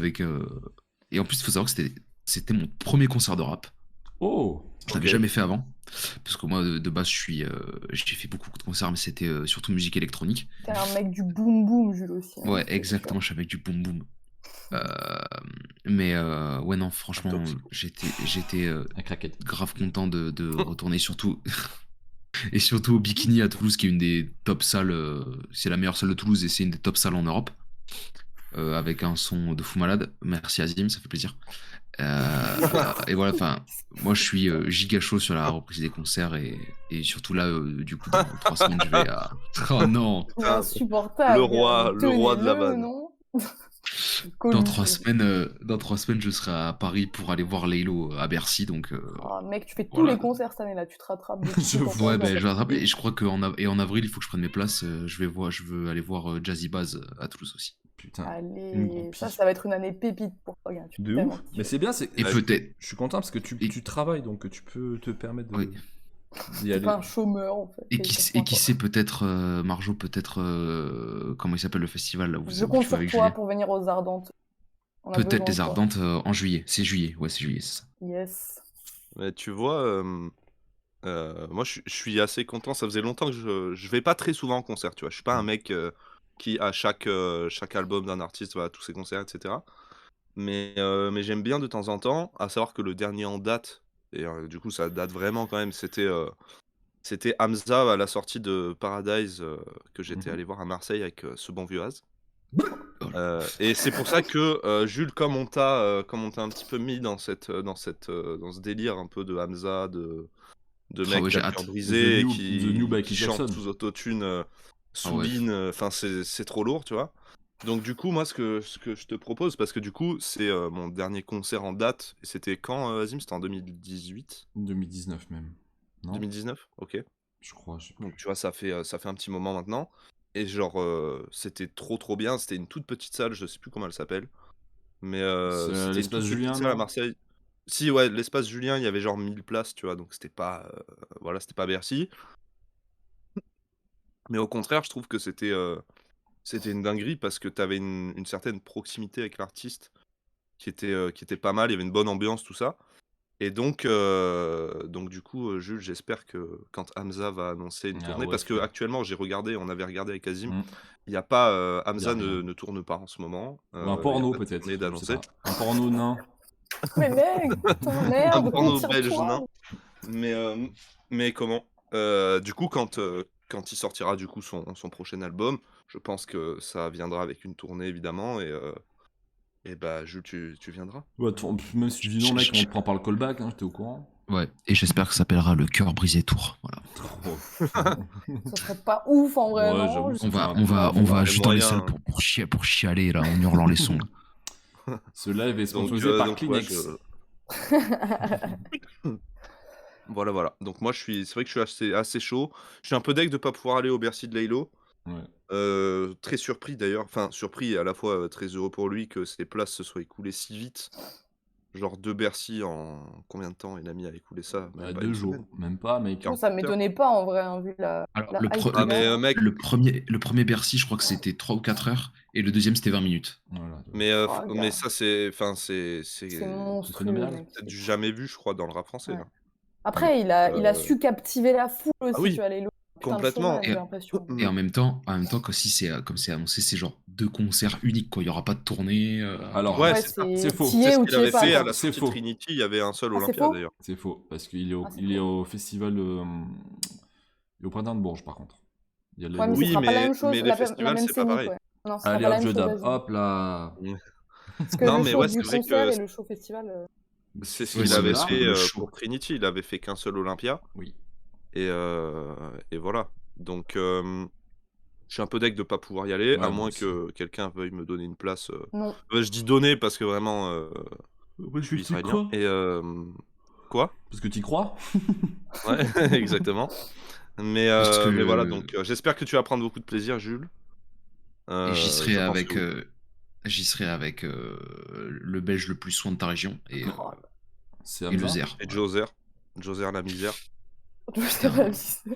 et en plus, il faut savoir que c'était mon premier concert de rap. Oh Je l'avais Ok. jamais fait avant. Parce que moi, de base, j'ai fait beaucoup de concerts, mais c'était surtout musique électronique. T'es un mec du boom boom, Jules aussi. hein, Ouais, c'est exactement, je suis avec du boom boom. Mais ouais, non, franchement, Toxico. j'étais Un craquette. grave content de retourner, surtout. Et surtout au Bikini à Toulouse, qui est une des top salles. C'est la meilleure salle de Toulouse et c'est une des top salles en Europe. Avec un son de fou malade. Merci Azim, ça fait plaisir. Et voilà, enfin, moi je suis giga chaud sur la reprise des concerts et surtout là, du coup, dans 3 semaines, je vais à. Oh non! C'est insupportable. Le roi- gars. le roi de la Tenez-le, vanne. non Dans 3 semaines, je serai à Paris pour aller voir Laylo à Bercy, donc. Ah, mec, tu fais tous Voilà. les concerts cette année là, tu te rattrapes. Je vois, Ouais, ben je vais rattraper. Et je crois qu'en avril, il faut que je prenne mes places. Je veux aller voir Jazzy Baz à Toulouse aussi. Putain. Une Allez, groupie. ça va être une année pépite pour toi, gars. Tu De peux ouf. tellement Mais kiffer. c'est bien, c'est. Et peut-être. Je suis content parce que tu travailles donc tu peux te permettre Oui. d'y T'es aller. pas un chômeur en fait. Et t'es qui content, sait, peut-être, Marjo, peut-être. Comment il s'appelle le festival là où, quoi. où Je tu compte vas sur avec toi Julien? pour venir aux Ardentes. On a Peut-être besoin les de toi. Ardentes en juillet. C'est juillet, ouais, c'est juillet, c'est ça. Yes. Mais tu vois, moi je suis assez content. Ça faisait longtemps que je vais pas très souvent en concert, tu vois. Je suis pas un mec qui, à chaque album d'un artiste, va à tous ses concerts, etc. Mais j'aime bien de temps en temps, à savoir que le dernier en date, et du coup ça date vraiment quand même, c'était Hamza à la sortie de Paradise que j'étais Mhm. allé voir à Marseille avec ce bon vieux Az. Oh. Et c'est pour ça que Jules, comme on t'a un petit peu mis dans ce délire un peu de Hamza, de Ah mec ouais, qui j'ai a le hâte. cœur brisé et The New Michael qui chante Jackson. sous autotune Soulin, enfin c'est trop lourd, tu vois. Donc du coup, moi, ce que je te propose, parce que du coup, c'est mon dernier concert en date, et c'était quand, Azim? C'était en 2018? 2019 même. Non 2019? Ok. Je crois, je sais Donc plus. tu vois, ça fait un petit moment maintenant. Et genre, c'était trop bien. C'était une toute petite salle, je sais plus comment elle s'appelle. Mais C'est c'était une l'espace toute Julien, petite salle à non Marseille. Si, ouais, l'espace Julien, il y avait genre 1000 places, tu vois, donc c'était pas, voilà, c'était pas Bercy. Mais au contraire, je trouve que c'était une dinguerie parce que t'avais une certaine proximité avec l'artiste qui était pas mal, il y avait une bonne ambiance, tout ça. Et donc du coup, Jules, j'espère que quand Hamza va annoncer une Ah tournée, ouais, parce flemme. qu'actuellement, on avait regardé avec Azim, Hmm. il y a pas, Y a Hamza rien. ne tourne pas en ce moment, Ou un il y a porno pas de peut-être, tournée je sais d'annoncer. pas. Un porno nain. Mais mec, putain, Un merde, porno belge retire-toi. nain. Mais comment? Du coup, quand il sortira du coup son prochain album, je pense que ça viendra avec une tournée évidemment et bah Jules, tu viendras. Ouais, même si tu dis non, mec, on J- te prend par le callback, hein, j'étais au courant. Ouais, et j'espère que ça s'appellera le cœur brisé tour. Voilà. Ce serait pas ouf en vrai, Ouais, non? j'avoue, Je ça On fait va, un on peu va, ouf, on là. va Les juste dans les moyens, salles pour chialer là, on hurlant les sons. Ce live est sponsorisé par ouais, Kleenex. voilà. Donc moi, c'est vrai que je suis assez chaud. Je suis un peu deg de pas pouvoir aller au Bercy de Laylo. Ouais. Très surpris d'ailleurs, enfin surpris et à la fois très heureux pour lui que ces places se soient écoulées si vite. Genre de Bercy en combien de temps il a mis à écouler ça? Même Bah, pas 2 une jours, semaine. même pas, mec. 48 Ça heures. m'étonnait pas en vrai, hein, vu la Alors, hype qu'il Ah y mais a. mec, le premier Bercy, je crois que c'était 3 ou 4 heures, et le deuxième, c'était 20 minutes. Voilà. Oh, mais gars, ça c'est c'est C'est monstrueux, phénoménal. mec. du jamais vu, je crois, dans le rap français. Ouais. Hein. Après, il a su captiver la foule Ah aussi, oui, tu vois, les putain de complètement. showman, j'ai l'impression. Et en même temps, comme c'est annoncé, c'est genre 2 concerts uniques, quoi. Il n'y aura pas de tournée. Alors, Ouais, Ouais, c'est ça. c'est faux. t'y C'est es ce ou qu'il t'y es avait pas, fait à quoi. la C'est sortie de faux. Trinity, il y avait un seul Ah, c'est Olympia faux? d'ailleurs. C'est faux, parce qu'il est Ah, c'est il est faux. au festival et au printemps de Bourges, par contre. Il y a Ouais, mais ce Oui, sera pas la même chose, mais les la festivals, même c'est pas scénique, pareil. ouais. Non, ce sera Allez pas la hop, même je chose, dab. vas-y. Hop là. Parce que Non, le mais show ouais, du c'est vrai concert que et le show festival. c'est ce Oui, qu'il c'est avait là. fait Le show. pour Trinity. Il avait fait qu'un seul Olympia. Oui. Et voilà. Donc, je suis un peu deg de pas pouvoir y aller, Ouais, à moi moins aussi. que quelqu'un veuille me donner une place. Non. Je dis donner parce que vraiment, je suis israélien. Et quoi? Parce que t'y crois? Ouais, exactement. Mais Parce que voilà, donc j'espère que tu vas prendre beaucoup de plaisir, Jules. et j'y serai Je pense avec, que oui. le Belge le plus soin de ta région et Oh, C'est le Hamza. Zer. Et Voilà. Joser la misère.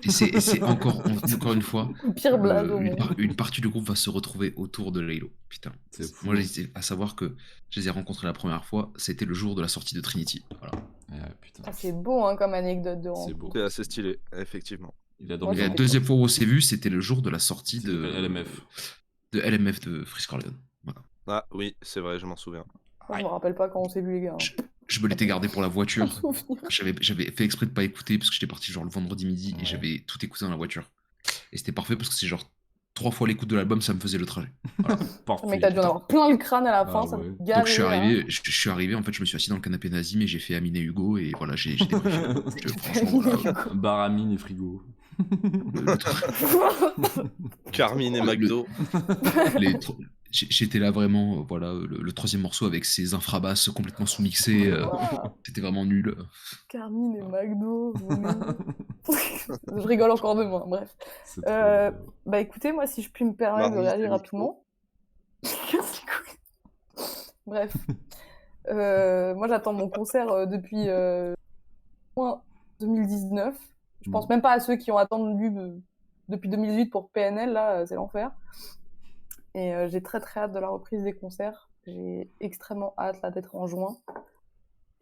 Et c'est encore une fois, Pire blague au monde. une partie du groupe va se retrouver autour de Laylo. Putain. C'est fou. Moi, à savoir que je les ai rencontrés la première fois, c'était le jour de la sortie de Trinity. Voilà. Putain. Ah, c'est beau hein, comme anecdote de C'est rencontre. beau. C'est assez stylé, effectivement. Il a Moi, dormi Et ça la fait deuxième fois où on s'est vu, c'était le jour de la sortie C'est de LMF. de LMF de Frisk Orleans. Voilà. Ah oui, c'est vrai, je m'en souviens. Moi, je me rappelle pas quand on s'est vu, les gars. Je me l'étais gardé pour la voiture. Un souvenir. J'avais fait exprès de pas écouter parce que j'étais parti genre le vendredi midi Ouais. et j'avais tout écouté dans la voiture. Et c'était parfait parce que c'est genre 3 fois l'écoute de l'album, ça me faisait le trajet. Voilà. Parfait. Mec, t'as dû en avoir plein le crâne à la fin, Ah ça ouais. me gavé. Donc je suis arrivé, en fait, je me suis assis dans le canapé nazi, mais j'ai fait Amine et Hugo et voilà, j'ai débriefé. Franchement, voilà, Baramine et frigo. Carmine et McDo. J'étais là vraiment, voilà, le troisième morceau avec ses infrabasses complètement sous-mixées, c'était vraiment nul. Carmine et McDo. Je rigole encore de moi, bref. C'est trop... Bah écoutez, moi, si je puis me permettre de Marmite et réagir Nico. rapidement. Bref. Moi, j'attends mon concert depuis juin 2019. Je pense même pas à ceux qui ont attendu depuis 2018 pour PNL, là, c'est l'enfer. Et j'ai très très hâte de la reprise des concerts. J'ai extrêmement hâte là d'être en juin.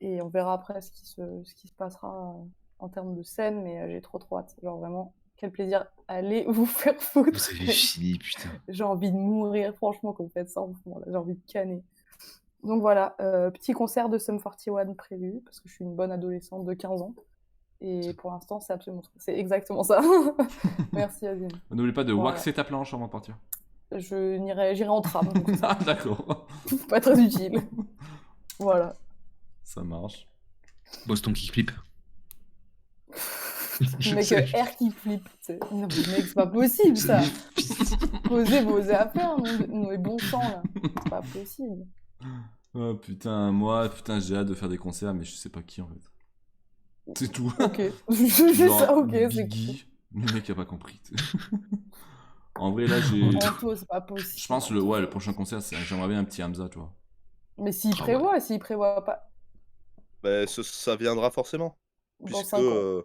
Et on verra après ce qui se passera en termes de scène, mais j'ai trop hâte. Genre vraiment, quel plaisir, allez vous faire foutre. Vous avez fini, putain. J'ai envie de mourir, franchement, quand vous faites ça en ce moment-là. J'ai envie de canner. Donc voilà, petit concert de Sum 41 prévu, parce que je suis une bonne adolescente de 15 ans. Et pour l'instant, c'est absolument trop. C'est exactement ça. Merci, Azim. N'oublie pas de Voilà. waxer ta planche avant de partir. J'irai en tram, donc Ah, d'accord. c'est pas très utile. Voilà. Ça marche. Boston kickflip. Je Mec, sais. R qui flippe. Non, mais mec, c'est pas possible ça. Posez vos affaires, nous les bons sang là. C'est pas possible. Oh putain, putain, j'ai hâte de faire des concerts, mais je sais pas qui en fait. C'est tout. Ok. C'est Genre, ça, ok, c'est cool. Biggie, le mec a pas compris. En vrai, là, j'ai. Anto, c'est pas possible. Je pense le prochain concert, j'aimerais bien un petit Hamza, tu vois. Mais s'il Ah ouais. prévoit pas Bah, ça viendra forcément. dans Puisque. 5 ans.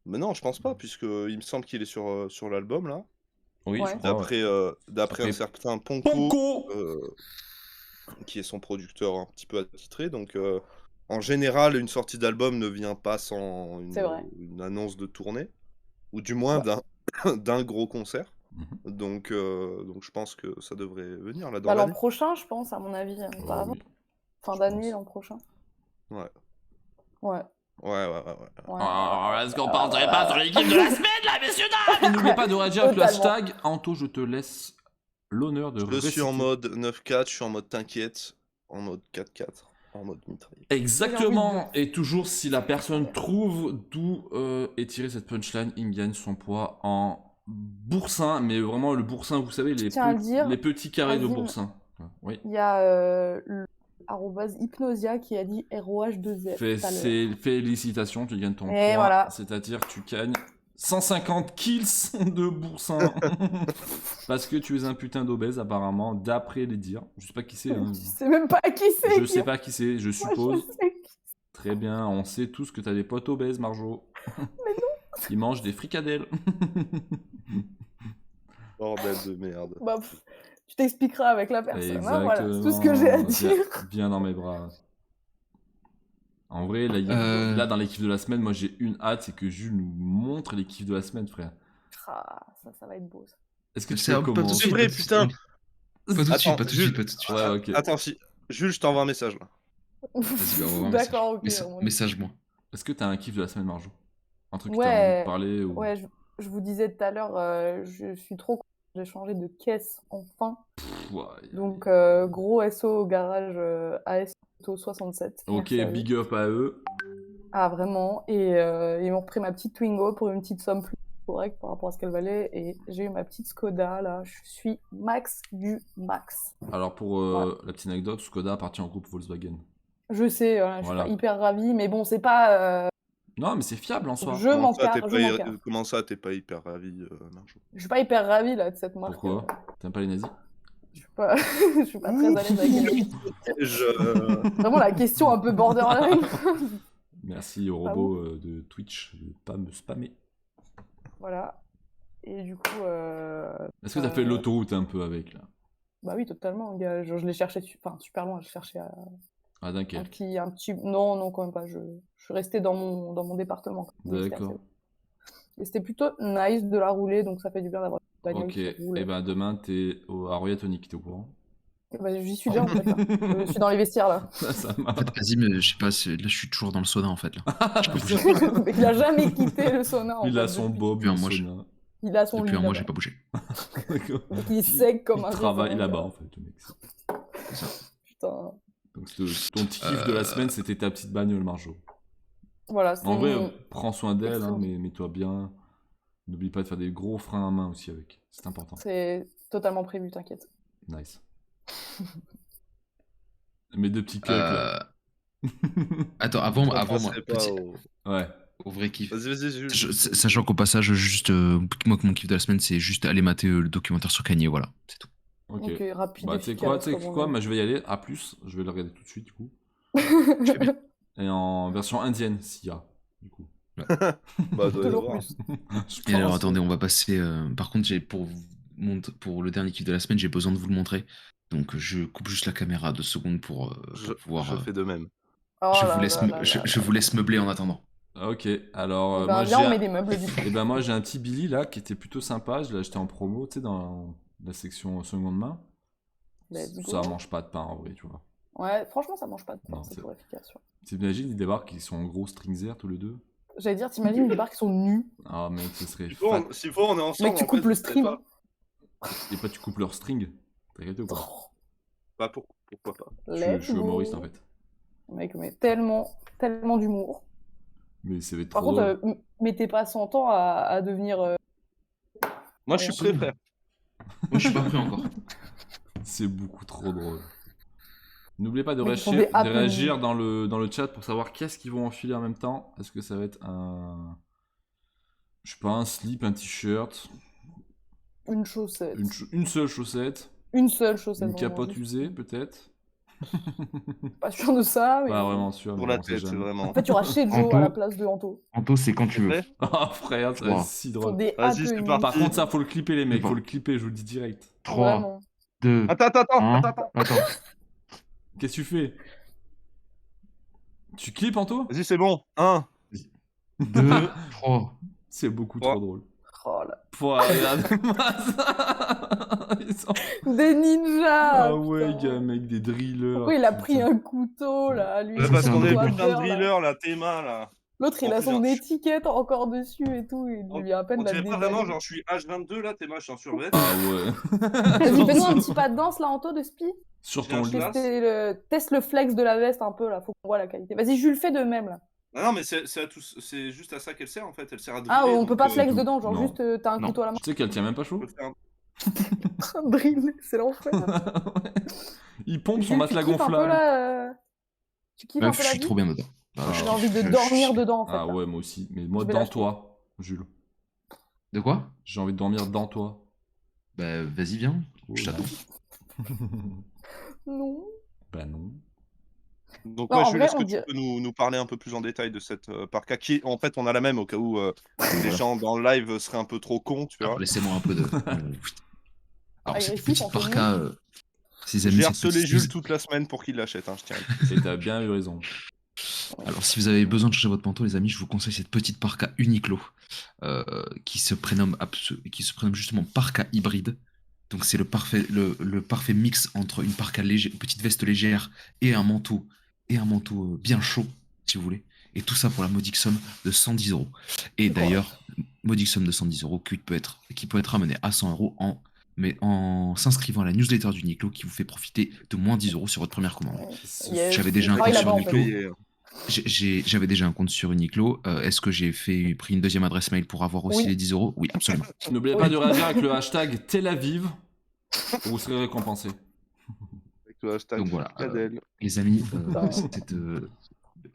Mais non, je pense pas, puisque il me semble qu'il est sur l'album là. Oui, Ouais. je crois. Ouais. D'après un Ça fait- certain Ponko, Ponko qui est son producteur un petit peu attitré. Donc, en général, une sortie d'album ne vient pas sans C'est vrai. une annonce de tournée, ou du moins Ouais. d'un gros concert. Mhm. Donc, je pense que ça devrait venir là dans Bah, l'an l'année. prochain, je pense, à mon avis, Oh, par avant. oui. Fin je d'année, pense. l'an prochain. Ouais. Ouais. Ouais. Ouais. Alors, est-ce qu'on parlerait pas sur l'équipe de la semaine, là, messieurs dames? Et n'oubliez pas de réagir avec le Totalement. hashtag. Anto, je te laisse l'honneur de Je suis en réciter. mode 9-4, je suis en mode t'inquiète, en mode 4-4, en mode mitraille. Exactement. Et toujours, si la personne trouve d'où est tirée cette punchline, il gagne son poids en boursin. Mais vraiment, le boursin, vous savez, tiens à dire, les petits carrés de Azim, boursin. Oui. Il y a @hypnosia qui a dit ROH2Z tout à l'heure. Félicitations, tu gagnes ton Et poids. voilà. C'est-à-dire que tu gagnes 150 kills de boursin. Parce que tu es un putain d'obèse, apparemment, d'après les dires. Je sais pas qui c'est. Hein. Je sais même pas qui c'est. Je sais pas qui c'est, je Moi, suppose. je sais qui- Très bien, on sait tous que t'as des potes obèses, Marjo. Mais non. Qui mangent des fricadelles. Bordel de merde. Bah, tu t'expliqueras avec la personne. Hein, voilà, c'est tout ce que j'ai à dire. Viens dans mes bras. En vrai, là, Euh. là dans les kiffs de la semaine, moi j'ai une hâte, c'est que Jules nous montre les kiffs de la semaine, frère. Ah, ça va être beau ça. Est-ce que tu C'est peux pas tout de commencer suite, vrai, pas tout de putain. suite. Pas tout de suite, Attends, pas tout de Jules. suite, pas tout de suite. Ouais, ok. Attends, Jules, je t'envoie un message là. Vas-y, bah, on va voir un D'accord, ok. message moi. Est-ce que t'as un kiff de la semaine, Marjo? Un truc que Ouais. t'as envie de parler ou... Ouais, je vous disais tout à l'heure, je suis trop contente, j'ai changé de caisse enfin. Ouais. Donc, gros SO au garage AS Auto 67. Ok, Merci à eux. big up à eux. Ah, vraiment. Et ils m'ont repris ma petite Twingo pour une petite somme plus correcte par rapport à ce qu'elle valait. Et j'ai eu ma petite Skoda, là. Je suis max du max. Alors pour Ouais. la petite anecdote, Skoda appartient au groupe Volkswagen. Je sais, je suis Voilà. pas hyper ravie, mais bon, c'est pas... Non, mais c'est fiable en soi. je m'en carre. Comment ça, t'es pas hyper ravi, Marjo? Je suis pas hyper ravie, là, de cette marque. Pourquoi? T'aimes pas les nazis? Je suis pas, je suis pas très à l'aise avec les... Vraiment, la question un peu borderline. Merci au Ah robot de Twitch de pas me spammer. Voilà. Et du coup... Est-ce que t'as fait l'autoroute un peu avec là? Bah oui, totalement, gars. Genre, je l'ai cherché super loin. Je cherchais Ah, Dunkerque. un petit... Non, quand même pas. Je suis restée dans mon département. D'accord. Et c'était plutôt nice de la rouler, donc ça fait du bien d'avoir une bagnole Ok, qui roule. et ben demain t'es à Royatonic, t'es au courant? Bah, j'y suis déjà en fait. Là. Je suis dans les vestiaires là. Ça En marche. fait, vas-y, mais je sais pas, là je suis toujours dans le sauna en fait. Là. Mais il a jamais quitté le sauna. En Il fait, a son depuis. bob, Depuis un le mois, sauna. Il a son Depuis lit un mois, là-bas. j'ai pas bougé. D'accord. Donc, il est sec comme un Il travaille raisin, là-bas là. en fait, le mec. C'est ça. Putain. Donc ton petit kiff de la semaine, c'était ta petite bagnole, Marjo. Voilà, c'est En vrai, mon- prends soin d'elle, hein, Extrême. mais mets-toi bien. N'oublie pas de faire des gros freins à main aussi avec. C'est important. c'est totalement prévu, t'inquiète. Nice. Mes deux petits cucks là. Attends, avant moi, Penserais pas petit- Ouais. au vrai kiff. Vas-y, Jules. Sachant qu'au passage, juste, moi, mon kiff de la semaine, c'est juste aller mater le documentaire sur Kanye, voilà, c'est tout. Ok. Ok, rapide. Bah, tu sais efficace, comme on quoi, dit. moi je vais y aller. À plus. Je vais le regarder tout de suite, du coup. Et en version indienne, s'il y a, du coup. Bah, doit y Toujours avoir. plus. Je Et alors, pense. attendez, on va passer. Par contre, pour le dernier kiff de la semaine, j'ai besoin de vous le montrer. Donc, je coupe juste la caméra 2 secondes pour pouvoir. Je fais de même. Oh je là vous laisse, là là là je vous laisse meubler en attendant. Ok, alors Eh ben, moi viens, j'ai on met des meubles du coup. et ben moi j'ai un petit Billy là qui était plutôt sympa, je l'ai acheté en promo, tu sais dans la section seconde main. Let's go. Ça mange pas de pain en vrai, tu vois. Ouais, franchement, ça mange pas de pain, Non, c'est c'est- toujours efficace. Ouais. T'imagines, ils débarquent, ils sont en gros stringers tous les deux. J'allais dire, t'imagines des bars qui sont nus. Ah mec, ce serait S'il faut, fat. s'il faut, on est ensemble. Mec, tu en coupes fait, le je sais stream. pas. Et pas tu coupes leur string. T'as capté ou pas? Oh, Bah, pourquoi pas. Je suis let's humoriste go. en fait. Mec, mais tellement d'humour. Mais ça va être Par trop contre, drôle. mettez pas 100 ans à devenir. Moi, je suis prêt, frère. Moi, je suis pas prêt encore. C'est beaucoup trop drôle. N'oubliez pas de Mais ils font réagir, des apps, dans le chat pour savoir qu'est-ce qu'ils vont enfiler en même temps. Est-ce que ça va être un... Je sais pas, un slip, un t-shirt, Une chaussette. une seule chaussette, Une seule chaussette. une vraiment, capote juste. usée peut-être. Pas sûr de ça, mais. Pas vraiment sûr. Pour mais la on sait tête, c'est jamais. vraiment. En fait, tu auras chez Joe Anto. à la place de Anto. Anto, c'est quand tu veux. Prêt Ah frère, ça va être Trois. si Ils font drôle. des Vas-y, c'est happenings. parti. Par contre ça faut le clipper les mecs, Bon. faut le clipper, je vous le dis direct. 3, Vraiment. 2, Attends. 1. Attends. Qu'est-ce que tu fais? Tu clips Anto? Vas-y, c'est bon. 1. 2, 3. C'est beaucoup Trois. trop drôle. Oh là. Pouah, regarde Ils sont- Des ninjas! Ah ouais, putain. gars, mec, des drillers. Pourquoi il a pris putain. un couteau là, lui? Ouais, Ça, parce c'est qu'on un est driller. putain de driller, là, Théma, là. L'autre, il En a plus, son genre, étiquette encore dessus et tout, il lui a à peine On la dirait pas déballer. vraiment, genre, je suis H22, là, Théma, je suis en survêt. Ah ouais. Vas-y, fais-nous un petit pas de danse là, Anto, de spi. Sur J'ai ton un lit. chat. Teste le flex de la veste un peu là, faut qu'on voit la qualité. Vas-y, Jules, fais de même là. Non, mais c'est juste à ça qu'elle sert, en fait. Elle sert à driller. Ah, on donc, peut pas flex tout. dedans, genre Non. juste t'as un Non. couteau à la main. Tu sais qu'elle tient même pas je chaud. peux faire un- Drill, c'est l'enfer. Ouais. Il pompe son Jules, matelas tu kiffes un peu gonflable. là Tu kiffes un Meuf, peu je la suis vie? trop bien dedans. Bah, J'ai je envie kiffe, de je- dormir je- dedans en fait. Ah là. ouais, moi aussi. Mais moi, Je vais dans l'acheter. toi, Jules. De quoi? J'ai envie de dormir dans toi. Bah, vas-y, viens. Oh, Je t'attends. Non. Bah non. Donc, Non, ouais, en Jules, vrai, est-ce on que tu dirait- peux nous parler un peu plus en détail de cette parka qui, en fait, on a la même au cas où les Voilà. gens dans le live seraient un peu trop cons, tu vois. Alors, laissez-moi un peu de. Alors, cette Agressif, petite Anthony. parka, ses amis, J'ai cette harcelé petite Jules chemise. toute la semaine pour qu'il l'achète, hein, je tiens. à le dire. Et t'as bien eu raison. Alors, si vous avez besoin de changer votre manteau, les amis, je vous conseille cette petite parka Uniqlo qui se prénomme justement parka hybride. Donc, c'est le parfait mix entre une parka petite veste légère et un manteau bien chaud, si vous voulez. Et tout ça pour la modique somme de 110 €. Et d'ailleurs, modique somme de 110 € qui peut être ramenée à 100 € en s'inscrivant à la newsletter d'Uniqlo qui vous fait profiter de moins 10 € sur votre première commande. Yes. J'avais déjà un Pareil compte sur là-bas, en Uniqlo. fait. J'avais déjà un compte sur Uniqlo. Est-ce que j'ai pris une deuxième adresse mail pour avoir aussi Oui. les 10 €? Oui, absolument. N'oubliez pas de réagir avec le hashtag Tel Aviv. Vous serez récompensé. Avec le hashtag Donc voilà, Cadel. les amis, Putain. cette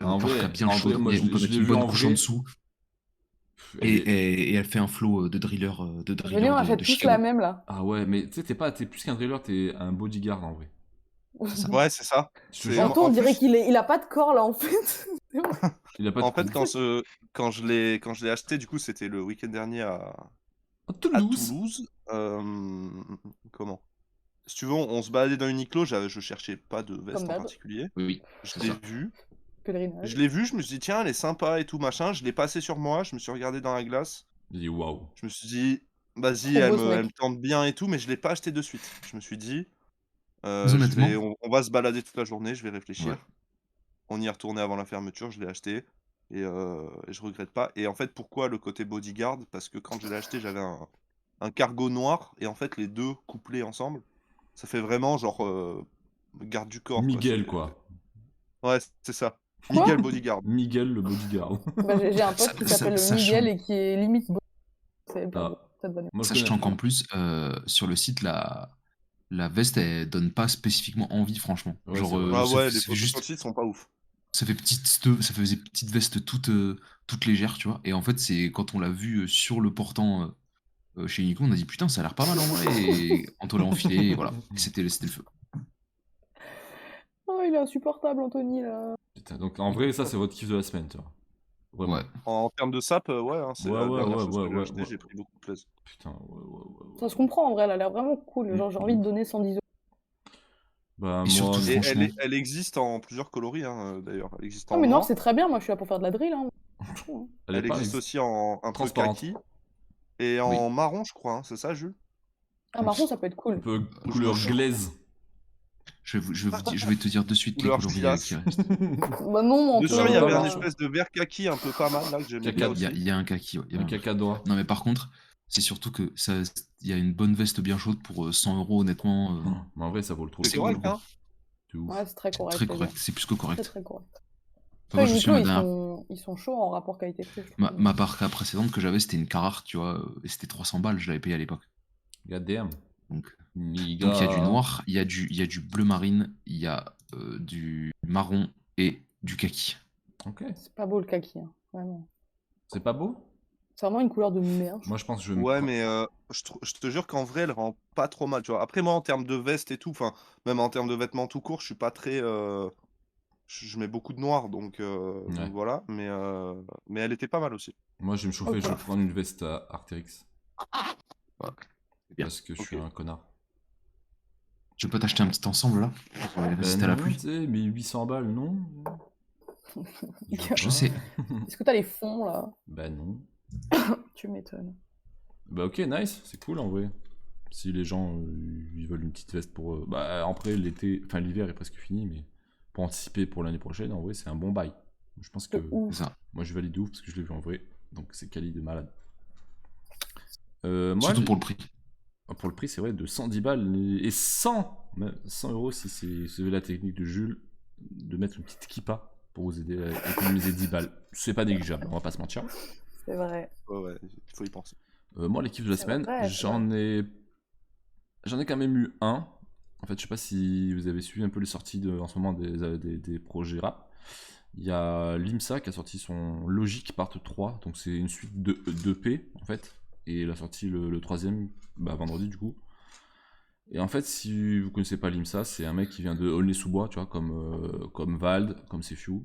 En parka vrai, bien en chaude, vrai, moi, on je peut l'ai mettre vu une bonne en couche vrai. en dessous. Et elle fait un flow de driller Venez, on achète de tous Chicago. la même là. Ah ouais, mais tu sais, t'es plus qu'un driller, t'es un bodyguard en vrai. Ouais, c'est ça. Je te C'est- jure. Anto, on en dirait plus- qu'il a pas de corps là en fait. Il a pas de En fait, cou. quand je l'ai acheté, du coup, c'était le week-end dernier à À Toulouse. Toulouse. Comment? Si tu veux, on se baladait dans Uniqlo, je cherchais pas de veste Comme en d'hab. particulier. Oui, Je c'est l'ai ça. vu. Pèlerinage. Je l'ai vu, je me suis dit, tiens, elle est sympa et tout, machin. Je l'ai passé sur moi, je me suis regardé dans la glace. J'ai dit waouh. Je me suis dit, vas-y, Trop elle beau, ce mec. me tente bien et tout, mais je l'ai pas acheté de suite. Je me suis dit, Honnêtement. on va se balader toute la journée, je vais réfléchir. Ouais. On y est retourné avant la fermeture, je l'ai acheté. Et je regrette pas. Et en fait, pourquoi le côté bodyguard? Parce que quand je l'ai acheté, j'avais un cargo noir. Et en fait, les deux couplés ensemble, ça fait vraiment genre garde du corps. Miguel C'est- quoi. Ouais, c'est ça. Quoi Miguel bodyguard. Miguel le bodyguard. Bah, j'ai un pote qui s'appelle Sachant- Miguel et qui est limite beau. C'est bien Ah. beau, cette bonne Moi, je Sachant connais- qu'en plus, sur le site, la veste, elle donne pas spécifiquement envie, franchement. Ouais, Genre, c'est vrai. Ah ça ouais, fait- les ça fait photos juste, sur le site sont pas ouf. ça faisait petite veste toute légère, tu vois. Et en fait, c'est quand on l'a vu sur le portant chez Uniqlo, on a dit putain, ça a l'air pas mal en vrai. Et Anto l'a enfilé, et voilà. Et c'était le feu. Oh, il est insupportable, Anthony là. Putain, donc en vrai, ça c'est votre kiff de la semaine, tu vois. Vraiment. Ouais. En termes de sap, ouais, hein, c'est Ouais, la ouais, dernière ouais, chose ouais, que j'ai ouais, acheté, ouais. j'ai pris beaucoup de plaisir. Putain, ouais. Ça se comprend en vrai, elle a l'air vraiment cool. Genre, j'ai envie de donner 110 €. Bah, Et moi, surtout, Et franchement. elle existe en plusieurs coloris, hein, d'ailleurs. Elle existe en Non, mais noir, noir, c'est très bien. Moi, je suis là pour faire de la drill. Hein. elle elle est pas existe aussi en un peu transparente. kaki et en marron, je crois. Hein, c'est ça, Jules? Ah, marron, ça peut être un cool. peu couleur glaise. Je vais te dire de suite les Couleur coloris filasse. qui restent. Bah non, Anto. Dessus, il y avait un bah, espèce de vert kaki un peu pas mal, là, que j'aimais Caca, bien aussi. Il y a un kaki, ouais. Il y a Un un- cacadois. Non, mais par contre, c'est surtout que il y a une bonne veste bien chaude pour 100 €, honnêtement. Mais en vrai, ça vaut le trou. C'est correct, hein. De ouf. Ouais, c'est très C'est correct. très les gars. correct, c'est plus que Très, correct. très correct. Enfin, moi, je me Uniqlo, souviens, ma, dernière- ils sont chauds en rapport qualité-prix, je ma, trouve. ma parka précédente que j'avais, c'était une Carhartt, tu vois, et c'était 300 balles, je l'avais payé à l'époque. God damn. Donc, Niga. il y a du noir, il y a du bleu marine, il y a du marron et du kaki. Ok. C'est pas beau le kaki, hein, vraiment. C'est pas beau? C'est vraiment une couleur de merde. Moi, je pense que je vais me Ouais, prendre- mais je te jure qu'en vrai, elle rend pas trop mal, tu vois. Après, moi, en termes de veste et tout, enfin, même en termes de vêtements tout court, je suis pas très. Je mets beaucoup de noir, donc Ouais. voilà. Mais elle était pas mal aussi. Moi, je vais me chauffer, Ok. je vais prendre une veste à Arc'teryx. C'est bien. Parce que je Ok. suis un connard. Je peux t'acheter un petit ensemble là pour résister à la non, pluie. tu sais, mais 800 balles, non. Je sais. Est-ce que t'as les fonds là? Bah non. Tu m'étonnes. Bah ok, nice, c'est cool en vrai. Si les gens ils veulent une petite veste pour... bah après l'été, enfin l'hiver est presque fini, mais pour anticiper pour l'année prochaine, en vrai c'est un bon bail. Je pense que De ouf. C'est ça. moi je valide de ouf parce que je l'ai vu en vrai, donc c'est quali de malade. Moi, Surtout pour le prix. pour le prix c'est vrai de 110 balles et 100, même 100 euros si c'est la technique de Jules de mettre une petite kippa pour vous aider à économiser 10 balles. C'est pas négligeable, on va pas se mentir. C'est vrai. Ouais, il faut y penser. Moi, l'équipe de la C'est semaine, vrai, c'est j'en ai quand même eu un. En fait, je sais pas si vous avez suivi un peu les sorties en ce moment des projets rap. Il y a Limsa qui a sorti son Logic Part 3, donc c'est une suite de d'EP en fait. Et il a sorti le troisième vendredi du coup. Et en fait, si vous connaissez pas Limsa, c'est un mec qui vient de Aulnay-sous-Bois, tu vois, comme Vald, comme Sefiu.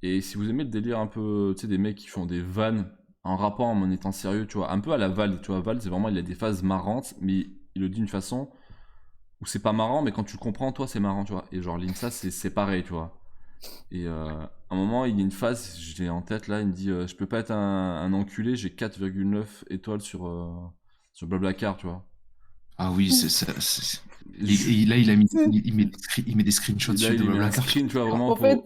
Et si vous aimez le délire un peu, tu sais, des mecs qui font des vannes en rappant en étant sérieux, tu vois, un peu à la Val, tu vois, Val, c'est vraiment, il a des phases marrantes, mais il le dit d'une façon où c'est pas marrant, mais quand tu le comprends, toi, c'est marrant, tu vois. Et genre, Limsa, c'est pareil, tu vois. Et à un moment, il y a une phase, j'ai en tête là, il me dit, je peux pas être un enculé, j'ai 4,9 étoiles sur Blablacar, tu vois. Ah oui, c'est ça. Et là, il met des screenshots Et là, dessus de il met un Blablacar. screen, tu vois, vraiment En pour... fait,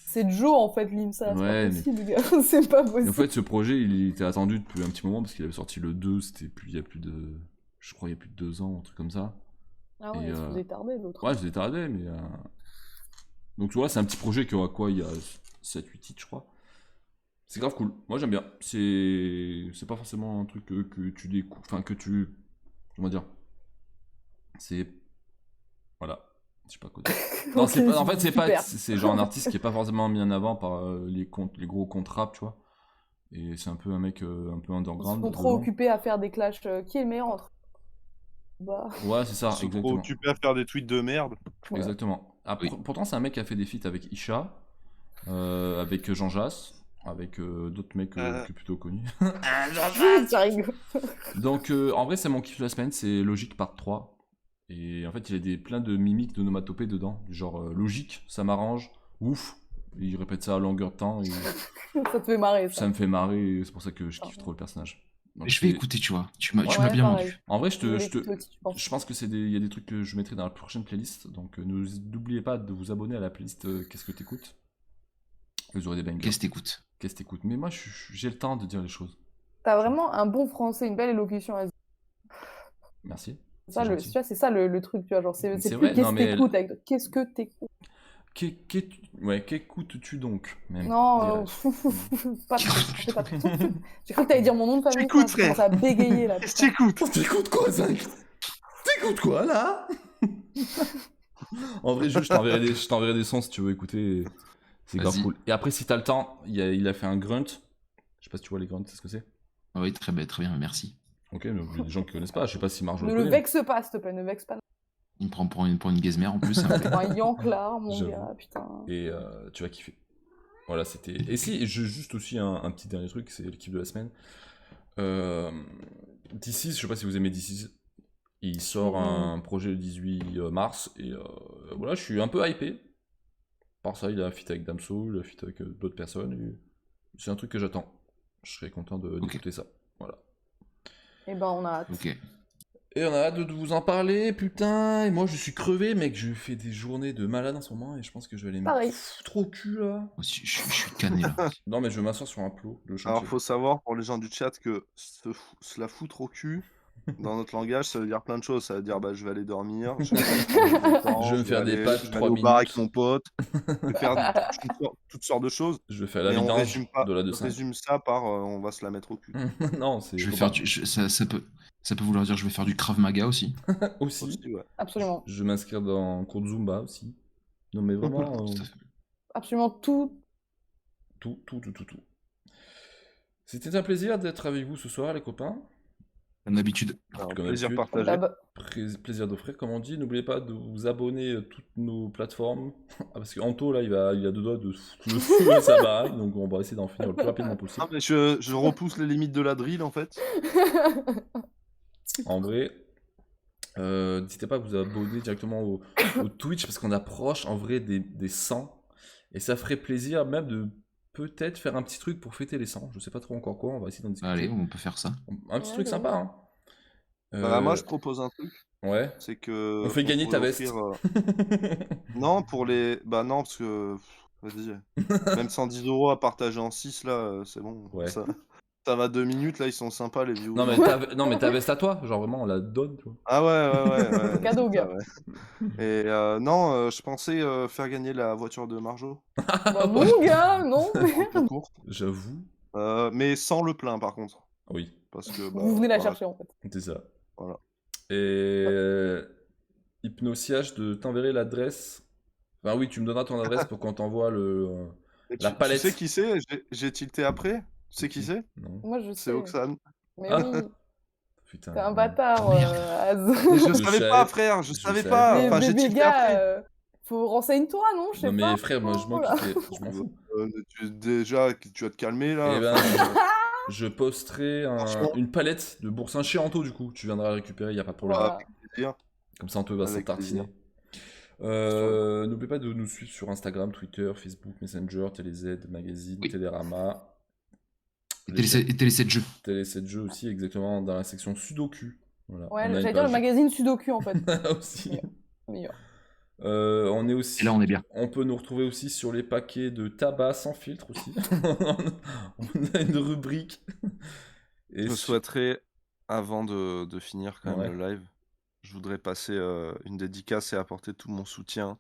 c'est Joe en fait, l'IMSA. C'est Ouais, pas mais- possible, gars. C'est pas Et en possible. fait, ce projet, il était attendu depuis un petit moment parce qu'il avait sorti le 2, il y a plus de. Je crois il y a plus de 2 ans, un truc comme ça. Ah ouais, Et, il se faisait tarder l'autre. Ouais, je l'ai tardé, mais. Donc, tu vois, c'est un petit projet qui aura quoi? Il y a 7-8 titres, je crois. C'est grave cool. Moi, j'aime bien. C'est pas forcément un truc que tu découvres. Enfin, que tu. Comment dire? C'est. Voilà. Je sais pas quoi dire. Non, Ok, c'est pas. En fait, c'est pas. super. C'est genre un artiste qui est pas forcément mis en avant par les gros contrats, tu vois. Et c'est un peu un mec un peu Ils underground. sont trop dedans. occupés à faire des clashs. Qui est le meilleur entre. Bah, Ouais, c'est ça, Ils sont trop exactement. occupés à faire des tweets de merde. voilà. Exactement. Oui. Pourtant, c'est un mec qui a fait des feats avec Isha, avec Jean Jass, avec d'autres mecs plutôt connus. Ça rigole. Donc, en vrai, c'est mon kiff de la semaine, c'est Logic Part 3. Et en fait, il y a plein de mimiques d'onomatopées dedans. Du genre, logique, ça m'arrange, ouf. Il répète ça à longueur de temps et Ça te fait marrer, ça ça. me fait marrer et c'est pour ça que je kiffe trop le personnage. Donc, Je vais c'est- écouter, tu vois. Tu m'as Ouais, bien pareil. vendu. En vrai, Je vais l'écouter aussi, je pense. je pense que il y a des trucs que je mettrai dans la prochaine playlist. Donc, n'oubliez pas de vous abonner à la playlist Qu'est-ce que t'écoutes. Vous aurez des bangers. Qu'est-ce que t'écoutes? Qu'est-ce que t'écoutes. Mais moi, j'ai le temps de dire les choses. T'as vraiment un bon français, une belle élocution. Vas-y. Merci. Ça, C'est tu gentil. vois, c'est ça le truc, tu vois. Genre, Mais c'est c'est plus vrai, qu'est-ce non, que mais t'écoutes avec. Qu'est-ce que t'écoutes? Qu'écoutes-tu donc même, Non, dirais-je. pas trop. Fais pas trop. J'ai cru que t'allais dire mon nom de famille. T'écoutes, frère. Je commence à bégayer là. Qu'est-ce que t'écoutes? T'écoutes quoi, Zach? T'écoutes quoi, là? En vrai, Jules, je t'enverrai des sons si tu veux écouter. C'est grave Vas-y. cool. Et après, si t'as le temps, il a fait un grunt. Je sais pas si tu vois les grunts, c'est ce que c'est. Ah oui, très bien, merci. Ok, mais il y a des gens qui connaissent pas. Je sais pas si Marjo Ne le le connaît. vexe pas, s'il te plaît. Ne vexe pas. Il me prend pour une gazmère en plus, ça me plaît. Un yanklar, mon J'avoue. gars. Putain. Et tu vas kiffer. Voilà, c'était. Et si, juste aussi un petit dernier truc, c'est l'équipe de la semaine. D6, je sais pas si vous aimez D6. Il sort un projet le 18 mars. Et voilà, je suis un peu hypé. Par ça, il a fit avec Damso, il a fit avec d'autres personnes. Et c'est un truc que j'attends. Je serais content d'écouter ça. Voilà. Et ben, on a hâte. Ok. Et on a hâte de vous en parler, putain. Et moi, je suis crevé, mec. Je fais des journées de malade en ce moment et je pense que je vais aller me Pareil. foutre au cul là. Moi aussi, je suis cané là. Non, mais je vais m'asseoir sur un plot de chantier. Alors, faut savoir pour les gens du chat que se la foutre au cul, Dans notre langage, ça veut dire plein de choses. Ça veut dire je vais aller dormir, je vais prendre mon temps, Je vais me faire des pâtes, je vais 3 aller au bar avec minutes. mon pote, je vais faire toutes sortes de choses. Je vais faire la Mais on vidange résume pas, de la 2.5. résume ça par on va se la mettre au cul. Non, c'est Je vais faire ça peut vouloir dire je vais faire du Krav Maga aussi. aussi. Aussi, ouais. Absolument. Je vais m'inscrire dans un cours de Zumba aussi. Non, mais vraiment, Tout à fait. Absolument tout. tout. C'était un plaisir d'être avec vous ce soir, les copains. Comme d'habitude. Alors, Comme plaisir d'habitude. partagé. D'ab- Plaisir d'offrir, comme on dit. N'oubliez pas de vous abonner à toutes nos plateformes. Ah, parce qu'Anto, là, il a deux doigts de fou à sa baraque, donc on va essayer d'en finir le plus rapidement possible. Non, mais je repousse les limites de la drill en fait. En vrai, n'hésitez pas à vous abonner directement au Twitch, parce qu'on approche en vrai des 100. Et ça ferait plaisir même de peut-être faire un petit truc pour fêter les 100. Je sais pas trop encore quoi, on va essayer d'en discuter. Allez, on peut faire ça. Un petit Ouais, truc de sympa, hein. Moi je propose un truc, Ouais. c'est que. On fait gagner ta pourrait veste. Non, pour les. Bah non, parce que. Vas-y. Même 110 € à partager en 6 là, c'est bon. Ouais. Ça va 2 minutes là, ils sont sympas les viewers. Non, mais ta veste à toi, genre vraiment, on la donne, tu vois. Ah ouais. C'est cadeau, ça, gars. ouais. Et non, je pensais faire gagner la voiture de Marjo. Bah non, gars, non. en concours. J'avoue. Mais sans le plein par contre. Oui, Parce que. Vous venez la voilà. chercher en fait. c'est ça. Voilà. Et Hypnosiage, de t'enverrer l'adresse. Enfin oui, tu me donneras ton adresse pour qu'on t'envoie Et la palette. Tu sais qui c'est? J'ai tilté après. Tu sais qui c'est? Non. Moi je C'est sais. Oxane. Mais Ah. oui, Putain. t'es un bâtard, Oh, merde. Az. Mais je Je savais savais- pas, frère, je je savais savais pas. pas. Enfin, Mais j'ai tilté après. gars, faut renseigne-toi, non? Je sais Non mais pas. frère, moi je m'en Là. je m'en fous. Déjà, tu vas te calmer là. Eh ben, Enfin, je posterai Franchement. une palette de boursin chez Anto du coup. Tu viendras la récupérer, y a pas de problème. Voilà. avec plaisir. Comme ça, Anto va s'en Avec tartiner. plaisir. N'oubliez pas de nous suivre sur Instagram, Twitter, Facebook, Messenger, TéléZ, Magazine, Oui. Télérama. Et Télé 7 jeux. Télé 7 jeux aussi, exactement, dans la section Sudoku. Voilà. Ouais, On a une j'allais dire le page. magazine Sudoku en fait. aussi. Meilleur. On est aussi. Et là, on est bien. On peut nous retrouver aussi sur les paquets de tabac sans filtre aussi. On a une rubrique. Et Je souhaiterais, avant de finir quand même Ouais. le live, je voudrais passer une dédicace et apporter tout mon soutien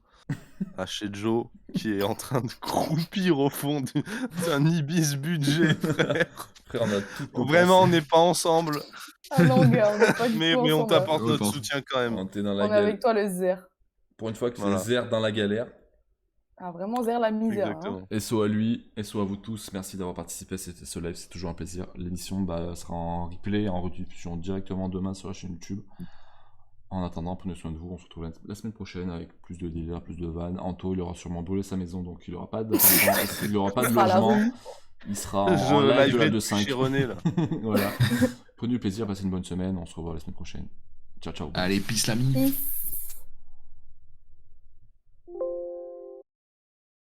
à chez Joe, qui est en train de croupir au fond d'un Ibis budget, frère. Frère, on a tout Vraiment, on n'est pas ensemble, Ah non, gars, on n'est pas du mais tout on ensemble. t'apporte Ouais, notre pardon. soutien quand même. On était dans On la est galère. avec toi, le Zer. Pour une fois que Voilà. c'est Zer dans la galère. Ah, vraiment, Zer la misère. Hein. Exactement. SO à lui, SO à vous tous, merci d'avoir participé à ce live, c'est toujours un plaisir. L'émission sera en replay, en rediffusion directement demain sur la chaîne YouTube. En attendant, prenez soin de vous, on se retrouve la semaine prochaine avec plus de délire, plus de vannes. Anto, il aura sûrement brûlé sa maison, donc il n'aura pas de, il aura pas de Il sera à la logement. rue. Il sera en Je live de la liverai 2.5. chez René là. Voilà. Prenez du plaisir, passez une bonne semaine, on se revoit la semaine prochaine. Ciao, ciao. Allez, peace l'ami. Peace.